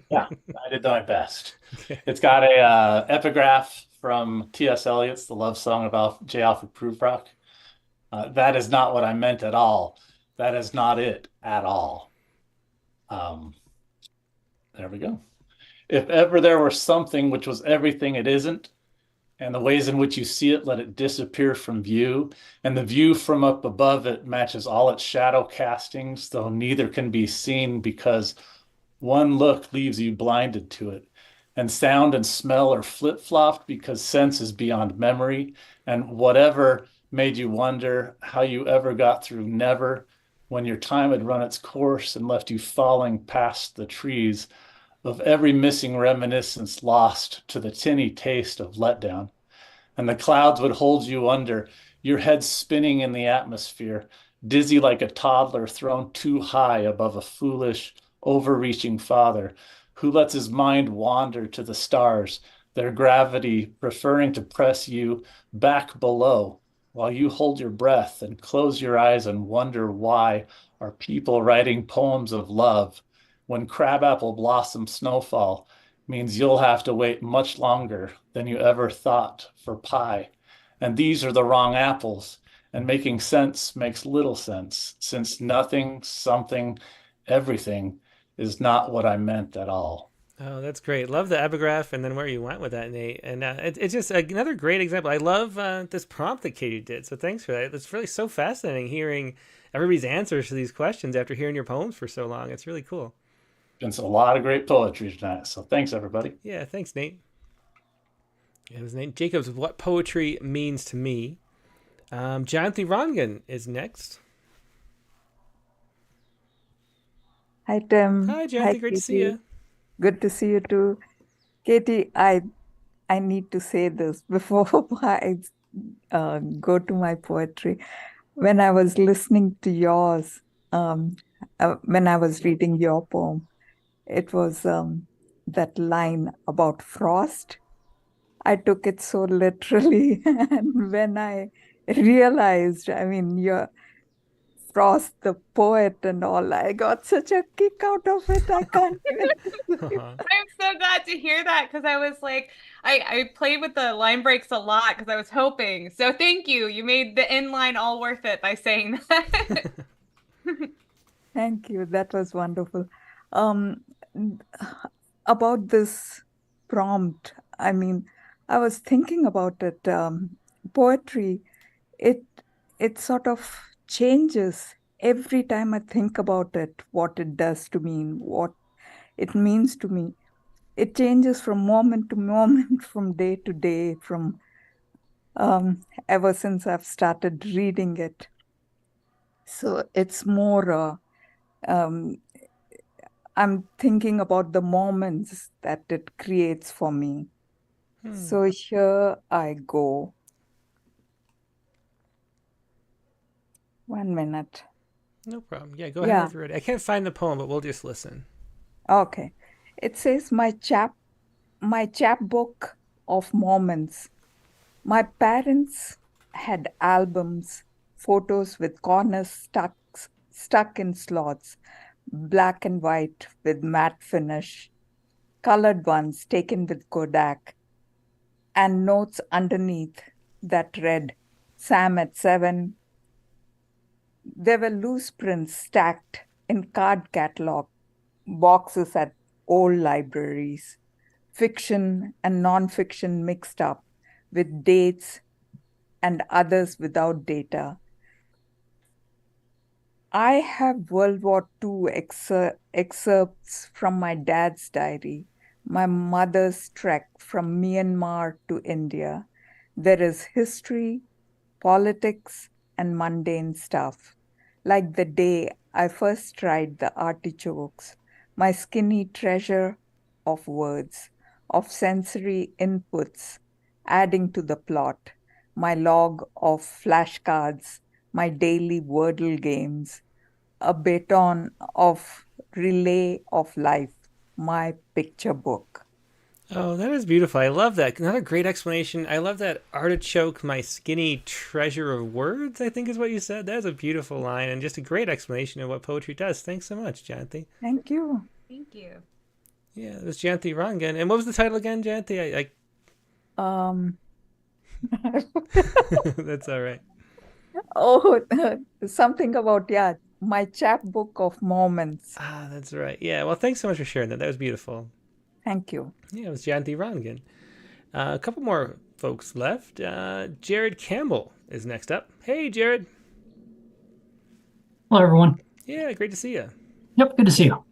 Yeah, I did my best. It's got a epigraph from T.S. Eliot's The Love Song of J. Alfred Prufrock. That is not what I meant at all. That is not it at all. There we go. If ever there were something which was everything it isn't, and the ways in which you see it, let it disappear from view, and the view from up above it matches all its shadow castings, though neither can be seen because one look leaves you blinded to it, and sound and smell are flip-flopped because sense is beyond memory, and whatever made you wonder how you ever got through never, when your time had run its course and left you falling past the trees, of every missing reminiscence lost to the tinny taste of letdown. And the clouds would hold you under, your head spinning in the atmosphere, dizzy like a toddler thrown too high above a foolish, overreaching father who lets his mind wander to the stars, their gravity preferring to press you back below while you hold your breath and close your eyes and wonder why are people writing poems of love when crabapple blossom snowfall means you'll have to wait much longer than you ever thought for pie. And these are the wrong apples, and making sense makes little sense, since nothing, something, everything is not what I meant at all. Oh, that's great. Love the epigraph and then where you went with that, Nate. And it's just another great example. I love this prompt that Katie did. So thanks for that. It's really so fascinating hearing everybody's answers to these questions after hearing your poems for so long. It's really cool. It's a lot of great poetry tonight. So thanks, everybody. Yeah, thanks, Nate. It was Nate Jacobs with What Poetry Means to Me. Jonathan Rongan is next. Hi, Tim. Hi, Jonathan. Great to see you. Good to see you too. Katie, I need to say this before I go to my poetry. When I was listening to yours, when I was reading your poem, it was that line about frost. I took it so literally. And when I realized, you're Frost, the poet and all, I got such a kick out of it. I can't even. I'm so glad to hear that because I was like, I played with the line breaks a lot because I was hoping. So thank you. You made the end line all worth it by saying that. Thank you. That was wonderful. About this prompt, I was thinking about it. Poetry, it sort of changes every time I think about it, what it does to me, what it means to me. It changes from moment to moment, from day to day, from ever since I've started reading it. So it's more, I'm thinking about the moments that it creates for me. So here I go. 1 minute. No problem. Yeah, go ahead with it. I can't find the poem, but we'll just listen. Okay. It says my chapbook of moments. My parents had albums, photos with corners stuck in slots, black and white with matte finish, colored ones taken with Kodak, and notes underneath that read, Sam at 7. There were loose prints stacked in card catalog boxes at old libraries, fiction and non-fiction mixed up with dates and others without data. I have World War II excerpts from my dad's diary, my mother's trek from Myanmar to India. There is history, politics, and mundane stuff, like the day I first tried the artichokes, my skinny treasure of words, of sensory inputs, adding to the plot, my log of flashcards, my daily Wordle games, a baton of relay of life, my picture book. Oh, that is beautiful. I love that. Another great explanation. I love that artichoke, my skinny treasure of words, I think is what you said. That is a beautiful line and just a great explanation of what poetry does. Thanks so much, Jayanthi. Thank you. Thank you. Yeah, it was Jayanthi Rangan. And what was the title again, Jayanthi? That's all right. Oh, something about, my chapbook of moments. Ah, that's right. Yeah, well, thanks so much for sharing that. That was beautiful. Thank you. Yeah, it was Jayanthi Rangan. A couple more folks left. Jared Campbell is next up. Hey, Jared. Hello, everyone. Yeah, great to see you. Yep, good to see you.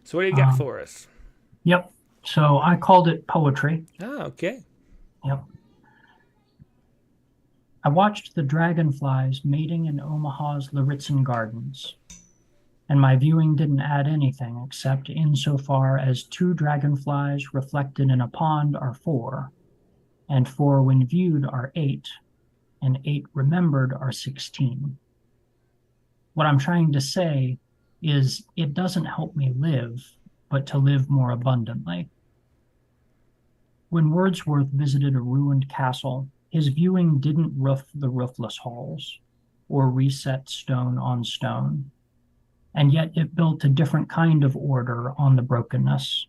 So what do you got for us? Yep. So I called it poetry. Oh, okay. Yep. I watched the dragonflies mating in Omaha's Lauritzen Gardens, and my viewing didn't add anything except insofar as 2 dragonflies reflected in a pond are 4, and 4 when viewed are 8, and 8 remembered are 16. What I'm trying to say is it doesn't help me live, but to live more abundantly. When Wordsworth visited a ruined castle, his viewing didn't roof the roofless halls, or reset stone on stone, and yet it built a different kind of order on the brokenness.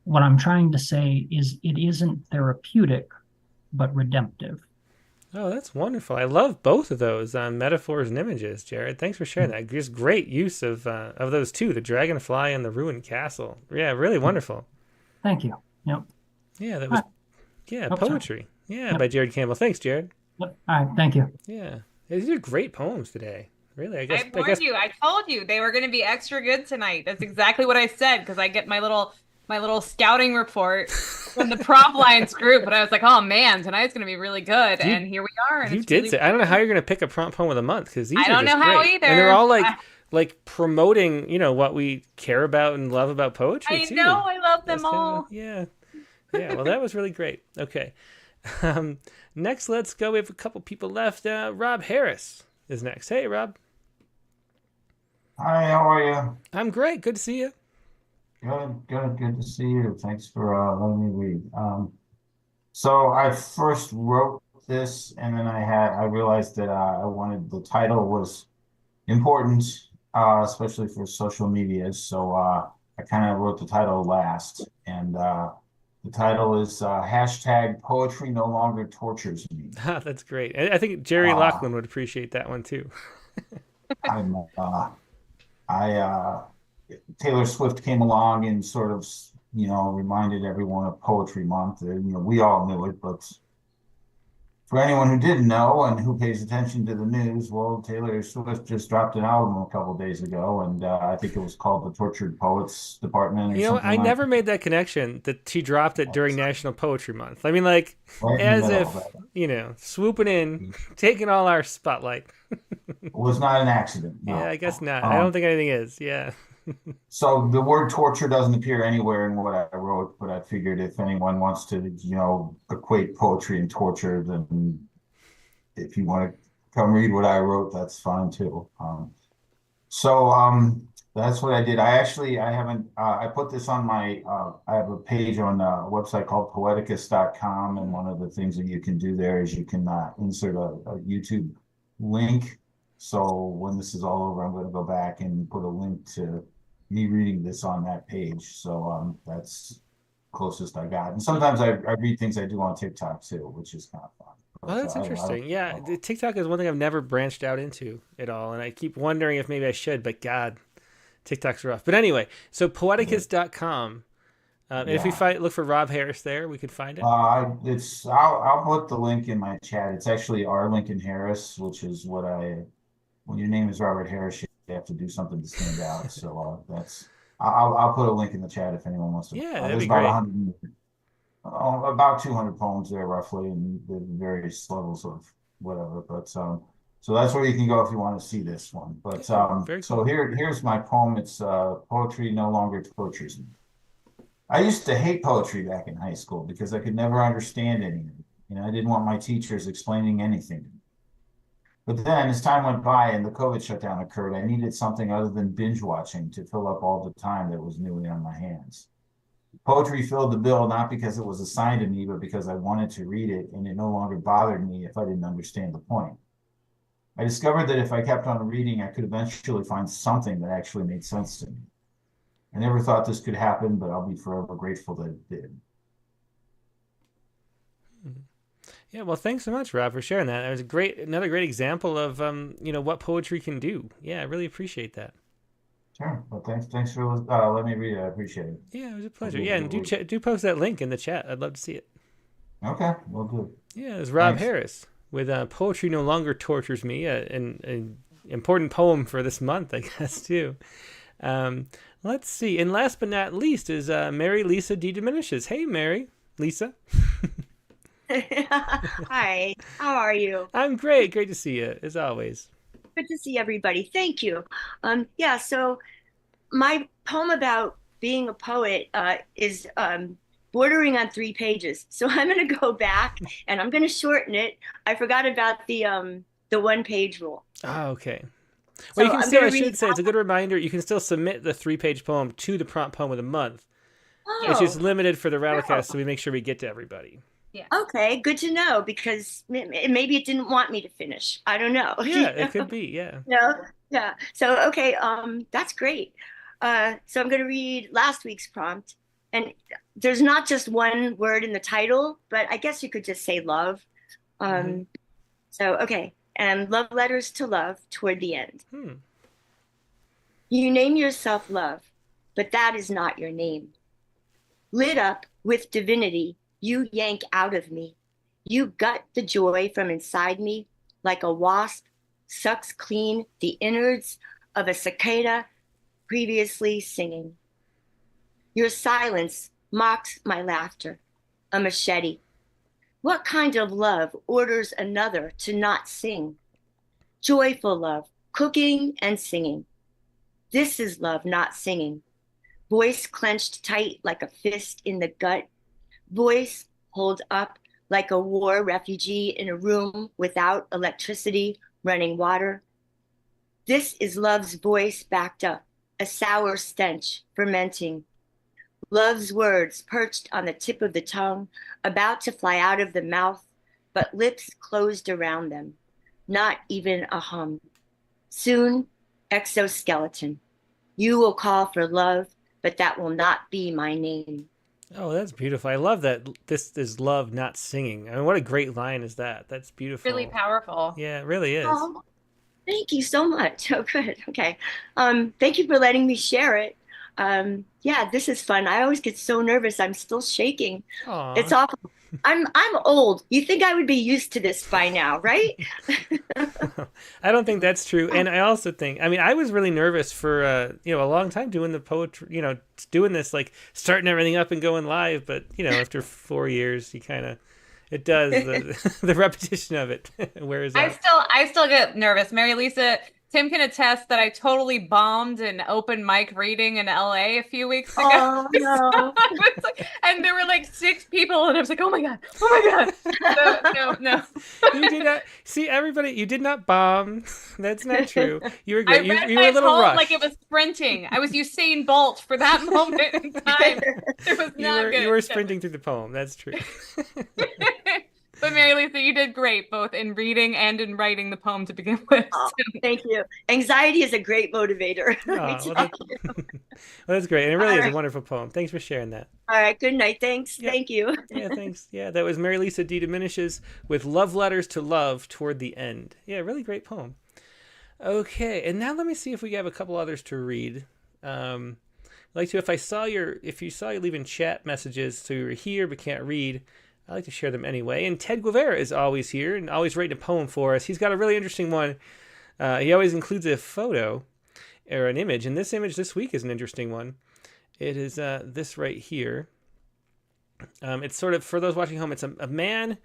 What I'm trying to say is it isn't therapeutic, but redemptive. Oh, that's wonderful. I love both of those metaphors and images, Jared. Thanks for sharing that. Just great use of those two, the dragonfly and the ruined castle. Yeah, really wonderful. Thank you. Yep. Yeah, that was poetry. Yeah, by Jared Campbell. Thanks, Jared. Yep. All right, thank you. Yeah. These are great poems today. Really, I guess. I warned you. I told you they were going to be extra good tonight. That's exactly what I said because I get my little scouting report from the Prop Lines group, but I was like, oh man, tonight's going to be really good, and here we are. And you it's did really say. I don't know how you're going to pick a prompt poem of the month because these I are don't just know how great. either. And they're all like promoting, what we care about and love about poetry I too. know. I love them That's all. Yeah. Well, that was really great. Okay. Next, let's go. We have a couple people left. Rob Harris is next. Hey, Rob. Hi, how are you? I'm great. Good to see you. Good to see you. Thanks for letting me read. So I first wrote this, and then I realized that I wanted the title was important, especially for social media. So I kind of wrote the title last, and the title is hashtag Poetry No Longer Tortures Me. That's great. I think Jerry Locklin would appreciate that one too. Taylor Swift came along and sort of, reminded everyone of Poetry Month. We all knew it, but for anyone who didn't know and who pays attention to the news, well, Taylor Swift just dropped an album a couple days ago, and I think it was called the Tortured Poets Department. Or something I like never made that connection that she dropped it during National Poetry Month. I mean, like, Right in the as middle if, swooping in, taking all our spotlight. It was not an accident. No. Yeah, I guess not. I don't think anything is. Yeah. So the word torture doesn't appear anywhere in what I wrote, but I figured if anyone wants to, equate poetry and torture, then if you want to come read what I wrote, that's fine too. So that's what I did. I haven't, I put this on I have a page on a website called poeticus.com, and one of the things that you can do there is you can insert a YouTube link. So when this is all over, I'm going to go back and put a link to me reading this on that page. So that's closest I got. And sometimes I read things I do on TikTok too, which is kind of fun. Well, that's interesting. Yeah, the TikTok is one thing I've never branched out into at all, and I keep wondering if maybe I should, but God, TikTok's rough. But anyway, so poeticus.com, And if we look for Rob Harris there, we could find it. I'll put the link in my chat. It's actually R. Lincoln Harris, which is when your name is Robert Harris, you have to do something to stand out. So I'll put a link in the chat if anyone wants to. Yeah, that'd there's be about great. about 200 poems there roughly, and the various levels of whatever. But so that's where you can go if you want to see this one. But so here's my poem. It's Poetry No Longer Tortures Me. I used to hate poetry back in high school because I could never understand any of it. I didn't want my teachers explaining anything to me. But then as time went by and the COVID shutdown occurred, I needed something other than binge watching to fill up all the time that was newly on my hands. Poetry filled the bill, not because it was assigned to me, but because I wanted to read it, and it no longer bothered me if I didn't understand the point. I discovered that if I kept on reading, I could eventually find something that actually made sense to me. I never thought this could happen, but I'll be forever grateful that it did. Yeah, well, thanks so much, Rob, for sharing that. It was another great example of what poetry can do. Yeah, I really appreciate that. Sure. Well, thanks for letting me read it. I appreciate it. Yeah, it was a pleasure. Yeah, and do post that link in the chat. I'd love to see it. Okay, we'll do. Yeah, it was Rob Harris with Poetry No Longer Tortures Me, an important poem for this month, I guess, too. Let's see. And last but not least is Mary Lisa D. Diminishes. Hey, Mary Lisa. Hi, how are you? I'm great. Great to see you, as always. Good to see everybody. Thank you. So my poem about being a poet is bordering on 3 pages. So I'm going to go back and I'm going to shorten it. I forgot about the 1-page rule. Oh, okay. Well, you can still, I should say, it's a good reminder, you can still submit the 3-page poem to the prompt poem of the month. Oh. It's just limited for the Rattlecast, so we make sure we get to everybody. Yeah. Okay, good to know, because maybe it didn't want me to finish. I don't know. Yeah, it could be, yeah. No, yeah. So, okay, that's great. So I'm going to read last week's prompt. And there's not just one word in the title, but I guess you could just say love. So, okay. And love letters to love toward the end. You name yourself love, but that is not your name. Lit up with divinity, you yank out of me. You gut the joy from inside me like a wasp sucks clean the innards of a cicada previously singing. Your silence mocks my laughter, a machete. What kind of love orders another to not sing? Joyful love, cooking and singing. This is love, not singing. Voice clenched tight like a fist in the gut. Voice hold up like a war refugee in a room without electricity, running water. This is love's voice backed up, a sour stench fermenting. Love's words perched on the tip of the tongue, about to fly out of the mouth, but lips closed around them, not even a hum. Soon, exoskeleton. You will call for love, but that will not be my name. Oh, that's beautiful. I love that. This is love, not singing. I mean, what a great line is that? That's beautiful. Really powerful. Yeah, it really is. Oh, thank you so much. Oh, good. Okay. Thank you for letting me share it. Yeah, this is fun. I always get so nervous. I'm still shaking. Aww. It's awful. I'm old. You think I would be used to this by now, right? I don't think that's true. And I also think, I mean, I was really nervous for, a long time doing the poetry, doing this, like starting everything up and going live. But, after 4 years, you kind of, it does, the repetition of it wears out. I still get nervous. Mary Lisa, Tim can attest that I totally bombed an open mic reading in LA a few weeks ago. Oh, no. And there were like 6 people, and I was like, oh my God. No. You did not see, everybody. You did not bomb. That's not true. You were great. I read you were a little rushed. like it was sprinting. I was Usain Bolt for that moment in time. It was not good. You were sprinting through the poem. That's true. But Mary Lisa, you did great, both in reading and in writing the poem to begin with. Oh, thank you. Anxiety is a great motivator. Well, that's great. And it really is a wonderful poem. Thanks for sharing that. All right. Good night. Thanks. Yeah. Thank you. Yeah, thanks. Yeah, that was Mary Lisa D. Diminishes with Love Letters to Love Toward the End. Yeah, really great poem. Okay, and now let me see if we have a couple others to read. like to, if you saw you leaving chat messages, so you're here but can't read, I like to share them anyway. And Ted Guevara is always here and always writing a poem for us. He's got a really interesting one. He always includes a photo or an image, and this image this week is an interesting one. It is this right here. It's sort of, for those watching home, it's a man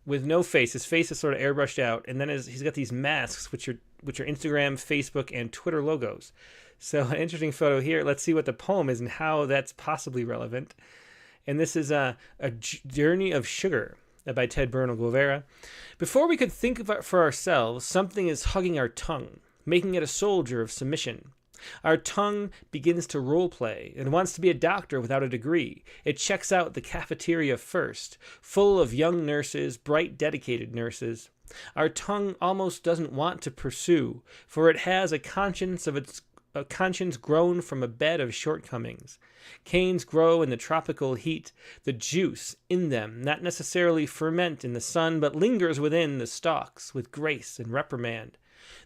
with no face. His face is sort of airbrushed out, and then he's got these masks, which are Instagram, Facebook, and Twitter logos. So an interesting photo here. Let's see what the poem is and how that's possibly relevant. And this is a Journey of Sugar by Ted Bernal Guevara. Before we could think of it for ourselves, something is hugging our tongue, making it a soldier of submission. Our tongue begins to role play and wants to be a doctor without a degree. It checks out the cafeteria first, full of young nurses, bright, dedicated nurses. Our tongue almost doesn't want to pursue, for it has a conscience grown from a bed of shortcomings. Canes grow in the tropical heat, the juice in them not necessarily ferment in the sun, but lingers within the stalks with grace and reprimand.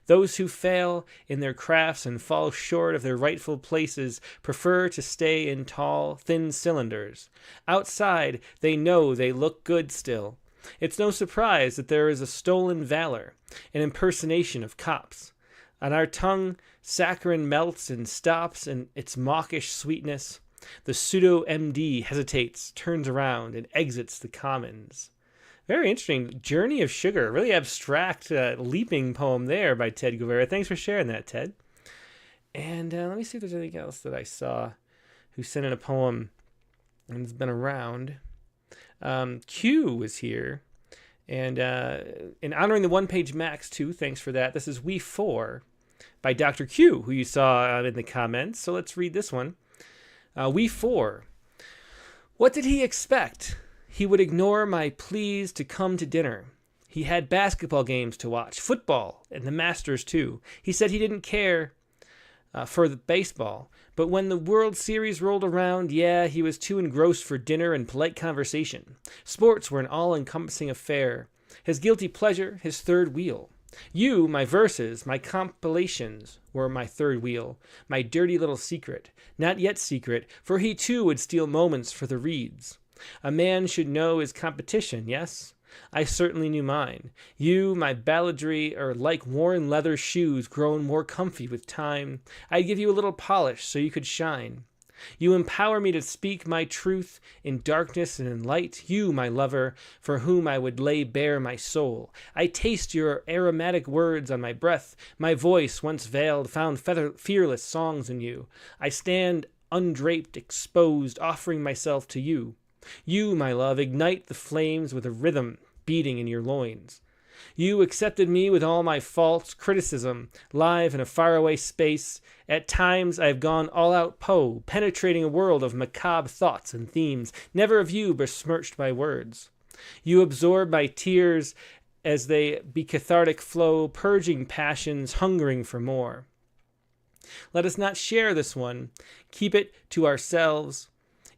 Those who fail in their crafts and fall short of their rightful places prefer to stay in tall, thin cylinders. Outside, they know they look good still. It's no surprise that there is a stolen valor, an impersonation of cops. On our tongue, saccharin melts and stops in its mawkish sweetness. The pseudo-MD hesitates, turns around, and exits the commons. Very interesting. Journey of Sugar. Really abstract, leaping poem there by Ted Guevara. Thanks for sharing that, Ted. And let me see if there's anything else that I saw who sent in a poem and has been around. Q was here. And in honoring the one-page max, too, thanks for that. This is We Four by Dr. Q, who you saw in the comments. So let's read this one. We Four. What did he expect? He would ignore my pleas to come to dinner. He had basketball games to watch, football, and the Masters too. He said he didn't care for the baseball, but when the World Series rolled around, yeah, he was too engrossed for dinner and polite conversation. Sports were an all-encompassing affair. His guilty pleasure, his third wheel. You, my verses, my compilations, were my third wheel, my dirty little secret, not yet secret, for he too would steal moments for the reeds. A man should know his competition, yes? I certainly knew mine. You, my balladry, are like worn leather shoes grown more comfy with time. I'd give you a little polish so you could shine. You empower me to speak my truth in darkness and in light. You, my lover, for whom I would lay bare my soul. I taste your aromatic words on my breath. My voice, once veiled, found fearless songs in you. I stand undraped, exposed, offering myself to you. You, my love, ignite the flames with a rhythm beating in your loins. You accepted me with all my faults, criticism, live in a faraway space. At times I have gone all-out Poe, penetrating a world of macabre thoughts and themes, never of you besmirched by words. You absorb my tears as they be cathartic flow, purging passions, hungering for more. Let us not share this one. Keep it to ourselves.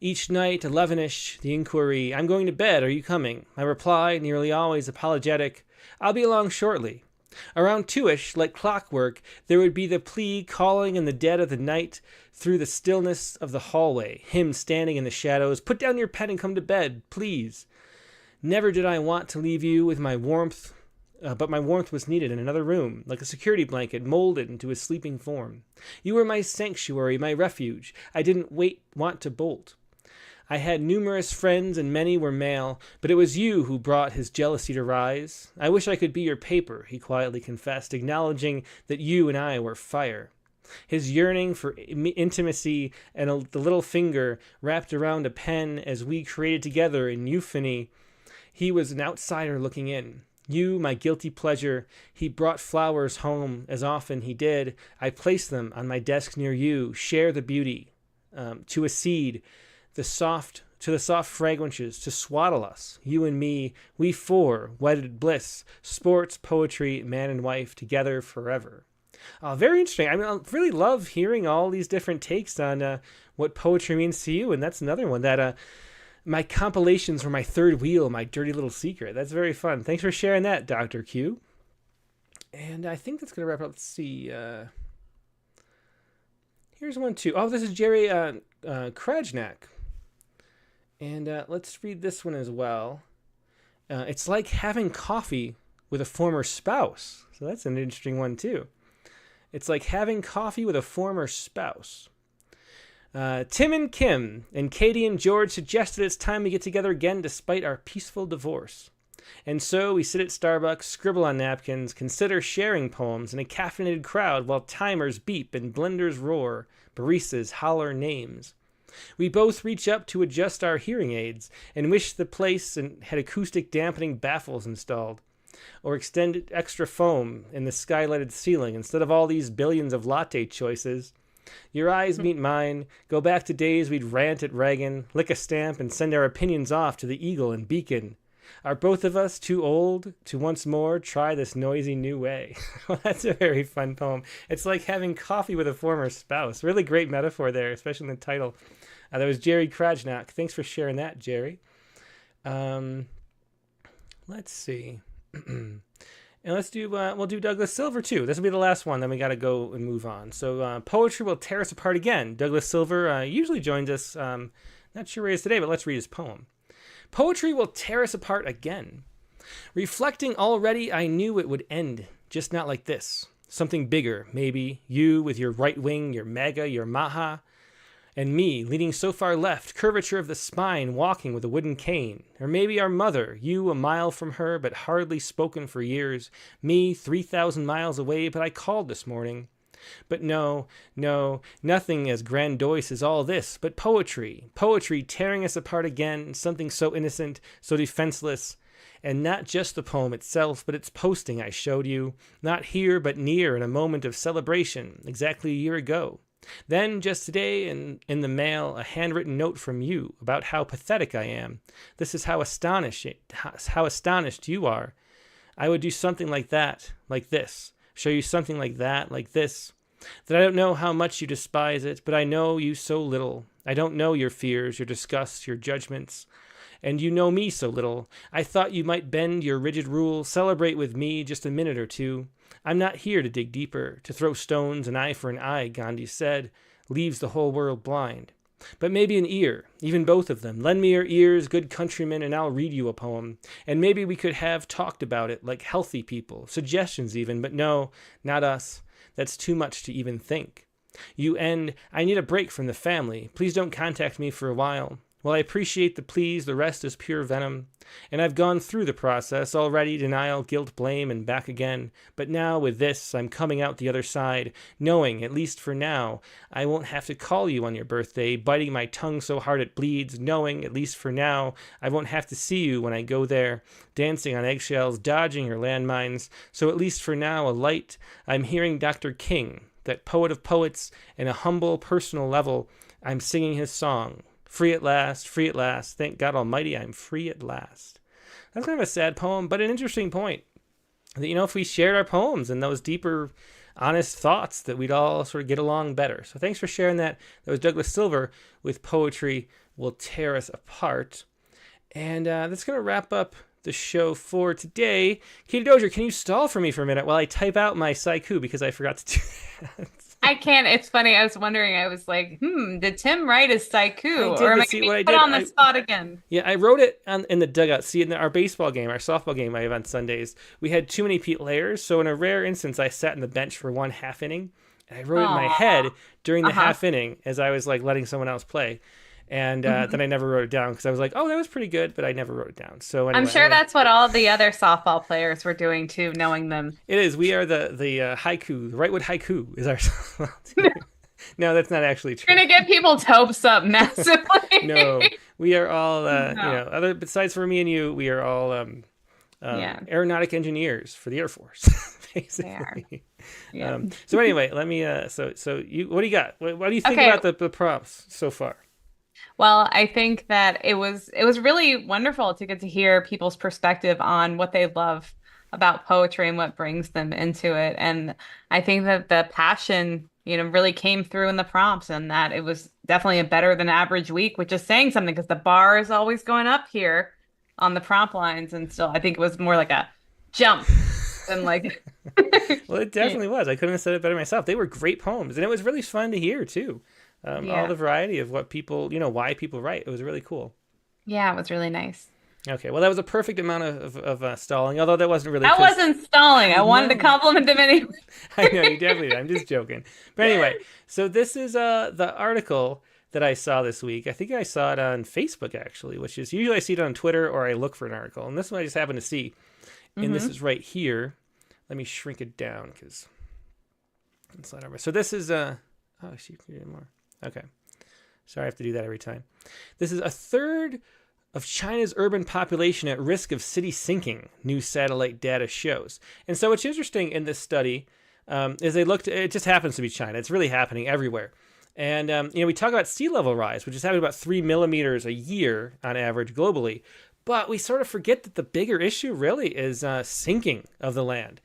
Each night, 11ish, the inquiry, I'm going to bed, are you coming? My reply, nearly always apologetic, I'll be along shortly. Around 2ish, like clockwork, there would be the plea calling in the dead of the night through the stillness of the hallway, him standing in the shadows, put down your pen and come to bed, please. Never did I want to leave you with my warmth, but my warmth was needed in another room, like a security blanket molded into a sleeping form. You were my sanctuary, my refuge. I didn't want to bolt. I had numerous friends and many were male, but it was you who brought his jealousy to rise. I wish I could be your paper, he quietly confessed, acknowledging that you and I were fire. His yearning for intimacy and the little finger wrapped around a pen as we created together in euphony. He was an outsider looking in. You, my guilty pleasure, he brought flowers home, as often he did. I placed them on my desk near you, share the beauty, to a seed, to the soft fragrances, to swaddle us, you and me, we four, wedded bliss, sports, poetry, man and wife, together forever. Very interesting. I mean, I really love hearing all these different takes on what poetry means to you, and that's another one that my compilations were my third wheel, my dirty little secret. That's very fun. Thanks for sharing that, Dr. Q. And I think that's going to wrap it up. Let's see. Here's one, too. Oh, this is Jerry Krajnak. And let's read this one as well. It's like having coffee with a former spouse. So that's an interesting one, too. It's like having coffee with a former spouse. Tim and Kim and Katie and George suggested it's time we get together again despite our peaceful divorce. And so we sit at Starbucks, scribble on napkins, consider sharing poems in a caffeinated crowd while timers beep and blenders roar, baristas holler names. We both reach up to adjust our hearing aids and wish the place had acoustic dampening baffles installed, or extended extra foam in the skylighted ceiling instead of all these billions of latte choices. Your eyes meet mine, go back to days we'd rant at Reagan, lick a stamp, and send our opinions off to the Eagle and Beacon. Are both of us too old to once more try this noisy new way? Well, that's a very fun poem. It's like having coffee with a former spouse. Really great metaphor there, especially in the title. That was Jerry Krajnak. Thanks for sharing that, Jerry. Let's see. And we'll do Douglas Silver too. This will be the last one, then we got to go and move on. So poetry will tear us apart again. Douglas Silver usually joins us. Not sure where he is today, but let's read his poem. Poetry will tear us apart again. Reflecting already, I knew it would end, just not like this. Something bigger, maybe. You with your right wing, your mega, your maha. And me, leaning so far left, curvature of the spine, walking with a wooden cane. Or maybe our mother, you a mile from her, but hardly spoken for years. Me, 3,000 miles away, but I called this morning. But no, nothing as grandiose as all this, but poetry tearing us apart again, something so innocent, so defenseless. And not just the poem itself, but its posting I showed you, not here but near in a moment of celebration, exactly a year ago. Then, just today, in the mail, a handwritten note from you about how pathetic I am. This is how astonished you are. I would do something like that, like this. Show you something like that, like this. That I don't know how much you despise it, but I know you so little. I don't know your fears, your disgusts, your judgments. And you know me so little. I thought you might bend your rigid rule, celebrate with me just a minute or two. I'm not here to dig deeper, to throw stones, an eye for an eye, Gandhi said, leaves the whole world blind. But maybe an ear, even both of them. Lend me your ears, good countrymen, and I'll read you a poem. And maybe we could have talked about it like healthy people, suggestions even, but no, not us. That's too much to even think. You end, I need a break from the family. Please don't contact me for a while. Well, I appreciate the pleas, the rest is pure venom. And I've gone through the process already, denial, guilt, blame, and back again. But now with this, I'm coming out the other side, knowing, at least for now, I won't have to call you on your birthday, biting my tongue so hard it bleeds, knowing, at least for now, I won't have to see you when I go there, dancing on eggshells, dodging your landmines. So at least for now, a light, I'm hearing Dr. King, that poet of poets, in a humble, personal level, I'm singing his song. Free at last, thank God Almighty, I'm free at last. That's kind of a sad poem, but an interesting point. That, if we shared our poems and those deeper, honest thoughts, that we'd all sort of get along better. So thanks for sharing that. That was Douglas Silver with Poetry Will Tear Us Apart. And that's going to wrap up the show for today. Katie Dozier, can you stall for me for a minute while I type out my Sciku, because I forgot to do that? I can't. It's funny. I was wondering. I was like, did Tim write his Sciku, or am I going to be put on the spot again? Yeah, I wrote it in the dugout. See, in our baseball game, our softball game I have on Sundays, we had too many layers. So in a rare instance, I sat on the bench for one half inning, and I wrote it in my head during the half inning as I was like letting someone else play. And then I never wrote it down because I was like, oh, that was pretty good, but I never wrote it down. So anyway, I'm sure that's what all the other softball players were doing too, knowing them. It is. We are the haiku. The Rightwood Haiku is our softball team. No, that's not actually true. You're going to get people's hopes up massively. No, we are all, other besides for me and you, we are all aeronautic engineers for the Air Force, basically. Yeah. So anyway, let me. So you, what do you got? What do you think about the prompts so far? Well, I think that it was really wonderful to get to hear people's perspective on what they love about poetry and what brings them into it. And I think that the passion, really came through in the prompts, and that it was definitely a better than average week, which is saying something because the bar is always going up here on the prompt lines. And still, I think it was more like a jump than like. Well, it definitely was. I couldn't have said it better myself. They were great poems, and it was really fun to hear too. all the variety of what people, why people write. It was really cool. Yeah, it was really nice. Okay, well, that was a perfect amount of stalling, although that wasn't really. That wasn't stalling. I wanted to compliment them anyway. I know, you definitely did. I'm just joking. But anyway, so this is the article that I saw this week. I think I saw it on Facebook, actually, which is usually I see it on Twitter or I look for an article. And this one I just happened to see. And this is right here. Let me shrink it down because it's not over. So this is oh, she can do more. Okay. Sorry, I have to do that every time. This is a third of China's urban population at risk of city sinking, new satellite data shows. And so what's interesting in this study is they looked, it just happens to be China. It's really happening everywhere. And, we talk about sea level rise, which is happening about 3 millimeters a year on average globally. But we sort of forget that the bigger issue really is sinking of the land.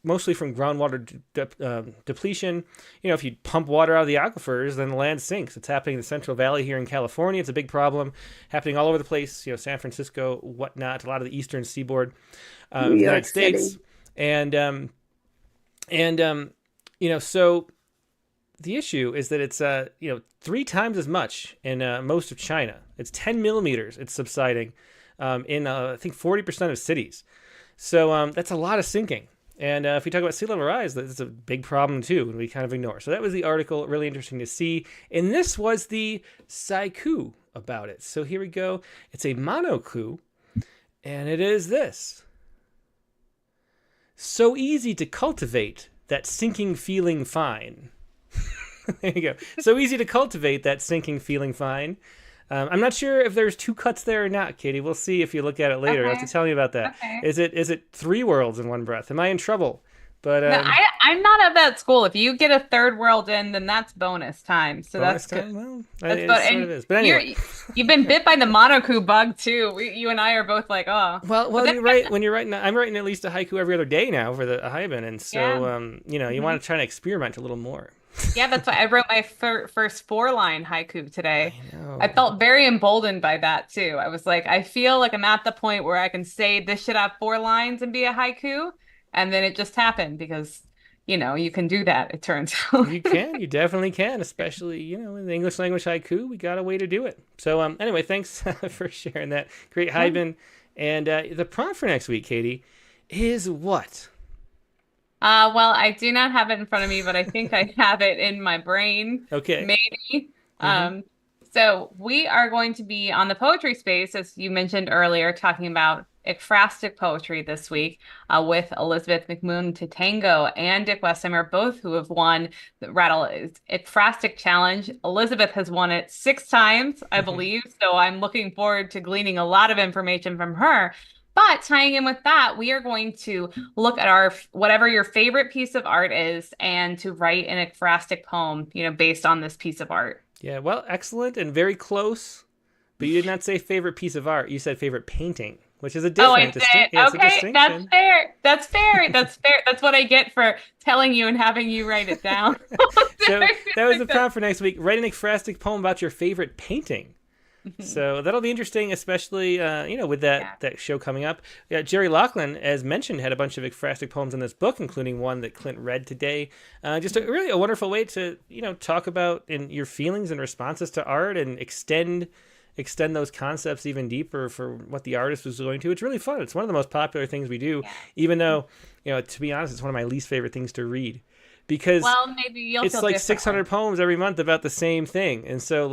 Mostly from groundwater depletion. If you pump water out of the aquifers, then the land sinks. It's happening in the Central Valley here in California. It's a big problem, happening all over the place. San Francisco, whatnot, a lot of the eastern seaboard of the United States, and so the issue is that it's 3 times as much in most of China. It's 10 millimeters. It's subsiding in I think 40% of cities. So that's a lot of sinking. And if we talk about sea level rise, that's a big problem too, and we kind of ignore. So that was the article, really interesting to see. And this was the Sciku about it. So here we go. It's a monoku, and it is this. So easy to cultivate that sinking feeling fine. There you go. So easy to cultivate that sinking feeling fine. I'm not sure if there's 2 cuts there or not, Katie. We'll see if you look at it later. You have to tell me about that. Okay. Is it 3 worlds in one breath? Am I in trouble? But No, I'm not of that school. If you get a 3rd world in, then that's bonus time. So bonus that's time? good. Well, That's it about- sort and of is. But anyway. you've been bit by the monoku bug too. You and I are both like, oh. Well, you're right. When you're writing, I'm writing at least a haiku every other day now for the Haibin, and so you want to try to experiment a little more. Yeah, that's why I wrote my first 4-line haiku today. I felt very emboldened by that too. I was like, I feel like I'm at the point where I can say this should have 4 lines and be a haiku, and then it just happened because you can do that. It turns out You definitely can, especially in the English language haiku. We got a way to do it. So anyway, thanks for sharing that great Haibin. And the prompt for next week, Katie, is what? Well, I do not have it in front of me, but I think I have it in my brain. Okay. Maybe. So we are going to be on the poetry space, as you mentioned earlier, talking about ekphrastic poetry this week with Elizabeth McMoon-Tatango and Dick Westheimer, both who have won the Ekphrastic Challenge. Elizabeth has won it 6 times, I believe. So I'm looking forward to gleaning a lot of information from her. But tying in with that, we are going to look at whatever your favorite piece of art is and to write an ekphrastic poem, based on this piece of art. Yeah, well, excellent and very close. But you did not say favorite piece of art. You said favorite painting, which is a different distinction. Okay, that's fair. That's fair. That's fair. That's what I get for telling you and having you write it down. So that was the prompt for next week. Write an ekphrastic poem about your favorite painting. So that'll be interesting, especially with that show coming up. Yeah, Gerald Locklin, as mentioned, had a bunch of ekphrastic poems in this book, including one that Clint read today. Just really a wonderful way to talk about your feelings and responses to art and extend those concepts even deeper for what the artist was going to. It's really fun. It's one of the most popular things we do, even though to be honest, it's one of my least favorite things to read. Because maybe you'll it's feel like differently. 600 poems every month about the same thing. And so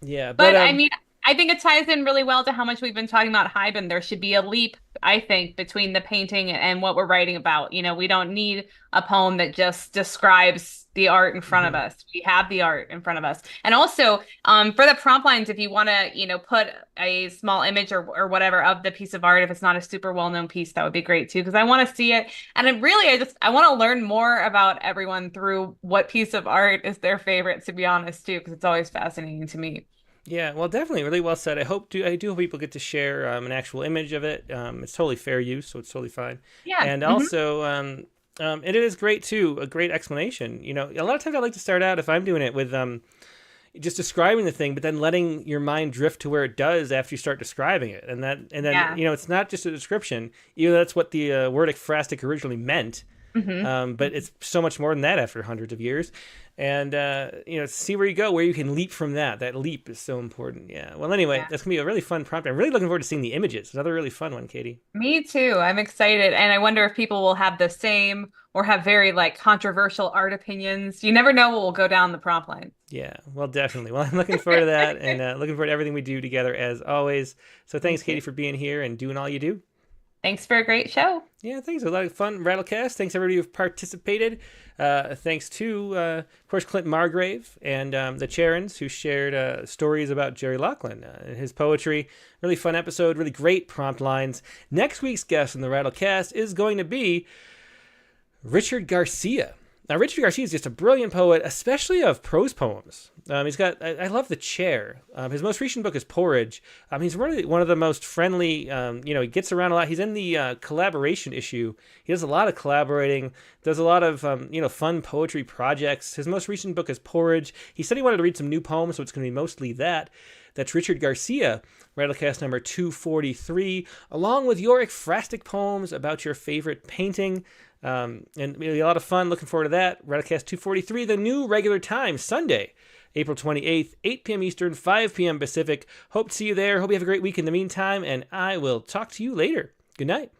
yeah. But I mean, I think it ties in really well to how much we've been talking about Haibin. There should be a leap, I think, between the painting and what we're writing about. We don't need a poem that just describes the art in front of us. We have the art in front of us. And also, for the prompt lines, if you want to, put a small image or whatever of the piece of art, if it's not a super well-known piece, that would be great too, because I want to see it. And I want to learn more about everyone through what piece of art is their favorite, to be honest, too, because it's always fascinating to me. Yeah, well, definitely, really well said. I do hope people get to share an actual image of it. It's totally fair use, so it's totally fine. Yeah. And also, it is great too. A great explanation. A lot of times I like to start out if I'm doing it with just describing the thing, but then letting your mind drift to where it does after you start describing it, and then it's not just a description. Even though that's what the word ekphrastic originally meant. But it's so much more than that after hundreds of years. And, see where you go, where you can leap from that. That leap is so important. Yeah. Well, anyway, that's going to be a really fun prompt. I'm really looking forward to seeing the images. Another really fun one, Katie. Me too. I'm excited. And I wonder if people will have the same or have very controversial art opinions. You never know what will go down the prompt line. Yeah, well, definitely. Well, I'm looking forward to that and looking forward to everything we do together as always. So thanks, Katie, for being here and doing all you do. Thanks for a great show. Yeah, thanks. A lot of fun. Rattlecast. Thanks, everybody who participated. Thanks to, of course, Clint Margrave and the Cherins who shared stories about Gerald Locklin and his poetry. Really fun episode. Really great prompt lines. Next week's guest in the Rattlecast is going to be Richard Garcia. Now, Richard Garcia is just a brilliant poet, especially of prose poems. He's got, I love The Chair. His most recent book is Porridge. He's really one of the most friendly, he gets around a lot. He's in the collaboration issue. He does a lot of collaborating, does a lot of, fun poetry projects. His most recent book is Porridge. He said he wanted to read some new poems, so it's going to be mostly that. That's Richard Garcia, Rattlecast number 243, along with your ekphrastic poems about your favorite painting. And it'll be a lot of fun. Looking forward to that. Rattlecast 243, the new regular time, Sunday, April 28th, 8 p.m. Eastern, 5 p.m. Pacific. Hope to see you there. Hope you have a great week in the meantime, and I will talk to you later. Good night.